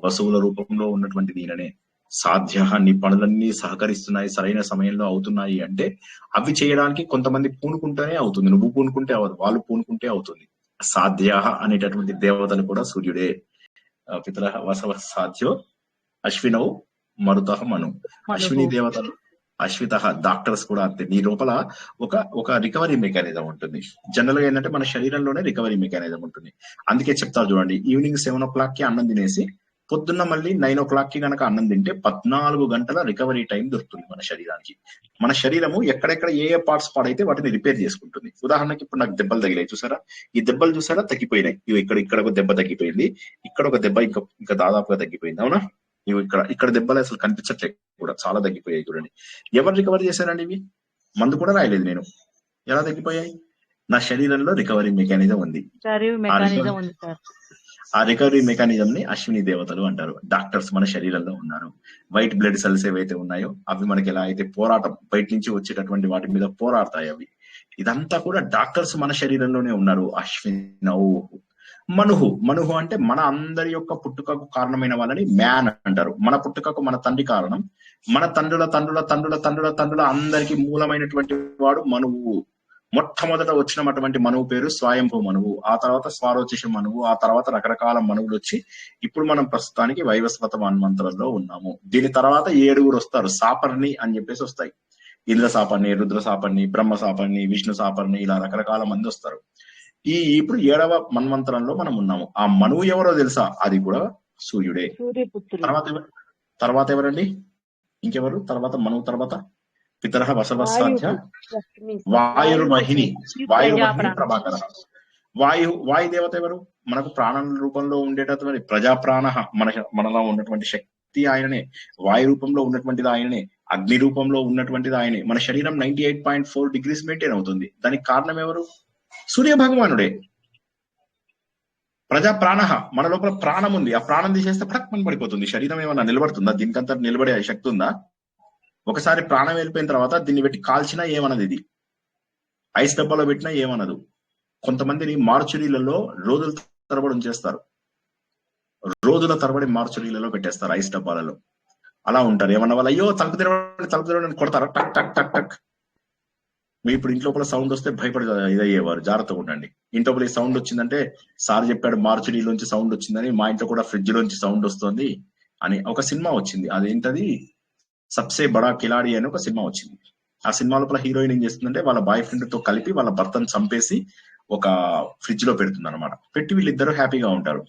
వసువుల రూపంలో ఉన్నటువంటి దీననే. సాధ్య, నీ పనులన్నీ సహకరిస్తున్నాయి, సరైన సమయంలో అవుతున్నాయి అంటే అవి చేయడానికి కొంతమంది పూనుకుంటేనే అవుతుంది. నువ్వు పూనుకుంటే అవ్వదు, వాళ్ళు పూనుకుంటే అవుతుంది. సాధ్య అనేటటువంటి దేవతలు కూడా సూర్యుడే. పితర వసవ సాధ్యో అశ్వినౌ మరుత మను. అశ్విని దేవతలు, అశ్విత డాక్టర్స్ కూడా అంతే. నీ లోపల ఒక రికవరీ మెకానిజం ఉంటుంది. జనరల్ గా ఏంటంటే మన శరీరంలోనే రికవరీ మెకానిజం ఉంటుంది. అందుకే చెప్తారు చూడండి, ఈవినింగ్ 7 o'clock కి అన్నం తినేసి పొద్దున్న మళ్ళీ 9 o'clock కి కనుక అన్నం తింటే 14 గంటల రికవరీ టైం దొరుకుతుంది మన శరీరానికి. మన శరీరము ఎక్కడెక్కడ ఏ పార్ట్స్ పాడైతే వాటిని రిపేర్ చేసుకుంటుంది. ఉదాహరణకి ఇప్పుడు నాకు దెబ్బలు తగిలాయి చూసారా, ఈ దెబ్బలు చూసారా తగ్గిపోయినాయి. ఇవి ఇక్కడ ఒక దెబ్బ తగ్గిపోయింది, ఇక్కడ ఒక దెబ్బ ఇంకా దాదాపుగా తగ్గిపోయింది. అవునా? ఇవి ఇక్కడ దెబ్బలు అసలు కనిపించట్లేదు కూడా, చాలా తగ్గిపోయాయి. చూడండి, ఎవరు రికవర్ చేశారండి ఇవి? మందు కూడా రాయలేదు నేను. ఎలా తగ్గిపోయాయి? నా శరీరంలో రికవరీ మెకానిజం ఉంది. ఆ రికవరీ మెకానిజం ని అశ్విని దేవతలు అంటారు. డాక్టర్స్ మన శరీరంలో ఉన్నారు. వైట్ బ్లడ్ సెల్స్ ఏవైతే ఉన్నాయో అవి మనకి ఎలా అయితే పోరాటం, బయట నుంచి వచ్చేటటువంటి వాటి మీద పోరాడతాయి అవి. ఇదంతా కూడా డాక్టర్స్ మన శరీరంలోనే ఉన్నారు. అశ్వినౌ మనుహు అంటే మన అందరి యొక్క పుట్టుకకు కారణమైన వాళ్ళని మ్యాన్ అంటారు. మన పుట్టుకకు మన తండ్రి కారణం. మన తండ్రుల తండ్రుల తండ్రుల తండ్రుల తండ్రుల అందరికి మూలమైనటువంటి వాడు మనువు. మొట్టమొదట వచ్చినటువంటి మనువు పేరు స్వయంభూ మనువు, ఆ తర్వాత స్వారోచిష మనువు, ఆ తర్వాత రకరకాల మనువులు వచ్చి ఇప్పుడు మనం ప్రస్తుతానికి వైవస్వత మన్వంతరంలో ఉన్నాము. దీని తర్వాత 7 వస్తారు. సాపర్ణి అని చెప్పేసి వస్తాయి. ఇంద్ర సాపర్ణి, రుద్ర సాపర్ణి, బ్రహ్మ సాపర్ణి, విష్ణు సాపర్ణి, ఇలా రకరకాల మంది వస్తారు. ఇప్పుడు 7వ మన్వంతరంలో మనం ఉన్నాము. ఆ మనువు ఎవరో తెలుసా? అది కూడా సూర్యుడే. తర్వాత ఎవరండి? ఇంకెవరు తర్వాత? మనువు తర్వాత పితరః వసవసాధ్య వాయుర్వహిని ప్రభాకర. వాయు దేవత ఎవరు? మనకు ప్రాణ రూపంలో ఉండేటటువంటి ప్రజాప్రాణ, మనలో ఉన్నటువంటి శక్తి ఆయననే. వాయు రూపంలో ఉన్నటువంటిది ఆయననే. అగ్ని రూపంలో ఉన్నటువంటిది ఆయనే. మన శరీరం 98.4 degrees మెయింటైన్ అవుతుంది. దానికి కారణం ఎవరు? సూర్య భగవానుడే. ప్రజా ప్రాణ, మన లోపల ప్రాణం ఉంది. ఆ ప్రాణం తీసేస్తే పడకమని పడిపోతుంది. శరీరం ఏమన్నా నిలబడుతుందా? దీనికంతా నిలబడే శక్తి ఉందా? ఒకసారి ప్రాణం వెళ్ళిపోయిన తర్వాత దీన్ని పెట్టి కాల్చినా ఏమన్నది, ఇది ఐస్ డబ్బాలో పెట్టినా ఏమనదు. కొంతమందిని మార్చురీలలో రోజుల తరబడి ఉంచేస్తారు, రోజుల తరబడి మార్చురీలలో పెట్టేస్తారు, ఐస్ డబ్బాలలో. అలా ఉంటారు. ఏమన్నా వాళ్ళు అయ్యో తలుపు తెరవడం కొడతారా, టక్ టక్ టక్ టక్. మీ ఇప్పుడు ఇంట్లో సౌండ్ వస్తే భయపడి ఇదయ్యేవారు. జాగ్రత్తగా ఉండండి. ఇంట్లో సౌండ్ వచ్చిందంటే సార్ చెప్పాడు మార్చురీలోంచి సౌండ్ వచ్చిందని, మా ఇంట్లో కూడా ఫ్రిడ్జ్ లోంచి సౌండ్ వస్తుంది అని ఒక సినిమా వచ్చింది. అదేంటది, సబ్సే బడా కిలాడి అని ఒక సినిమా వచ్చింది. ఆ సినిమా లోపల హీరోయిన్ ఏం చేస్తుందంటే వాళ్ళ బాయ్ ఫ్రెండ్ తో కలిపి వాళ్ళ భర్తను చంపేసి ఒక ఫ్రిడ్జ్ లో పెడుతుంది అనమాట. పెట్టి వీళ్ళిద్దరూ హ్యాపీగా ఉంటారు.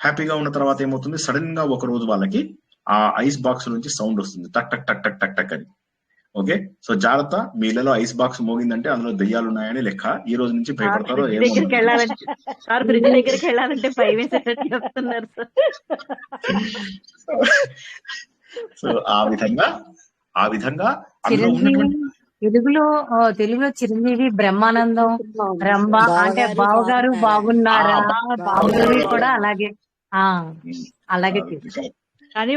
హ్యాపీగా ఉన్న తర్వాత ఏమవుతుంది, సడన్ గా ఒక రోజు వాళ్ళకి ఆ ఐస్ బాక్స్ నుంచి సౌండ్ వస్తుంది, టక్ టక్ టక్ టక్ టక్ టక్ అని. ఓకే, సో జాగ్రత్త, మీ ఇళ్లలో ఐస్ బాక్స్ మోగిందంటే అందులో దెయ్యాలు ఉన్నాయని లెక్క. ఈ రోజు నుంచి భయపడతారో ఏమో. ఫ్రిడ్జ్ దగ్గరికి వెళ్ళాలంటే భయం వేసేటట్టు చెప్తున్నారు సార్. సో ఆ విధంగా అందులో ఉన్నటువంటి తెలుగులో చిరంజీవి, బ్రహ్మానందం, రంభ అంటే బావగారు బాగున్నారా, బావగారు కూడా అలాగే అలాగే కానీ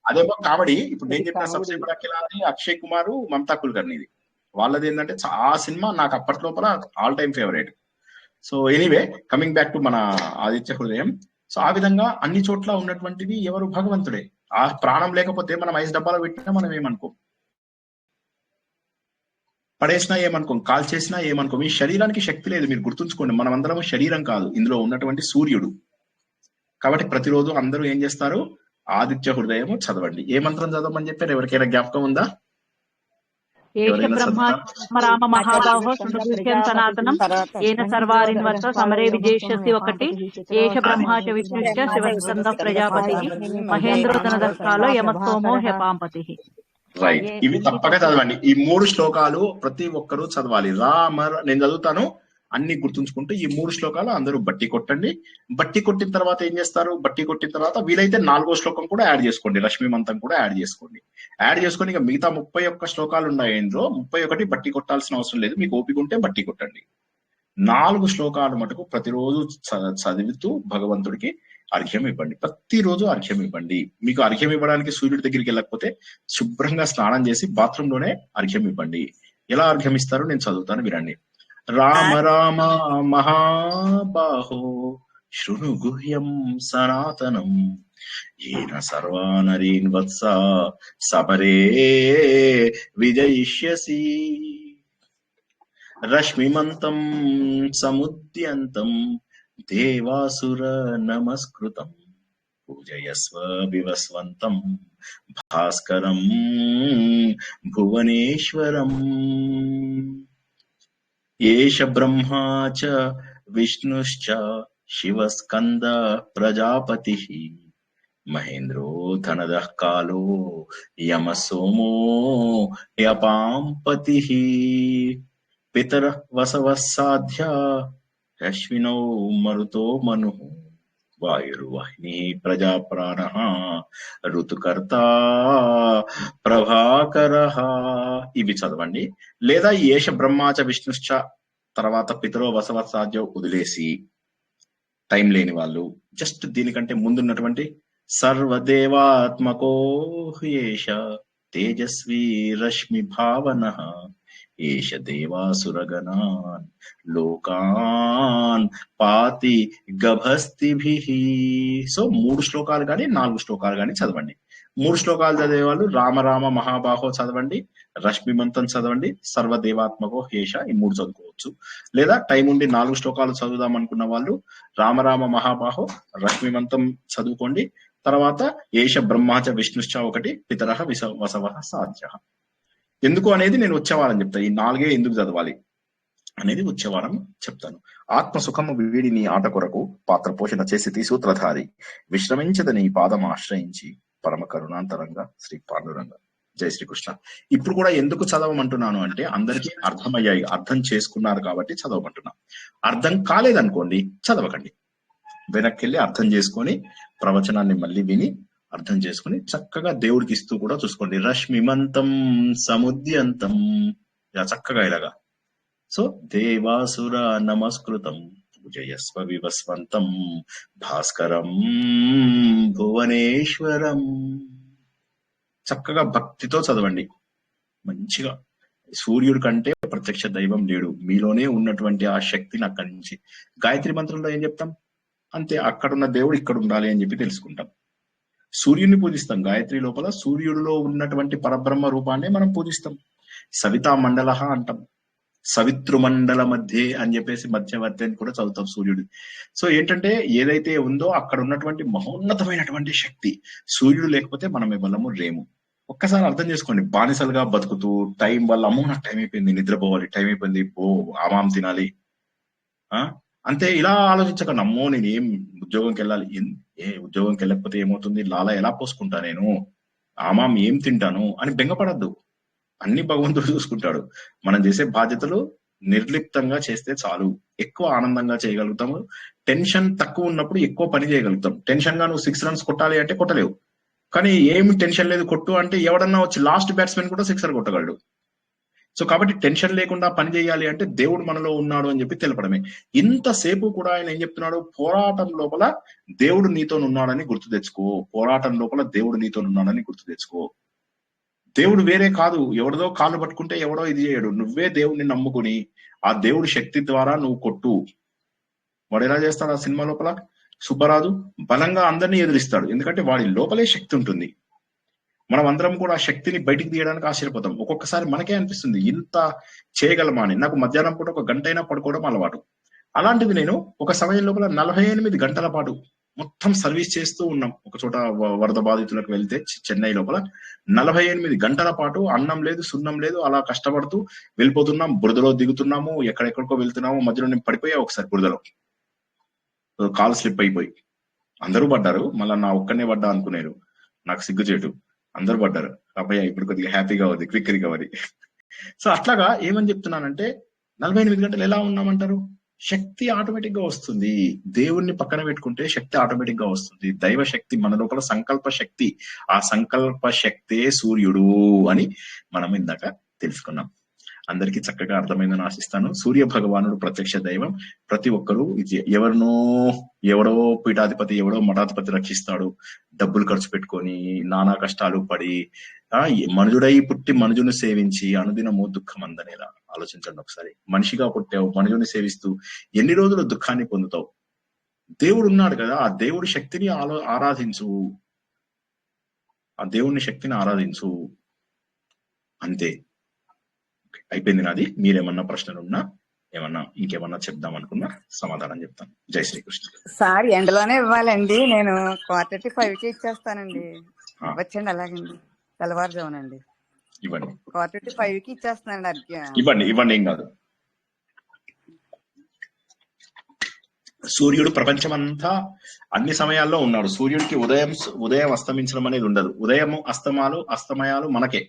అదేమో కామెడీ. ఇప్పుడు నేను చెప్పిన సబ్సే బడా కిలాడి అక్షయ్ కుమార్, మమతా కుల్కర్ని, ఇది వాళ్ళది ఏంటంటే ఆ సినిమా నాకు అప్పటి లోపల all time favourite. So anyway, coming back to మన ఆదిత్య హృదయం. సో ఆ విధంగా అన్ని చోట్ల ఉన్నటువంటిది ఎవరు? భగవంతుడే. ఆ ప్రాణం లేకపోతే మనం ఐస్ డబ్బాలో పెట్టినా మనం ఏమనుకో, పడేసినా ఏమనుకోం, కాల్ చేసినా ఏమనుకో. మీ శరీరానికి శక్తి లేదు, మీరు గుర్తుంచుకోండి. మనం అందరం శరీరం కాదు, ఇందులో ఉన్నటువంటి సూర్యుడు. కాబట్టి ప్రతిరోజు అందరూ ఏం చేస్తారు? ఆదిత్య హృదయము చదవండి. ఏ మంత్రం చదవమని చెప్పారు? ఎవరికైనా జ్ఞాపకం ఉందా? రామ మహాబాహో సునృత్యం సనాతనం ఏన సర్వారిన్ వర్ష సమరే విజేష్యసి ఒకటి ఏష బ్రహ్మాచ విష్ణుశ్చ శివస్కంద ప్రజాపతి మహేంద్రోధనదకాలో యమసోమో హ్యపాంపతి. రైట్, ఇవి తప్పక చదవండి. ఈ 3 శ్లోకాలు ప్రతి ఒక్కరూ చదవాలి. నేను చదువుతాను, అన్ని గుర్తుంచుకుంటూ ఈ 3 శ్లోకాలు అందరూ బట్టి కొట్టండి. బట్టి కొట్టిన తర్వాత ఏం చేస్తారు? బట్టి కొట్టిన తర్వాత వీలైతే 4వ శ్లోకం కూడా యాడ్ చేసుకోండి, రశ్మి మంత్రం కూడా యాడ్ చేసుకోండి. యాడ్ చేసుకొని ఇక మిగతా 31 శ్లోకాలు ఉన్నాయి. ఇందులో 31 బట్టి కొట్టాల్సిన అవసరం లేదు, మీకు ఓపిక ఉంటే బట్టి కొట్టండి. 4 శ్లోకాలు మటుకు ప్రతిరోజు చదువుతూ భగవంతుడికి అర్ఘ్యం ఇవ్వండి. ప్రతిరోజు అర్ఘ్యం ఇవ్వండి. మీకు అర్ఘ్యం ఇవ్వడానికి సూర్యుడి దగ్గరికి వెళ్ళకపోతే శుభ్రంగా స్నానం చేసి బాత్రూమ్ లోనే అర్ఘ్యం ఇవ్వండి. ఎలా అర్ఘ్యం ఇస్తారో నేను చదువుతాను, వినండి. రామ రామ మహాబాహో శృణు గుహ్యం సనాతనం ఏన సర్వానరీన్ వత్స సపరే విజయిష్యసి రశ్మిమంతం సముద్యంతం దేవాసుర నమస్కృతం పూజయస్వ వివస్వంతం భాస్కరం భువనేశ్వరం ఏష బ్రహ్మా చ విష్ణుశ్చ శివస్కంద ప్రజాపతి మహేంద్రో ధనదః కాలో యమసోమో యపాంపతి పితరః వసవః సాధ్య అశ్వినౌ మరుతో మనుః వాయుర్వాహిని ప్రజాప్రాణః ఋతుకర్త ప్రభాకరః. ఇవి చదవండి. లేదా ఏష బ్రహ్మాచ విష్ణుశ్చ తర్వాత పితరో వసవ సాధ్య వదిలేసి, టైం లేని వాళ్ళు జస్ట్ దీనికంటే ముందున్నటువంటి సర్వదేవాత్మకో ఏష తేజస్వి రశ్మి భావనః ఏష దేవాసురగణాన్ లోకాన్ పాతి గభస్తిభిః. సో 3 శ్లోకాలు కానీ 4 శ్లోకాలు కానీ చదవండి. 3 శ్లోకాలు చదివేవాళ్ళు రామ రామ మహాబాహో చదవండి, రశ్మి మంత్రం చదవండి, సర్వదేవాత్మకో హేష ఈ 3 చదువుకోవచ్చు. లేదా టైం ఉండి 4 శ్లోకాలు చదువుదాం అనుకున్న వాళ్ళు రామ రామ మహాబాహో రశ్మి మంత్రం చదువుకోండి. తర్వాత ఏష బ్రహ్మాచ విష్ణుశ్చ ఒకటి, పితరః వసవః సాధ్య. ఎందుకు అనేది నేను వచ్చే వారం చెప్తాను. ఈ 4 ఎందుకు చదవాలి అనేది వచ్చే వారం చెప్తాను. ఆత్మసుఖము వీడి నీ ఆట కొరకు పాత్ర పోషణ చేసి సూత్రధారి విశ్రమించదని పాదం ఆశ్రయించి పరమ కరుణాంతరంగా శ్రీ పాండురంగ. జై శ్రీకృష్ణ. ఇప్పుడు కూడా ఎందుకు చదవమంటున్నాను అంటే అందరికీ అర్థమయ్యాయి, అర్థం చేసుకున్నారు కాబట్టి చదవమంటున్నా. అర్థం కాలేదనుకోండి చదవకండి, వెనక్కి వెళ్ళి అర్థం చేసుకొని ప్రవచనాన్ని మళ్ళీ విని అర్థం చేసుకుని చక్కగా దేవుడికి ఇస్తూ కూడా చూసుకోండి. రశ్మిమంతం సముద్యంతం, ఇలా చక్కగా ఇలాగా. సో దేవాసుర నమస్కృతం పూజయస్వ వివస్వంతం భాస్కరం భువనేశ్వరం. చక్కగా భక్తితో చదవండి మంచిగా. సూర్యుడి కంటే ప్రత్యక్ష దైవం లేడు, మీలోనే ఉన్నటువంటి ఆ శక్తిని అక్కడి నుంచి. గాయత్రి మంత్రంలో ఏం చెప్తాం? అంతే, అక్కడున్న దేవుడు ఇక్కడ ఉండాలి అని చెప్పి తెలుసుకుంటాం. సూర్యుడిని పూజిస్తాం. గాయత్రి లోపల సూర్యుడిలో ఉన్నటువంటి పరబ్రహ్మ రూపాన్ని మనం పూజిస్తాం. సవితా మండల అంటాం, సవితృమండల మధ్య అని చెప్పేసి మధ్యవర్తి అని కూడా చదువుతాం సూర్యుడు. సో ఏంటంటే ఏదైతే ఉందో అక్కడ ఉన్నటువంటి మహోన్నతమైనటువంటి శక్తి. సూర్యుడు లేకపోతే మనం ఎవరము లేము. ఒక్కసారి అర్థం చేసుకోండి. బానిసలుగా బతుకుతూ టైం వల్ల, అమ్మో నాకు టైం అయిపోయింది, నిద్రపోవాలి, టైం అయిపోయింది, ఆమాం తినాలి, అంతే ఇలా ఆలోచించకండి. అమ్మో నేను ఏం ఉద్యోగంకి వెళ్ళాలి, ఉద్యోగంకి వెళ్ళకపోతే ఏమవుతుంది, లాలా ఎలా పోసుకుంటా నేను, ఆమాం ఏం తింటాను అని బెంగపడద్దు. అన్ని భగవంతుడు చూసుకుంటాడు. మనం చేసే బాధ్యతలు నిర్లిప్తంగా చేస్తే చాలు, ఎక్కువ ఆనందంగా చేయగలుగుతాము. టెన్షన్ తక్కువ ఉన్నప్పుడు ఎక్కువ పని చేయగలుగుతాం. టెన్షన్ గా నువ్వు 6 runs కొట్టాలి అంటే కొట్టలేవు. కానీ ఏమి టెన్షన్ లేదు కొట్టు అంటే ఎవడన్నా వచ్చి లాస్ట్ బ్యాట్స్మెన్ కూడా 6 కొట్టగలడు. సో కాబట్టి టెన్షన్ లేకుండా పని చేయాలి అంటే దేవుడు మనలో ఉన్నాడు అని చెప్పి తెలపడమే. ఇంతసేపు కూడా ఆయన ఏం చెప్తున్నాడు? పోరాటం లోపల దేవుడు నీతో ఉన్నాడని గుర్తు తెచ్చుకో. పోరాటం లోపల దేవుడు నీతో ఉన్నాడని గుర్తు తెచ్చుకో. దేవుడు వేరే కాదు, ఎవరిదో కాళ్ళు పట్టుకుంటే ఎవడో ఇది చేయడు. నువ్వే దేవుడిని నమ్ముకుని ఆ దేవుడి శక్తి ద్వారా నువ్వు కొట్టు. వాడు ఎలా చేస్తాడు? ఆ సినిమా లోపల సుబ్బరాజు బలంగా అందరినీ ఎదిరిస్తాడు, ఎందుకంటే వాడి లోపలే శక్తి ఉంటుంది. మనం అందరం కూడా ఆ శక్తిని బయటికి తీయడానికి ఆశ్చర్యపోతాం. ఒక్కొక్కసారి మనకే అనిపిస్తుంది ఇంత చేయగలమా అని. నాకు మధ్యాహ్నం పూట 1 గంట అయినా పడుకోవడం అలవాటు. అలాంటిది నేను ఒక సమయం లోపల 48 గంటల పాటు మొత్తం సర్వీస్ చేస్తూ ఉన్నాం. ఒక చోట వరద బాధితులకు వెళ్తే చెన్నై లోపల 48 గంటల పాటు అన్నం లేదు, సున్నం లేదు, అలా కష్టపడుతూ వెళ్ళిపోతున్నాం. బురదలో దిగుతున్నాము, ఎక్కడెక్కడికో వెళ్తున్నాము. మధ్యలో నేను పడిపోయా ఒకసారి బురదలో, కాలు స్లిప్ అయిపోయి. అందరూ పడ్డారు, మళ్ళీ నా ఒక్కనే పడ్డా అనుకునేరు. నాకు సిగ్గుచేటు, అందరూ పడ్డారు. అబ్బాయి ఇప్పుడు కొద్దిగా హ్యాపీగా ఉంది, క్విక్ రికవరీ. సో అట్లాగా ఏమని చెప్తున్నానంటే 48 గంటలు ఎలా ఉన్నామంటారు? శక్తి ఆటోమేటిక్ గా వస్తుంది. దేవుణ్ణి పక్కన పెట్టుకుంటే శక్తి ఆటోమేటిక్ గా వస్తుంది. దైవ శక్తి మన లోపల సంకల్ప శక్తి, ఆ సంకల్ప శక్తే సూర్యుడు అని మనం ఇందాక తెలుసుకున్నాం. అందరికీ చక్కగా అర్థమైందని ఆశిస్తాను. సూర్య భగవానుడు ప్రత్యక్ష దైవం. ప్రతి ఒక్కరూ ఎవడో పీఠాధిపతి, ఎవడో మఠాధిపతి రక్షిస్తాడు, డబ్బులు ఖర్చు పెట్టుకొని నానా కష్టాలు పడి మనుజుడై పుట్టి మనుజుని సేవించి అనుదినము దుఃఖం అందనేలా. ఆలోచించండి ఒకసారి. మనిషిగా పుట్టావు, మనుజుని సేవిస్తూ ఎన్ని రోజులు దుఃఖాన్ని పొందుతావు? దేవుడు ఉన్నాడు కదా, ఆ దేవుడి శక్తిని ఆరాధించు, ఆ దేవుని శక్తిని ఆరాధించు. అంతే, అయిపోయింది నాది. మీరేమన్నా ప్రశ్నలు ఉన్నా, ఏమన్నా ఇంకేమన్నా చెప్దాం అనుకున్నా సమాధానం చెప్తాను. జై శ్రీకృష్ణ. సార్ ఎండలోనే ఇవ్వాలండి, నేను 4:45కి ఇచ్చేస్తానండి. ఇవ్వచ్చండి అలాగండి, తెల్లవారుజామునండి. ఇవ్వండి, 4:45కి ఇచ్చేస్తానండి. అర్ఘ్యం ఇవ్వండి, ఏం కాదు. సూర్యుడు ప్రపంచమంతా అన్ని సమయాల్లో ఉన్నాడు. సూర్యుడికి ఉదయం అస్తమించడం అనేది ఉండదు. ఉదయం అస్తమయాలు మనకే.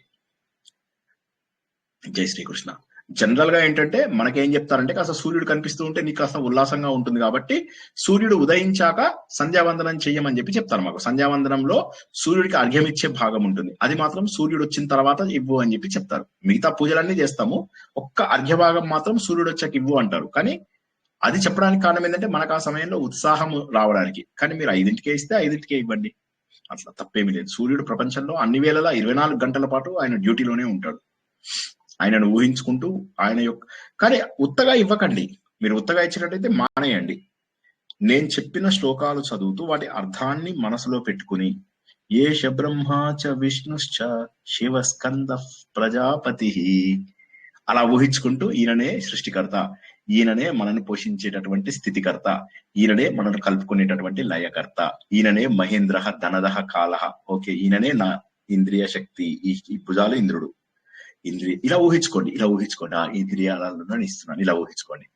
జై శ్రీకృష్ణ. జనరల్ గా ఏంటంటే మనకేం చెప్తారంటే, కాస్త సూర్యుడు కనిపిస్తూ ఉంటే నీకు కాస్త ఉల్లాసంగా ఉంటుంది కాబట్టి సూర్యుడు ఉదయించాక సంధ్యావందనం చెయ్యమని చెప్పి చెప్తారు మాకు. సంధ్యావందనంలో సూర్యుడికి అర్ఘ్యం ఇచ్చే భాగం ఉంటుంది, అది మాత్రం సూర్యుడు వచ్చిన తర్వాత ఇవ్వు అని చెప్పి చెప్తారు. మిగతా పూజలన్నీ చేస్తాము, ఒక్క అర్ఘ్య భాగం మాత్రం సూర్యుడు వచ్చాక ఇవ్వు అంటారు. కానీ అది చెప్పడానికి కారణం ఏంటంటే మనకు ఆ సమయంలో ఉత్సాహం రావడానికి. కానీ మీరు 5ంటికే ఇస్తే 5ంటికే ఇవ్వండి, అట్లా తప్పేమీ లేదు. సూర్యుడు ప్రపంచంలో అన్ని వేళలా 24 గంటల పాటు ఆయన డ్యూటీలోనే ఉంటాడు. ఆయనను ఊహించుకుంటూ ఆయన యొక్క, కానీ ఉత్తగా ఇవ్వకండి. మీరు ఉత్తగా ఇచ్చినట్టయితే మానేయండి. నేను చెప్పిన శ్లోకాలు చదువుతూ వాటి అర్థాన్ని మనసులో పెట్టుకుని ఏష బ్రహ్మాచ విష్ణుశ్చ శివస్కంద ప్రజాపతి అలా ఊహించుకుంటూ ఈయననే సృష్టికర్త, ఈయననే మనల్ని పోషించేటటువంటి స్థితికర్త, ఈయననే మనల్ని కలుపుకునేటటువంటి లయకర్త, ఈయననే మహేంద్ర ధనదహ కాలహ. ఓకే, ఈయననే నా ఇంద్రియ శక్తి, ఈ భుజాలు ఇంద్రుడు, ఇలా ఊహించుకోండి. ఆ ఇంద్రియాలను ఇస్తున్నాను, ఇలా ఊహించుకోండి.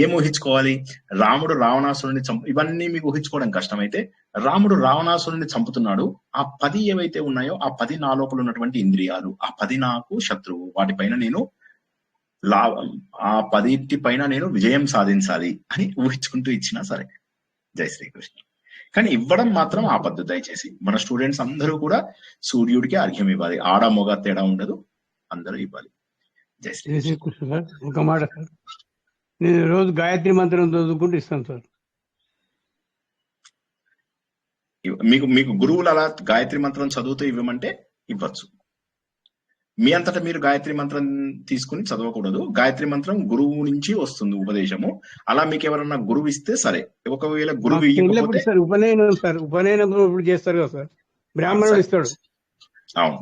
ఏం ఊహించుకోవాలి? రాముడు రావణాసురుని ఇవన్నీ మీకు ఊహించుకోవడం కష్టమైతే రాముడు రావణాసురుని చంపుతున్నాడు. ఆ 10 ఏవైతే ఉన్నాయో ఆ 10 నా లోపల ఉన్నటువంటి ఇంద్రియాలు, ఆ 10 నాకు శత్రువు, వాటిపైన నేను ఆ 10 పైన నేను విజయం సాధించాలి అని ఊహించుకుంటూ ఇచ్చినా సరే. జై శ్రీకృష్ణ. కానీ ఇవ్వడం మాత్రం ఆపద్దు దయచేసి. మన స్టూడెంట్స్ అందరూ కూడా సూర్యుడికి అర్ఘ్యం ఇవ్వాలి. ఆడ మొగ తేడా ఉండదు, అందరూ ఇవ్వాలి. జై శ్రీకృష్ణ సార్. ఒక మాట సార్, నేను రోజు గాయత్రి మంత్రం చదువుకుంటూ ఇస్తాను సార్. మీకు గురువులు అలా గాయత్రి మంత్రం చదువుతూ ఇవ్వమంటే ఇవ్వచ్చు. మీ అంతటా మీరు గాయత్రి మంత్రం తీసుకుని చదవకూడదు. గాయత్రి మంత్రం గురువు నుంచి వస్తుంది ఉపదేశము. అలా మీకు ఎవరన్నా గురువు ఇస్తే సరే. ఒకవేళ గురువు ఇవ్వకపోతే ఉపనయనం ఇప్పుడు చేస్తారు కదా సార్, బ్రాహ్మణుడు ఇస్తాడు. అవును,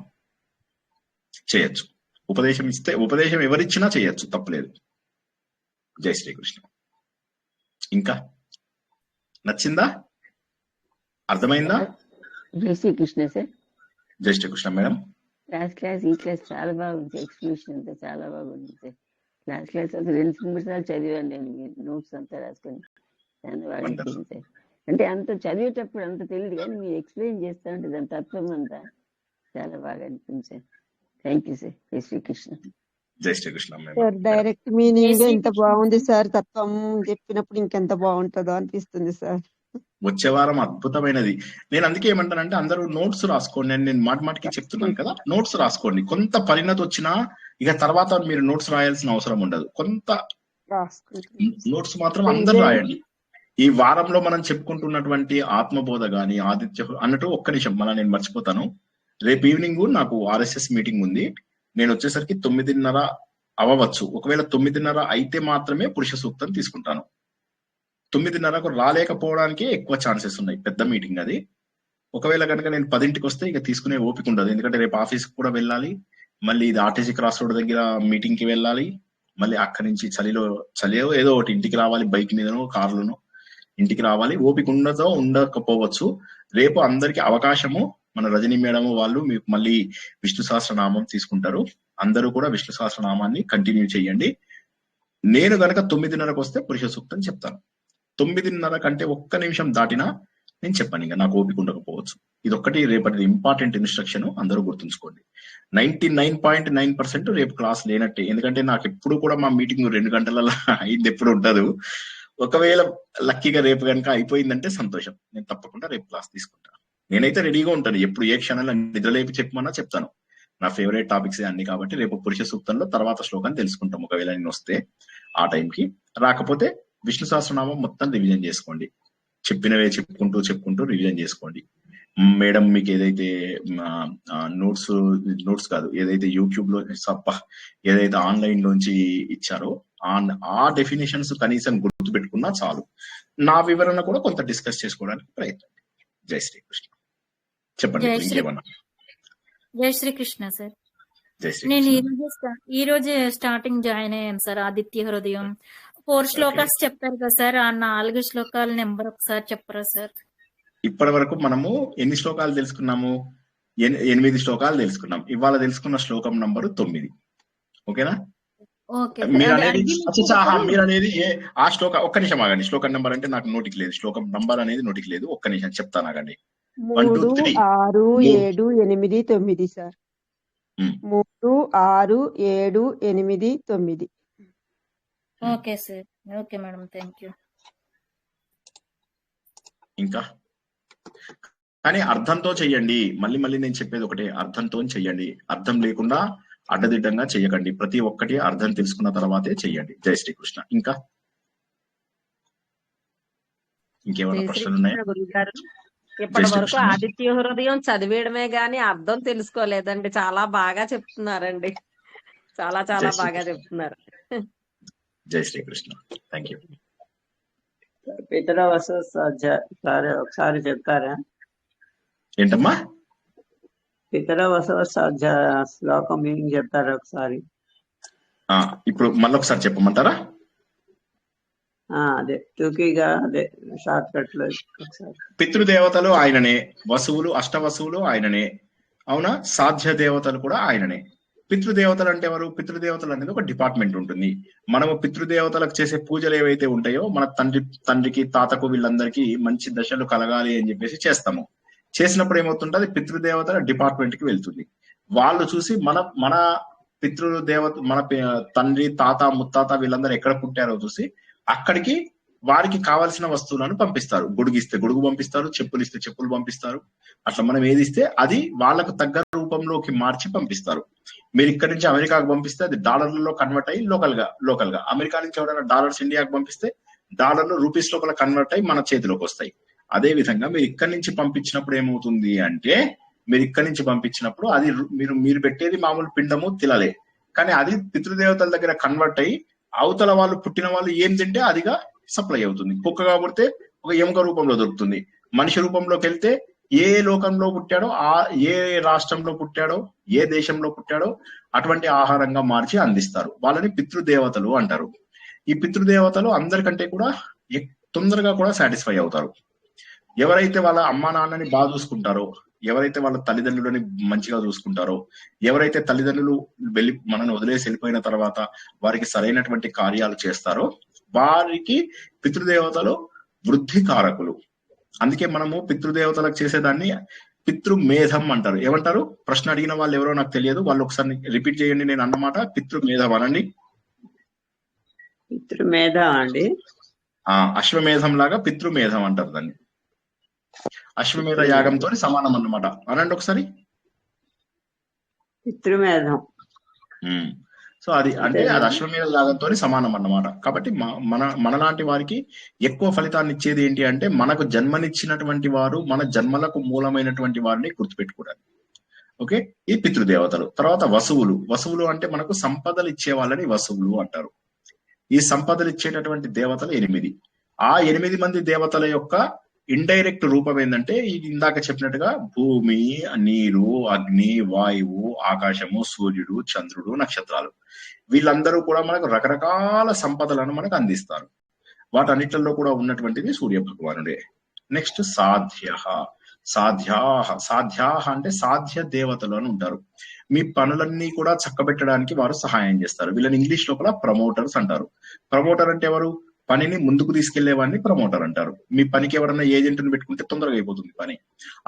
చేయొచ్చు. ఉపదేశం ఇస్తే, ఉపదేశం ఎవరిచ్చినా చేయొచ్చు, తప్పలేదు. జై శ్రీకృష్ణ. ఇంకా నచ్చిందా? అర్థమైందా? జై శ్రీకృష్ణ సార్. జై శ్రీకృష్ణ మేడం. ఈ క్లాస్ చాలా బాగుంది. ఎక్స్ప్లెనేషన్ అంతా చాలా బాగుంది సార్. క్లాస్ అసలు 2-3 సార్లు చదివాను నేను. నోట్స్ అంతా రాసుకొని చాలా బాగా అనిపించింది సార్. అంటే అంత చదివేటప్పుడు అంత తెలియదు, కానీ మీరు ఎక్స్ప్లెయిన్ చేస్తా ఉంటే దాని తత్వం అంతా చాలా బాగా అనిపించింది సార్. Thank you sir. జై శ్రీకృష్ణ. జై శ్రీకృష్ణ సార్. డైరెక్ట్ మీనింగ్ ఎంత బాగుంది సార్. తత్వం చెప్పినప్పుడు ఇంకెంత బాగుంటుందో అనిపిస్తుంది సార్. వచ్చే వారం అద్భుతమైనది. నేను అందుకే ఏమంటానంటే అందరూ నోట్స్ రాసుకోండి. నేను మాటికి చెప్తున్నాను కదా, నోట్స్ రాసుకోండి. కొంత పరిణతి వచ్చినా ఇక తర్వాత మీరు నోట్స్ రాయాల్సిన అవసరం ఉండదు. కొంత నోట్స్ మాత్రం అందరూ రాయండి. ఈ వారంలో మనం చెప్పుకుంటున్నటువంటి ఆత్మబోధ గాని, ఆదిత్య అన్నట్టు ఒక్క నిమిషం నేను మర్చిపోతాను. రేపు ఈవినింగ్ నాకు RSS మీటింగ్ ఉంది. నేను వచ్చేసరికి 9:30 అవ్వచ్చు. ఒకవేళ 9:30 అయితే మాత్రమే పురుష సూక్తం తీసుకుంటాను. 9:30కు రాలేకపోవడానికి ఎక్కువ ఛాన్సెస్ ఉన్నాయి. పెద్ద మీటింగ్ అది. ఒకవేళ కనుక నేను 10ంటికి వస్తే ఇక తీసుకునే ఓపిక ఉండదు. ఎందుకంటే రేపు ఆఫీస్కి కూడా వెళ్ళాలి, మళ్ళీ ఇది RTC క్రాస్ రోడ్ దగ్గర మీటింగ్ కి వెళ్ళాలి, మళ్ళీ అక్కడి నుంచి చలిలో ఏదో ఒకటి ఇంటికి రావాలి, బైక్ మీదనో కార్లోనో ఇంటికి రావాలి. ఓపిక ఉండకపోవచ్చు. రేపు అందరికి అవకాశము. మన రజనీ మేడం వాళ్ళు మీకు మళ్ళీ విష్ణు సహస్రనామం తీసుకుంటారు. అందరూ కూడా విష్ణు సహస్రనామాన్ని కంటిన్యూ చేయండి. నేను గనక 9:30కు వస్తే పురుష సూక్తం చెప్తాను. 9:30 కంటే ఒక్క నిమిషం దాటినా నేను చెప్పాను, ఇంకా నాకు ఓపిక ఉండకపోవచ్చు. ఇదొక్కటి రేపటి ఇంపార్టెంట్ ఇన్స్ట్రక్షన్, అందరూ గుర్తుంచుకోండి. 99.9% రేపు క్లాస్ లేనట్టే. ఎందుకంటే నాకు ఎప్పుడు కూడా మా మీటింగ్ 2 గంటలలో అయింది ఎప్పుడు ఉండదు. ఒకవేళ లక్కీగా రేపు కనుక అయిపోయిందంటే సంతోషం. నేను తప్పకుండా రేపు క్లాస్ తీసుకుంటాను. నేనైతే రెడీగా ఉంటాను. ఎప్పుడు ఏ క్షణంలో నిద్రలేపి చెప్పమన్నా చెప్తాను. నా ఫేవరెట్ టాపిక్స్ అన్ని కాబట్టి రేపు పురుష సూక్తంలో తర్వాత శ్లోకాన్ని తెలుసుకుంటాం. ఒకవేళ నేను వస్తే ఆ టైంకి, రాకపోతే విష్ణు సహస్రనామం మొత్తం రివిజన్ చేసుకోండి. చెప్పినవే చెప్పుకుంటూ రివిజన్ చేసుకోండి. మేడం మీకు ఏదైతే నోట్స్ కాదు, ఏదైతే యూట్యూబ్ లో ఏదైతే ఆన్లైన్ లోంచి ఇచ్చారో ఆ డెఫినేషన్స్ కనీసం గుర్తు పెట్టుకున్నా చాలు. నా వివరణ కూడా కొంత డిస్కస్ చేసుకోవడానికి ప్రయత్నం. జై శ్రీకృష్ణ. చెప్పండి ఇంకేమన్నా. జై శ్రీకృష్ణ సార్. జై నేను శ్రీకృష్ణ. ఈ రోజే స్టార్టింగ్ జాయిన్ అయ్యాను సార్. ఆదిత్య హృదయం 4 శ్లోకాస్ చెప్పారు కదా సార్. ఆ 4 శ్లోకాల నెంబర్ ఒకసారి చెప్పరా సార్? ఇప్పటి వరకు మనము ఎన్ని శ్లోకాలు తెలుసుకున్నాము? 8 శ్లోకాలు తెలుసుకున్నాం. ఇవాళ తెలుసుకున్న శ్లోకం నంబరు 9. ఓకేనా? మీరు అనేది ఆ శ్లోక ఒక్క నిమిషం ఆగండి. శ్లోకం నంబర్ అంటే నాకు నోటికి లేదు. శ్లోకం నంబర్ అనేది నోటికి లేదు. ఒక్క నిమిషం చెప్తాను ఆగండి. 3, 6, 7, 8, 9 sir. 3, 6, 7, 8, 9. Okay sir. Okay madam, thank you. ఇంకా కానీ అర్థంతో చెయ్యండి. మళ్ళీ నేను చెప్పేది ఒకటే, అర్థంతో చెయ్యండి. అర్థం లేకుండా అడ్డదిడ్డంగా చెయ్యకండి. ప్రతి ఒక్కటి అర్థం తెలుసుకున్న తర్వాతే చెయ్యండి. జై శ్రీకృష్ణ. ఇంకా ఇంకేమైనా ప్రశ్నలు ఉన్నాయా? ఇప్పటి వరకు ఆదిత్య హృదయం చదివేయడమే గాని అర్థం తెలుసుకోలేదండి. చాలా బాగా చెప్తున్నారండి. చాలా బాగా చెప్తున్నారు. జై శ్రీకృష్ణ. Thank you. పితరవస సార్ ఒకసారి చెప్తారా? ఏంటమ్మా? పితరవస శ్లోకం మీనింగ్ చెప్తారా ఒకసారి? ఇప్పుడు మళ్ళీ ఒకసారి చెప్పమంటారా? అదే టూకీగా, అదే షార్ట్ కట్ లో ఒకసారి. పితృదేవతలు ఆయననే, వసువులు అష్టవసువులు ఆయననే, అవునా? సాధ్య దేవతలు కూడా ఆయననే. పితృదేవతలు అంటే ఎవరు? పితృదేవతలు అనేది ఒక డిపార్ట్మెంట్ ఉంటుంది. మనము పితృదేవతలకు చేసే పూజలు ఏవైతే ఉంటాయో, మన తండ్రికి తాతకు వీళ్ళందరికీ మంచి దశలు కలగాలి అని చెప్పేసి చేస్తాము. చేసినప్పుడు ఏమవుతుంటది? పితృదేవతల డిపార్ట్మెంట్ కి వెళ్తుంది. వాళ్ళు చూసి మన పితృదేవత, మన తండ్రి తాత ముత్తాత వీళ్ళందరూ ఎక్కడ పుట్టారో చూసి అక్కడికి వారికి కావాల్సిన వస్తువులను పంపిస్తారు. గొడుగు ఇస్తే గొడుగు పంపిస్తారు, చెప్పులు ఇస్తే చెప్పులు పంపిస్తారు. అట్లా మనం ఏది ఇస్తే అది వాళ్ళకు తగ్గ రూపంలోకి మార్చి పంపిస్తారు. మీరు ఇక్కడ నుంచి అమెరికాకు పంపిస్తే అది డాలర్లలో కన్వర్ట్ అయ్యి లోకల్ గా అమెరికా నుంచి ఎవరైనా డాలర్స్ ఇండియాకు పంపిస్తే డాలర్లు రూపీస్ లోపల కన్వర్ట్ అయ్యి మన చేతిలోకి వస్తాయి. అదే విధంగా మీరు ఇక్కడి నుంచి పంపించినప్పుడు ఏమవుతుంది అంటే, మీరు ఇక్కడి నుంచి పంపించినప్పుడు అది మీరు పెట్టేది మామూలు పిండము తిలలే, కానీ అది పితృదేవతల దగ్గర కన్వర్ట్ అయ్యి అవతల వాళ్ళు పుట్టిన వాళ్ళు ఏం తింటే అదిగా సప్లై అవుతుంది. కుక్క కాబట్టి ఒక ఎముక రూపంలో దొరుకుతుంది. మనిషి రూపంలోకి వెళ్తే ఏ లోకంలో పుట్టాడో, ఏ రాష్ట్రంలో పుట్టాడో, ఏ దేశంలో పుట్టాడో అటువంటి ఆహారంగా మార్చి అందిస్తారు. వాళ్ళని పితృదేవతలు అంటారు. ఈ పితృదేవతలు అందరికంటే కూడా తొందరగా కూడా సాటిస్ఫై అవుతారు. ఎవరైతే వాళ్ళ అమ్మా నాన్నని బాగా చూసుకుంటారో, ఎవరైతే వాళ్ళ తల్లిదండ్రులని మంచిగా చూసుకుంటారో, ఎవరైతే తల్లిదండ్రులు మనల్ని వదిలేసి వెళ్ళిపోయిన తర్వాత వారికి సరైనటువంటి కార్యాలు చేస్తారో వారికి పితృదేవతలు వృద్ధి కారకులు. అందుకే మనము పితృదేవతలకు చేసేదాన్ని పితృమేధం అంటారు. ఏమంటారు? ప్రశ్న అడిగిన వాళ్ళు ఎవరో నాకు తెలియదు, వాళ్ళు ఒకసారి రిపీట్ చేయండి. నేను అన్నమాట పితృమేధం అనండి. పితృమేధ అండి. అశ్వమేధం లాగా పితృమేధం అంటారు దాన్ని. అశ్వమేధ యాగంతో సమానం అన్నమాట. అనండి ఒకసారి. పితృమేధం. సో అది అంటే అది అశ్వమేధ యాగంతో సమానం అన్నమాట. కాబట్టి మనలాంటి వారికి ఎక్కువ ఫలితాన్ని ఇచ్చేది ఏంటి అంటే, మనకు జన్మనిచ్చినటువంటి వారు, మన జన్మలకు మూలమైనటువంటి వారిని గుర్తుపెట్టుకోవడానికి. ఓకే, ఈ పితృదేవతలు. తర్వాత వసువులు అంటే మనకు సంపదలు ఇచ్చే వాళ్ళని వసువులు అంటారు. ఈ సంపదలు ఇచ్చేటటువంటి దేవతలు 8. ఆ 8 మంది దేవతల యొక్క ఇండైరెక్ట్ రూపం ఏంటంటే, ఇందాక చెప్పినట్టుగా భూమి, నీరు, అగ్ని, వాయువు, ఆకాశము, సూర్యుడు, చంద్రుడు, నక్షత్రాలు, వీళ్ళందరూ కూడా మనకు రకరకాల సంపదలను మనకు అందిస్తారు. వాటన్నిటిలో కూడా ఉన్నటువంటిది సూర్య భగవానుడే. నెక్స్ట్ సాధ్యాహ అంటే సాధ్య దేవతలు అని ఉంటారు. మీ పనులన్నీ కూడా చక్కబెట్టడానికి వారు సహాయం చేస్తారు. వీళ్ళని ఇంగ్లీష్ లోపల ప్రమోటర్స్ అంటారు. ప్రమోటర్ అంటే ఎవరు? పనిని ముందుకు తీసుకెళ్లేవాడిని ప్రమోటర్ అంటారు. మీ పనికి ఎవరైనా ఏజెంట్ని పెట్టుకుంటే తొందరగా అయిపోతుంది పని.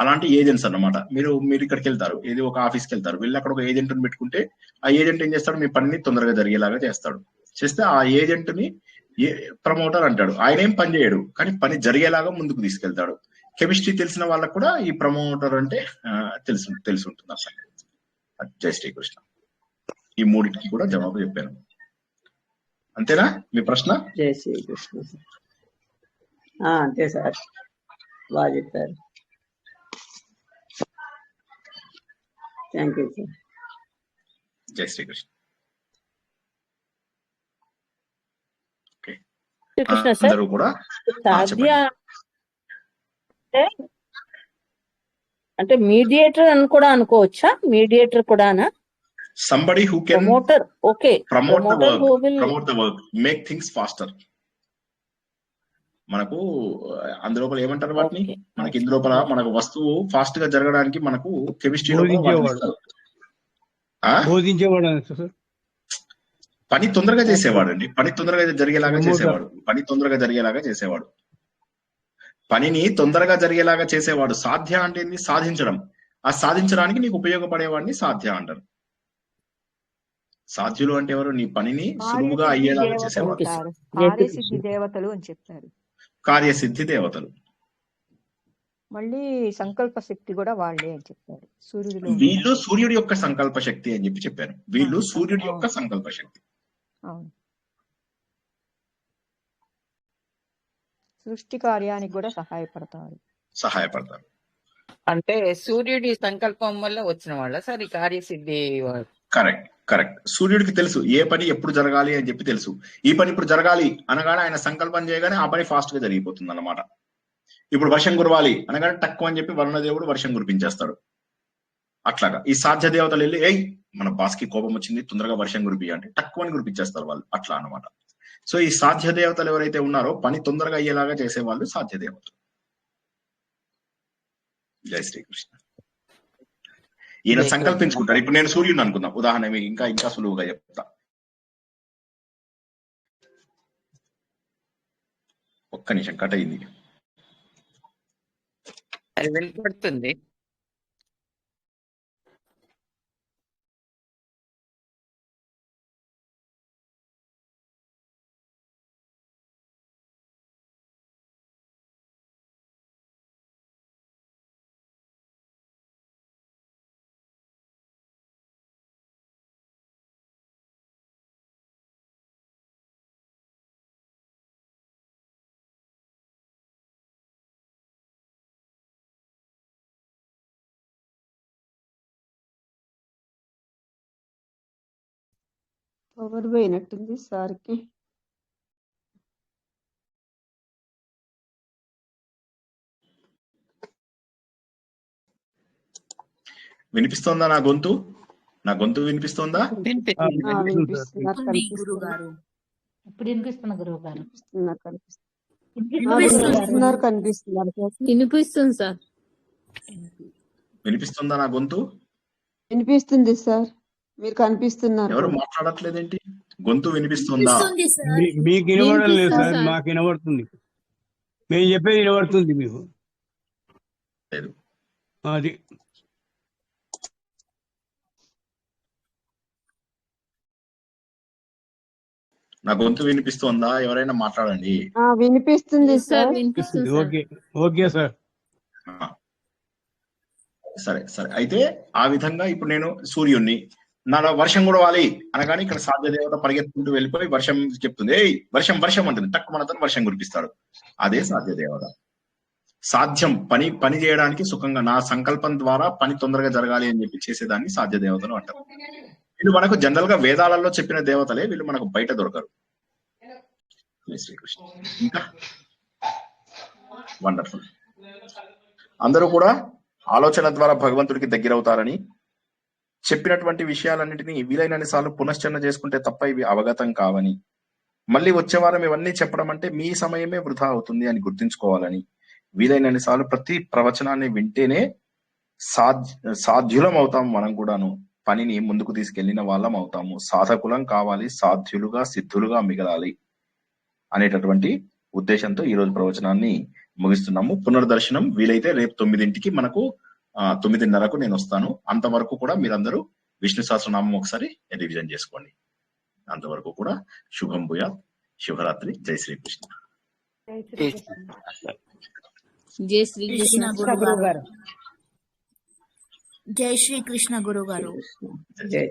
అలాంటి ఏజెంట్స్ అన్నమాట. మీరు ఇక్కడికి వెళ్తారు, ఏది ఒక ఆఫీస్కి వెళ్తారు, వెళ్ళి అక్కడ ఒక ఏజెంట్ని పెట్టుకుంటే ఆ ఏజెంట్ ఏం చేస్తాడు? మీ పనిని తొందరగా జరిగేలాగా చేస్తాడు. చేస్తే ఆ ఏజెంట్ ని ప్రమోటర్ అంటాడు. ఆయన ఏం పని చేయడు, కానీ పని జరిగేలాగా ముందుకు తీసుకెళ్తాడు. కెమిస్ట్రీ తెలిసిన వాళ్ళకు కూడా ఈ ప్రమోటర్ అంటే తెలిసి ఉంటుంది అసలు. జై శ్రీకృష్ణ. ఈ మూడింటికి కూడా జవాబు చెప్పాను. అంతేనా మీ ప్రశ్న? జై శ్రీకృష్ణ. అంతే సార్, బాగా చెప్పారు. Thank you sir. జై శ్రీకృష్ణ. శ్రీకృష్ణ సార్, అందరూ కూడా సాధ్య అంటే మీడియేటర్ అని కూడా అనుకోవచ్చా? మీడియేటర్ కూడానా? Somebody who can promote the work, make things faster. మనకు అందులోపల ఏమంటారు వాటిని? మనకి ఇందులోపల మనకు వస్తువు ఫాస్ట్ గా జరగడానికి మనకు కెమిస్ట్రీ పని తొందరగా చేసేవాడు అండి. పని తొందరగా జరిగేలాగా చేసేవాడు. పనిని తొందరగా జరిగేలాగా చేసేవాడు. సాధ్య అంటే ఏంది? సాధించడం. ఆ సాధించడానికి నీకు ఉపయోగపడేవాడిని సాధ్య అంటారు. సాధ్యులు అంటే ఎవరు? నీ పనిని సులువుగా అయ్యేలాగా చేసేవాడు. కార్యసిద్ధి దేవతలు అని చెప్పారు. కార్యసిద్ధి దేవతలు. మళ్ళీ సంకల్ప శక్తి కూడా వాళ్ళే అని చెప్పారు. వీళ్ళు సూర్యుడి యొక్క సంకల్ప శక్తి అని చెప్పాను. వీళ్ళు సూర్యుడి యొక్క సంకల్ప శక్తి. అవును. సృష్టి కార్యానికి కూడా సహాయపడతారు. అంటే సూర్యుడి సంకల్పం వల్ల వచ్చిన వాళ్ళ సార్ ఈ కార్యసిద్ధి? కరెక్ట్. సూర్యుడికి తెలుసు ఏ పని ఎప్పుడు జరగాలి అని చెప్పి తెలుసు. ఈ పని ఇప్పుడు జరగాలి అనగానే ఆయన సంకల్పం చేయగానే ఆ పని ఫాస్ట్ గా జరిగిపోతుంది అన్నమాట. ఇప్పుడు వర్షం కురవాలి అనగానే తక్కువ అని చెప్పి వరుణదేవుడు వర్షం కురిపించేస్తాడు. అట్లాగా ఈ సాధ్య దేవతలు వెళ్ళి మన బాస్ కి కోపం వచ్చింది, తొందరగా వర్షం కురిపి అంటే తక్కువ అని కురిపించేస్తారు వాళ్ళు. అట్లా అన్నమాట. సో ఈ సాధ్య దేవతలు ఎవరైతే ఉన్నారో పని తొందరగా అయ్యేలాగా చేసేవాళ్ళు సాధ్య దేవతలు. జై శ్రీకృష్ణ. ఈయన సంకల్పించుకుంటారు. ఇప్పుడు నేను సూర్యుని అనుకుందాం ఉదాహరణ, ఇంకా సులువుగా చెప్తా. ఒక్క నిమిషం, కట్ అయింది. అది వెళ్ళిపడుతుంది. పవర్ పోయినట్టుంది సార్కి. వినిపిస్తోందా నా గొంతు? నా గొంతు వినిపిస్తోందా? వినిపిస్తున్నారు, గురువు గారు ఇప్పుడు వినిపిస్తున్న గురువు గారు. వినిపిస్తున్నారు, కనిపిస్తున్నారు. వినిపిస్తుంది సార్. వినిపిస్తుందా నా గొంతు? వినిపిస్తుంది సార్, మీరు కనిపిస్తున్నారు. ఎవరు మాట్లాడట్లేదేంటి? గొంతు వినిపిస్తుందా? మీకు వినబడడం లేదు సార్, మాకు వినబడుతుంది. మేము చెప్పేది వినబడుతుంది మీకు. లేదు అది నా గొంతు వినిపిస్తుందా? ఎవరైనా మాట్లాడండి. వినిపిస్తుంది సార్. Okay okay sir. సరే సరే. అయితే ఆ విధంగా ఇప్పుడు నేను సూర్యుడిని, నా వర్షం కూడా వాలి అనగానే ఇక్కడ సాధ్య దేవత పరిగెత్తుకుంటూ వెళ్ళిపోయి వర్షం చెప్తుంది, ఏయ్ వర్షం వర్షం అంటుంది. తక్కువ మనతో వర్షం కురిపిస్తాడు. అదే సాధ్య దేవత. సాధ్యం పని చేయడానికి సుఖంగా, నా సంకల్పం ద్వారా పని తొందరగా జరగాలి అని చెప్పి చేసేదాన్ని సాధ్య దేవతలు అంటారు. వీళ్ళు మనకు జనరల్ గా వేదాలలో చెప్పిన దేవతలే, వీళ్ళు మనకు బయట దొరకరు. శ్రీకృష్ణ. ఇంకా వండర్ఫుల్. అందరూ కూడా ఆలోచన ద్వారా భగవంతుడికి దగ్గరవుతారని చెప్పినటువంటి విషయాలన్నింటినీ వీలైనన్ని సార్లు పునశ్చరణ చేసుకుంటే తప్ప ఇవి అవగతం కావని, మళ్ళీ వచ్చే వారం ఇవన్నీ చెప్పడం అంటే మీ సమయమే వృధా అవుతుంది అని గుర్తుంచుకోవాలని, వీలైనన్ని సార్లు ప్రతి ప్రవచనాన్ని వింటేనే సాధ్యులం అవుతాం. మనం కూడాను పనిని ముందుకు తీసుకెళ్లిన వాళ్ళం అవుతాము. సాధకులం కావాలి, సాధ్యులుగా సిద్ధులుగా మిగలాలి అనేటటువంటి ఉద్దేశంతో ఈ రోజు ప్రవచనాన్ని ముగిస్తున్నాము. పునర్దర్శనం వీలైతే రేపు 9ంటికి మనకు 9:30కు నేను వస్తాను. అంతవరకు కూడా మీరందరూ విష్ణు సహస్రనామం ఒకసారి రివిజన్ చేసుకోండి. అంతవరకు కూడా శుభం భూయాత్. శుభరాత్రి. జై శ్రీకృష్ణ. జై శ్రీకృష్ణ గురువు గారు. జై శ్రీకృష్ణ గురువు గారు. జై